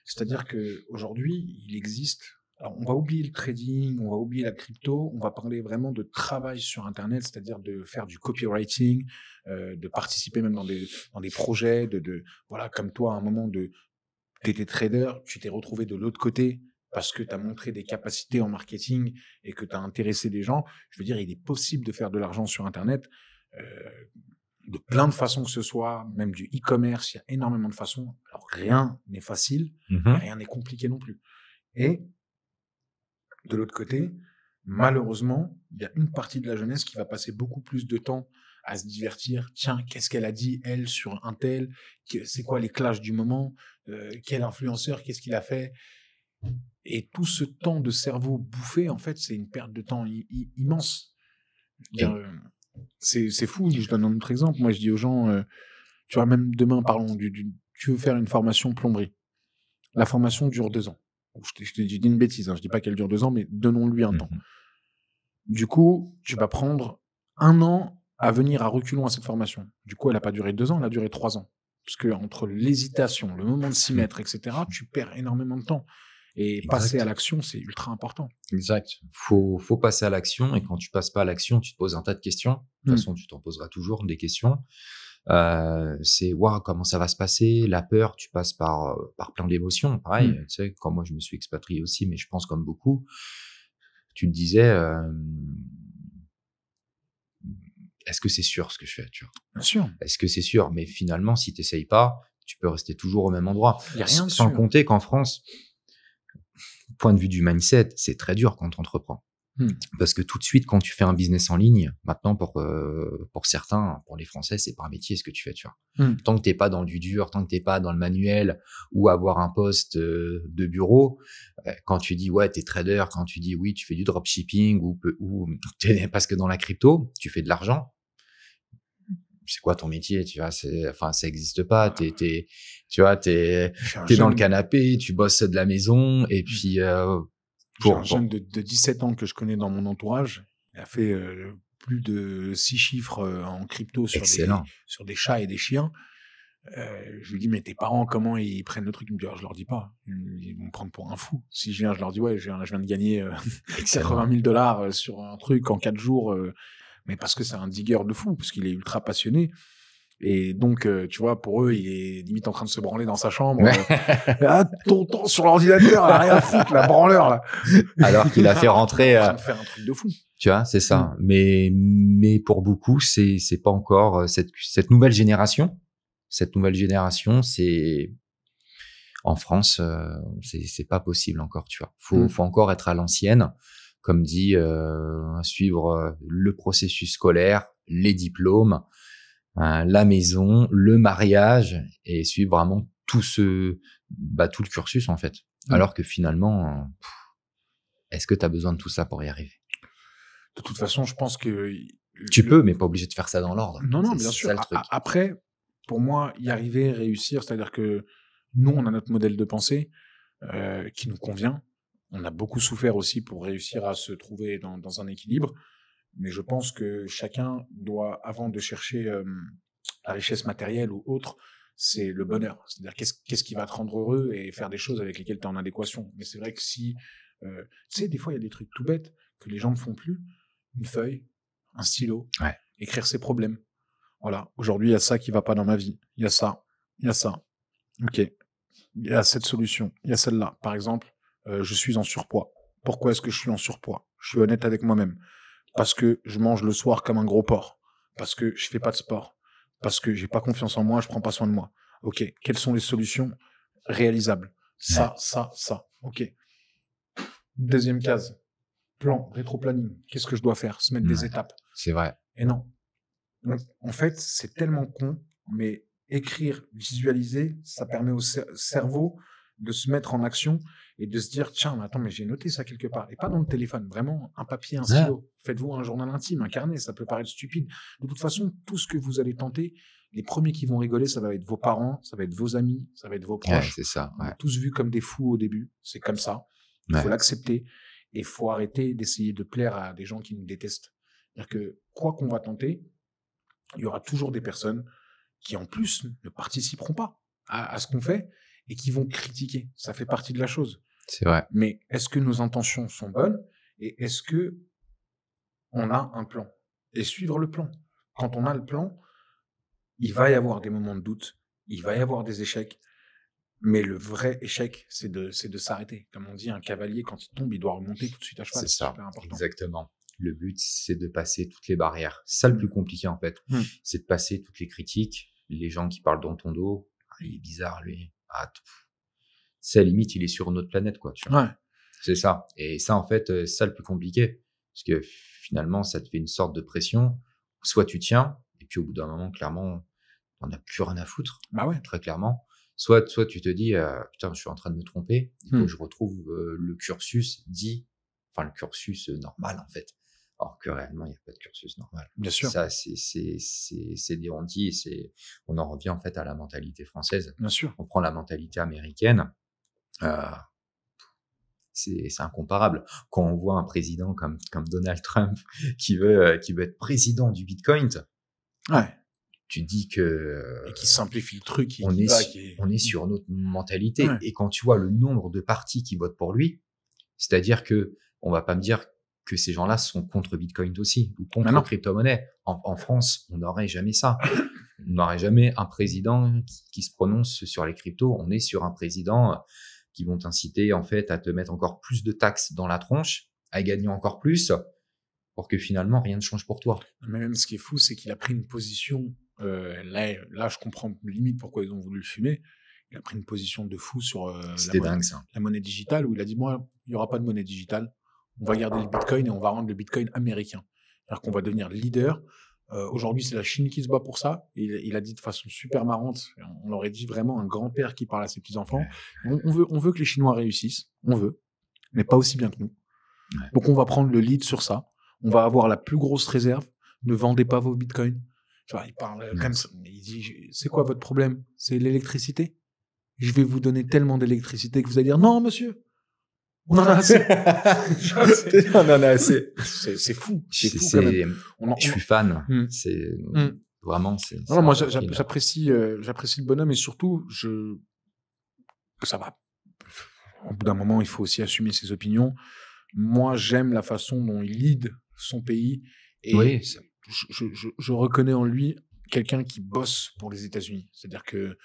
C'est-à-dire que aujourd'hui, il existe. Alors, on va oublier le trading, on va oublier la crypto, on va parler vraiment de travail sur Internet, c'est-à-dire de faire du copywriting, de participer même dans des projets, voilà, comme toi, à un moment t'étais trader, tu t'es retrouvé de l'autre côté parce que tu as montré des capacités en marketing et que tu as intéressé des gens. Je veux dire, il est possible de faire de l'argent sur Internet de plein de façons que ce soit, même du e-commerce, il y a énormément de façons. Alors, rien n'est facile, mais rien n'est compliqué non plus. Et de l'autre côté, malheureusement, il y a une partie de la jeunesse qui va passer beaucoup plus de temps à se divertir. Tiens, qu'est-ce qu'elle a dit, elle, sur un tel? C'est quoi les clashs du moment? Quel influenceur? Qu'est-ce qu'il a fait? Et tout ce temps de cerveau bouffé, en fait, c'est une perte de temps immense. C'est fou. Je donne un autre exemple. Moi, je dis aux gens, tu vois, même demain, parlons tu veux faire une formation plomberie. La formation dure 2 ans. Je te dis une bêtise, je dis pas qu'elle dure 2 ans, mais donnons-lui un temps. Du coup, tu vas prendre 1 an à venir à reculons à cette formation. Du coup, elle n'a pas duré 2 ans, elle a duré 3 ans. Parce que entre l'hésitation, le moment de s'y mettre, etc., tu perds énormément de temps. Et passer à l'action, c'est ultra important. Exact. Faut passer à l'action. Et quand tu passes pas à l'action, tu te poses un tas de questions. De toute façon, tu t'en poseras toujours des questions. C'est waouh, comment ça va se passer, la peur, tu passes par plein d'émotions. Pareil, tu sais, quand moi je me suis expatrié aussi, mais je pense comme beaucoup, tu te disais est-ce que c'est sûr ce que je fais, tu vois? Bien sûr. Est-ce que c'est sûr? Mais finalement, si tu essayes pas, tu peux rester toujours au même endroit. Il y a rien de Sans sûr. compter qu'en France, point de vue du mindset, c'est très dur quand tu entreprends. Parce que tout de suite, quand tu fais un business en ligne, maintenant pour certains, pour les Français, c'est pas un métier ce que tu fais, tu vois. Tant que t'es pas dans du dur, tant que t'es pas dans le manuel ou avoir un poste de bureau, quand tu dis ouais t'es trader, quand tu dis oui tu fais du dropshipping ou parce que dans la crypto tu fais de l'argent, c'est quoi ton métier, tu vois, ça existe pas, t'es dans le canapé, tu bosses de la maison et puis j'ai un jeune de 17 ans que je connais dans mon entourage. Il a fait plus de 6 chiffres en crypto sur des chats et des chiens. Je lui dis, mais tes parents, comment ils prennent le truc? Il me dit, je leur dis pas. Ils vont me prendre pour un fou. Si je leur dis, ouais, je viens de gagner 80 000 $ sur un truc en 4 jours. Mais parce que c'est un digger de fou, parce qu'il est ultra passionné. Et donc, tu vois, pour eux, il est limite en train de se branler dans sa chambre. Ton temps sur l'ordinateur, il a rien à foutre, la branleur, là. Alors qu'il a fait rentrer... Il est en train de faire un truc de fou. Tu vois, c'est ça. Mais pour beaucoup, c'est pas encore cette nouvelle génération. Cette nouvelle génération, c'est... En France, c'est pas possible encore, tu vois. Faut encore être à l'ancienne. Comme dit, suivre le processus scolaire, les diplômes, la maison, le mariage et suivre vraiment tout le cursus en fait. Alors que finalement, est-ce que tu as besoin de tout ça pour y arriver? De toute façon, je pense que tu peux, mais pas obligé de faire ça dans l'ordre. Non, bien sûr. Après, pour moi, y arriver, réussir, c'est-à-dire que nous, on a notre modèle de pensée qui nous convient. On a beaucoup souffert aussi pour réussir à se trouver dans un équilibre. Mais je pense que chacun doit, avant de chercher la richesse matérielle ou autre, c'est le bonheur. C'est-à-dire qu'est-ce qui va te rendre heureux et faire des choses avec lesquelles tu es en adéquation. Mais c'est vrai que si... tu sais, des fois, il y a des trucs tout bêtes que les gens ne font plus. Une feuille, un stylo, écrire ses problèmes. Voilà, aujourd'hui, il y a ça qui va pas dans ma vie. Il y a ça. Ok. Il y a cette solution. Il y a celle-là. Par exemple, je suis en surpoids. Pourquoi est-ce que je suis en surpoids? Je suis honnête avec moi-même. Parce que je mange le soir comme un gros porc. Parce que je fais pas de sport. Parce que j'ai pas confiance en moi, je prends pas soin de moi. Ok. Quelles sont les solutions réalisables? Ça. Ok. Deuxième case. Plan, rétro-planning. Qu'est-ce que je dois faire? Se mettre des étapes. C'est vrai. Et non. Donc, en fait, c'est tellement con, mais écrire, visualiser, ça permet au cerveau de se mettre en action et de se dire, tiens, attends, mais j'ai noté ça quelque part. Et pas dans le téléphone, vraiment, un papier, un stylo. Faites-vous un journal intime, un carnet, ça peut paraître stupide. De toute façon, tout ce que vous allez tenter, les premiers qui vont rigoler, ça va être vos parents, ça va être vos amis, ça va être vos proches. C'est ça. On est tous vus comme des fous au début. C'est comme ça. Il faut l'accepter. Et il faut arrêter d'essayer de plaire à des gens qui nous détestent. C'est-à-dire que, quoi qu'on va tenter, il y aura toujours des personnes qui, en plus, ne participeront pas à ce qu'on fait et qui vont critiquer. Ça fait partie de la chose. C'est vrai. Mais est-ce que nos intentions sont bonnes et est-ce que on a un plan? Et suivre le plan. Quand on a le plan, il va y avoir des moments de doute, il va y avoir des échecs, mais le vrai échec, c'est de s'arrêter. Comme on dit, un cavalier, quand il tombe, il doit remonter tout de suite à cheval. C'est ça, super important. Exactement. Le but, c'est de passer toutes les barrières. C'est ça le plus compliqué, en fait. C'est de passer toutes les critiques, les gens qui parlent dans ton dos. Il est bizarre, lui. C'est à la limite, il est sur une autre planète, quoi. Tu vois. Ouais. C'est ça. Et ça, en fait, c'est ça le plus compliqué. Parce que finalement, ça te fait une sorte de pression. Soit tu tiens, et puis au bout d'un moment, clairement, t'en as plus rien à foutre. Bah ouais. Très clairement. Soit tu te dis, putain, je suis en train de me tromper. Il faut que je retrouve le cursus le cursus normal, en fait. Alors que réellement, il n'y a pas de cursus normal. Bien sûr. Ça, c'est des ondits et on en revient en fait à la mentalité française. Bien sûr. On prend la mentalité américaine. C'est incomparable. Quand on voit un président comme Donald Trump qui veut être président du Bitcoin, tu dis que et qui simplifie le truc, on est sur notre mentalité. Et quand tu vois le nombre de partis qui votent pour lui, c'est-à-dire que on va pas me dire que ces gens-là sont contre Bitcoin aussi ou contre la crypto-monnaie. En France, on n'aurait jamais ça. on n'aurait jamais un président qui se prononce sur les cryptos. On est sur un président qui vont t'inciter en fait à te mettre encore plus de taxes dans la tronche, à gagner encore plus, pour que finalement rien ne change pour toi. Mais même ce qui est fou, c'est qu'il a pris une position. Là, je comprends limite pourquoi ils ont voulu le fumer. Il a pris une position de fou sur la monnaie digitale, où il a dit moi, il n'y aura pas de monnaie digitale. On va garder le Bitcoin et on va rendre le Bitcoin américain. C'est-à-dire qu'on va devenir leader. Aujourd'hui, c'est la Chine qui se bat pour ça. Il a dit de façon super marrante, on aurait dit vraiment un grand-père qui parle à ses petits-enfants. On veut que les Chinois réussissent, on veut, mais pas aussi bien que nous. Ouais. Donc on va prendre le lead sur ça. On va avoir la plus grosse réserve. Ne vendez pas vos bitcoins. Tu vois, il parle comme ça. Il dit, c'est quoi votre problème? C'est l'électricité? Je vais vous donner tellement d'électricité que vous allez dire, non, monsieur, on en a assez. On en a assez. C'est fou. C'est fou quand même. Je suis fan. C'est vraiment, non, moi, j'apprécie le bonhomme, et surtout, ça va. Au bout d'un moment, il faut aussi assumer ses opinions. Moi, j'aime la façon dont il lead son pays, et oui, je reconnais en lui quelqu'un qui bosse pour les États-Unis. C'est-à-dire que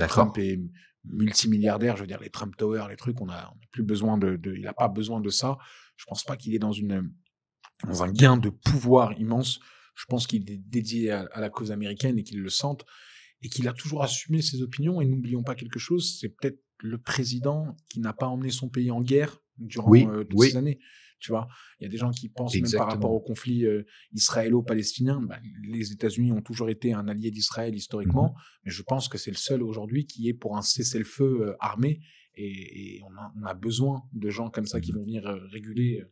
Trump est multimilliardaire, je veux dire, les Trump Towers, les trucs, on a plus besoin il n'a pas besoin de ça. Je pense pas qu'il est dans un gain de pouvoir immense. Je pense qu'il est dédié à la cause américaine et qu'il le sente, et qu'il a toujours assumé ses opinions. Et n'oublions pas quelque chose, c'est peut-être le président qui n'a pas emmené son pays en guerre durant toutes ces années. Tu vois, il y a des gens qui pensent même par rapport au conflit israélo-palestinien, les États-Unis ont toujours été un allié d'Israël historiquement, mais je pense que c'est le seul aujourd'hui qui est pour un cessez-le-feu armé, et on a besoin de gens comme ça qui vont venir réguler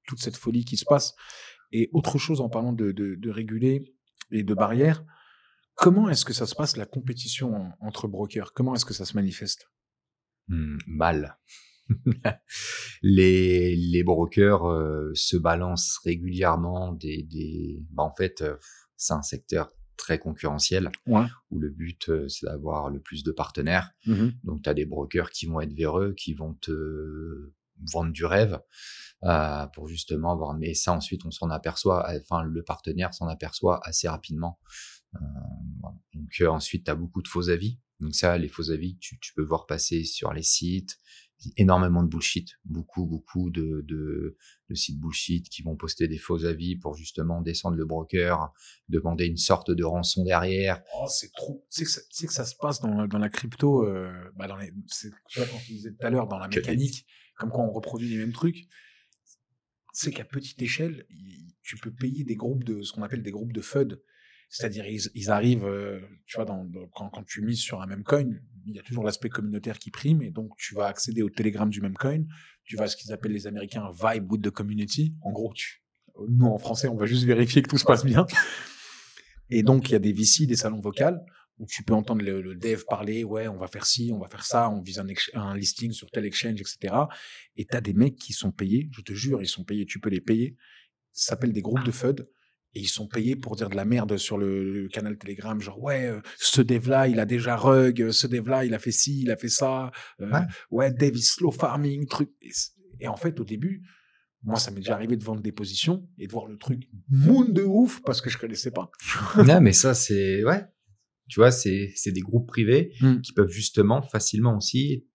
toute cette folie qui se passe. Et autre chose, en parlant de réguler et de barrières, comment est-ce que ça se passe, la compétition entre brokers? Comment est-ce que ça se manifeste? Mal. Les brokers se balancent régulièrement en fait, c'est un secteur très concurrentiel où le but c'est d'avoir le plus de partenaires. Donc tu as des brokers qui vont être véreux, qui vont te vendre du rêve pour justement avoir, mais ça ensuite on s'en aperçoit, enfin le partenaire s'en aperçoit assez rapidement. Donc ensuite tu as beaucoup de faux avis. Donc ça, les faux avis, tu peux voir passer sur les sites, énormément de bullshit, beaucoup de sites bullshit qui vont poster des faux avis pour justement descendre le broker, demander une sorte de rançon derrière. Oh, c'est trop. C'est que ça se passe dans la crypto, tu vois, quand tu disais tout à l'heure, dans la mécanique, comme quand on reproduit les mêmes trucs. C'est qu'à petite échelle, tu peux payer ce qu'on appelle des groupes de FUD. C'est-à-dire, ils arrivent, tu vois, quand tu mises sur un même coin, il y a toujours l'aspect communautaire qui prime, et donc tu vas accéder au Telegram du même coin, tu vas à ce qu'ils appellent les Américains vibe with the community. En gros, nous en français, on va juste vérifier que tout se passe bien. Et donc, il y a des VC, des salons vocales, où tu peux entendre le dev parler, ouais, on va faire ci, on va faire ça, on vise un listing sur tel exchange, etc. Et t'as des mecs qui sont payés, je te jure, ils sont payés, tu peux les payer. Ça s'appelle des groupes de FUD. Et ils sont payés pour dire de la merde sur le canal Telegram, genre ouais, ce dev-là, il a déjà rug, ce dev-là, il a fait ci, il a fait ça, ouais, dev is slow farming, truc. Et en fait, au début, moi, ça m'est déjà arrivé de vendre des positions et de voir le truc moon de ouf parce que je connaissais pas. Non, mais ça, tu vois, c'est des groupes privés qui peuvent justement facilement aussi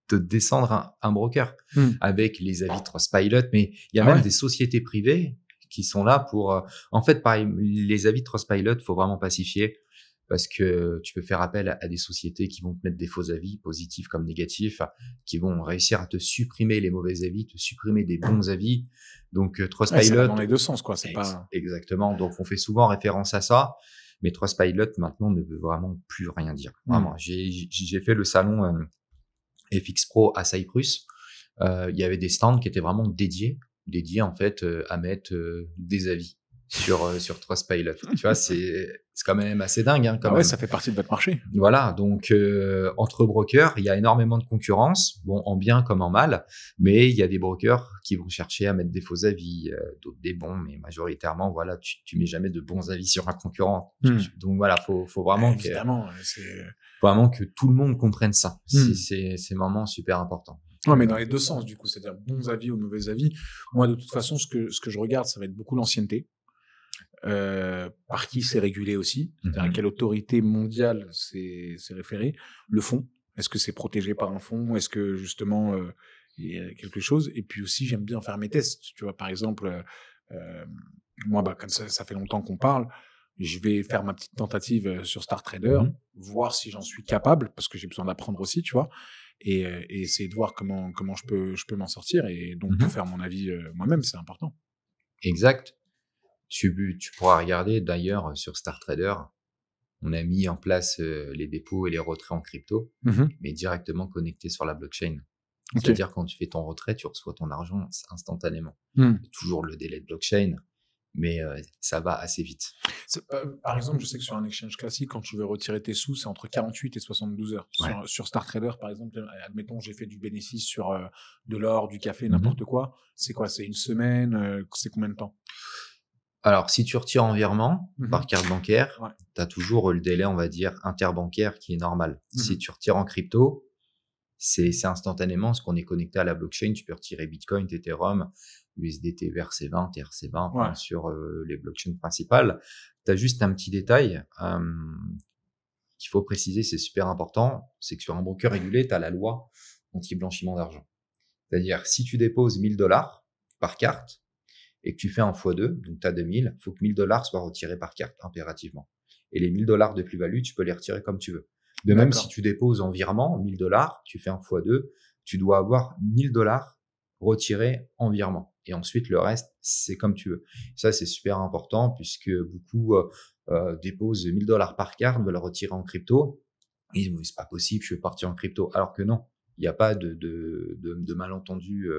te descendre un broker avec les avis Trustpilot, mais il y a même des sociétés privées qui sont là pour... en fait, pareil, les avis de Trustpilot, faut vraiment pacifier parce que tu peux faire appel à des sociétés qui vont te mettre des faux avis, positifs comme négatifs, qui vont réussir à te supprimer les mauvais avis, te supprimer des bons avis. Donc, Trustpilot... c'est dans les deux sens, quoi. Exactement. Donc, on fait souvent référence à ça. Mais Trustpilot, maintenant, ne veut vraiment plus rien dire. Vraiment. J'ai fait le salon FX Pro à Cyprus. Il y avait des stands qui étaient vraiment dédiés en fait à mettre des avis sur Trustpilot. Tu vois, c'est quand même assez dingue. Hein, ouais, ça fait partie de votre marché. Voilà, donc entre brokers, il y a énormément de concurrence, bon, en bien comme en mal, mais il y a des brokers qui vont chercher à mettre des faux avis, d'autres des bons, mais majoritairement, voilà, tu mets jamais de bons avis sur un concurrent. Donc voilà, faut vraiment vraiment que tout le monde comprenne ça. C'est vraiment super important. Ouais, mais dans les deux sens, du coup, c'est-à-dire bons avis ou mauvais avis. Moi, de toute façon, ce que je regarde, ça va être beaucoup l'ancienneté. par qui c'est régulé aussi, c'est-à-dire à quelle autorité mondiale c'est référé, le fonds, est-ce que c'est protégé par un fonds, est-ce que justement il y a quelque chose, et puis aussi j'aime bien faire mes tests, tu vois, par exemple, moi comme ça fait longtemps qu'on parle, je vais faire ma petite tentative sur Star Trader, voir si j'en suis capable, parce que j'ai besoin d'apprendre aussi, tu vois, et essayer de voir comment je peux m'en sortir, et donc de faire mon avis moi-même, c'est important. Exact. Tu pourras regarder d'ailleurs sur Star Trader, on a mis en place les dépôts et les retraits en crypto, mais directement connectés sur la blockchain. Okay. C'est-à-dire quand tu fais ton retrait, tu reçois ton argent instantanément. Toujours le délai de blockchain, mais ça va assez vite. Par exemple, je sais que sur un exchange classique, quand tu veux retirer tes sous, c'est entre 48 et 72 heures. Sur Star Trader, par exemple, admettons, j'ai fait du bénéfice sur de l'or, du café, n'importe quoi. C'est quoi? C'est une semaine? C'est combien de temps? Alors, si tu retires en virement par carte bancaire, tu as toujours le délai, on va dire, interbancaire qui est normal. Si tu retires en crypto, c'est instantanément, parce qu'on est connecté à la blockchain, tu peux retirer Bitcoin, Ethereum, USDT, ERC20, TRC20 sur les blockchains principales. Tu as juste un petit détail qu'il faut préciser, c'est super important, c'est que sur un broker régulé, tu as la loi anti-blanchiment d'argent. C'est-à-dire, si tu déposes $1000 par carte et que tu fais un x2, donc tu as 2000, il faut que $1000 soient retirés par carte impérativement. Et les $1000 de plus-value, tu peux les retirer comme tu veux. De même, si tu déposes en virement $1000, tu fais un x2, tu dois avoir $1000 retirés en virement. Et ensuite, le reste, c'est comme tu veux. Ça, c'est super important puisque beaucoup déposent $1000 par carte, veulent retirer en crypto. Ils disent, c'est pas possible, je vais partir en crypto. Alors que non, il n'y a pas de malentendu,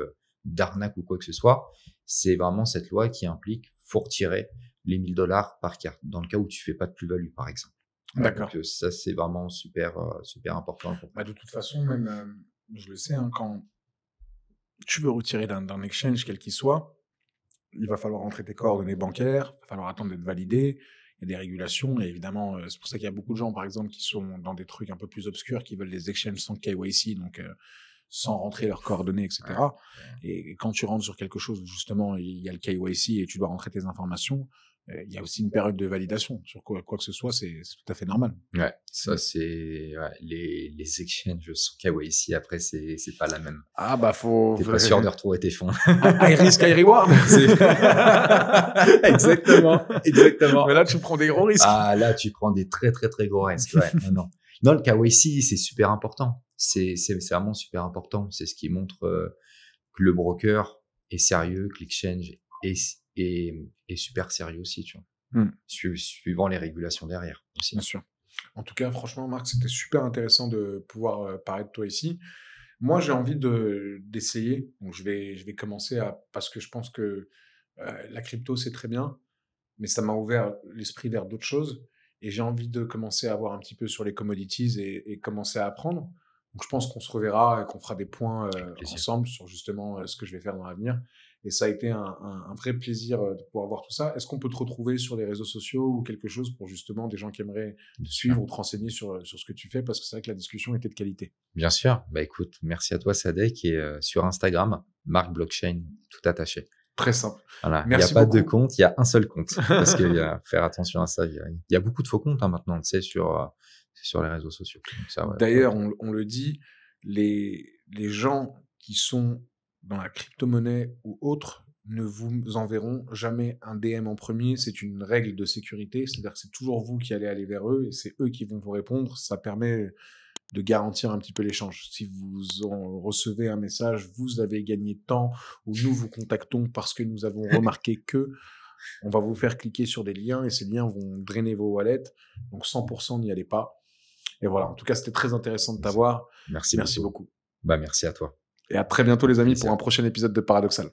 d'arnaque ou quoi que ce soit. C'est vraiment cette loi qui implique, faut retirer les $1000 par carte dans le cas où tu fais pas de plus-value, par exemple. D'accord. Donc, ça, c'est vraiment super important. De toute façon, même, je le sais, quand tu veux retirer d'un exchange, quel qu'il soit, il va falloir rentrer tes coordonnées bancaires, il va falloir attendre d'être validé, il y a des régulations, et évidemment, c'est pour ça qu'il y a beaucoup de gens, par exemple, qui sont dans des trucs un peu plus obscurs, qui veulent des exchanges sans KYC, donc sans rentrer leurs coordonnées, etc. Et quand tu rentres sur quelque chose où justement il y a le KYC et tu dois rentrer tes informations, il y a aussi une période de validation sur quoi que ce soit, c'est tout à fait normal. Ouais, ça c'est les exchanges sans KYC, après c'est pas la même. Ah bah faut. T'es pas sûr de retrouver tes fonds. High risk, high reward. Exactement. Mais là tu prends des gros risques. Ah là tu prends des très gros risques. Ouais, non, le KYC c'est super important. C'est vraiment super important. C'est ce qui montre que le broker est sérieux, que l'exchange est super sérieux aussi, tu vois. Suivant les régulations derrière aussi. Bien sûr. En tout cas, franchement, Marc, c'était super intéressant de pouvoir parler de toi ici. Moi, j'ai envie d'essayer. Donc, je vais commencer parce que je pense que la crypto, c'est très bien, mais ça m'a ouvert l'esprit vers d'autres choses. Et j'ai envie de commencer à voir un petit peu sur les commodities et commencer à apprendre. Donc, je pense qu'on se reverra et qu'on fera des points ensemble sur justement ce que je vais faire dans l'avenir. Et ça a été un vrai plaisir de pouvoir voir tout ça. Est-ce qu'on peut te retrouver sur les réseaux sociaux ou quelque chose pour justement des gens qui aimeraient te suivre ou te renseigner sur ce que tu fais? Parce que c'est vrai que la discussion était de qualité. Bien sûr. Bah écoute, merci à toi Sadek, et sur Instagram, Marc Blockchain, tout attaché. Très simple. Voilà. Il n'y a pas de compte, il y a un seul compte. Parce qu'il y a faire attention à ça. Il y a beaucoup de faux comptes maintenant, tu sais, sur les réseaux sociaux. D'ailleurs, on le dit, les gens qui sont dans la crypto-monnaie ou autre ne vous enverront jamais un DM en premier. C'est une règle de sécurité. C'est-à-dire que c'est toujours vous qui allez aller vers eux et c'est eux qui vont vous répondre. Ça permet de garantir un petit peu l'échange. Si vous en recevez un message, vous avez gagné tant, ou nous vous contactons parce que nous avons remarqué que, on va vous faire cliquer sur des liens et ces liens vont drainer vos wallets. Donc 100% n'y allez pas. Et voilà, en tout cas, c'était très intéressant de t'avoir. Merci beaucoup. Beaucoup. Bah, merci à toi. Et à très bientôt, les amis, pour un prochain épisode de Paradoxal.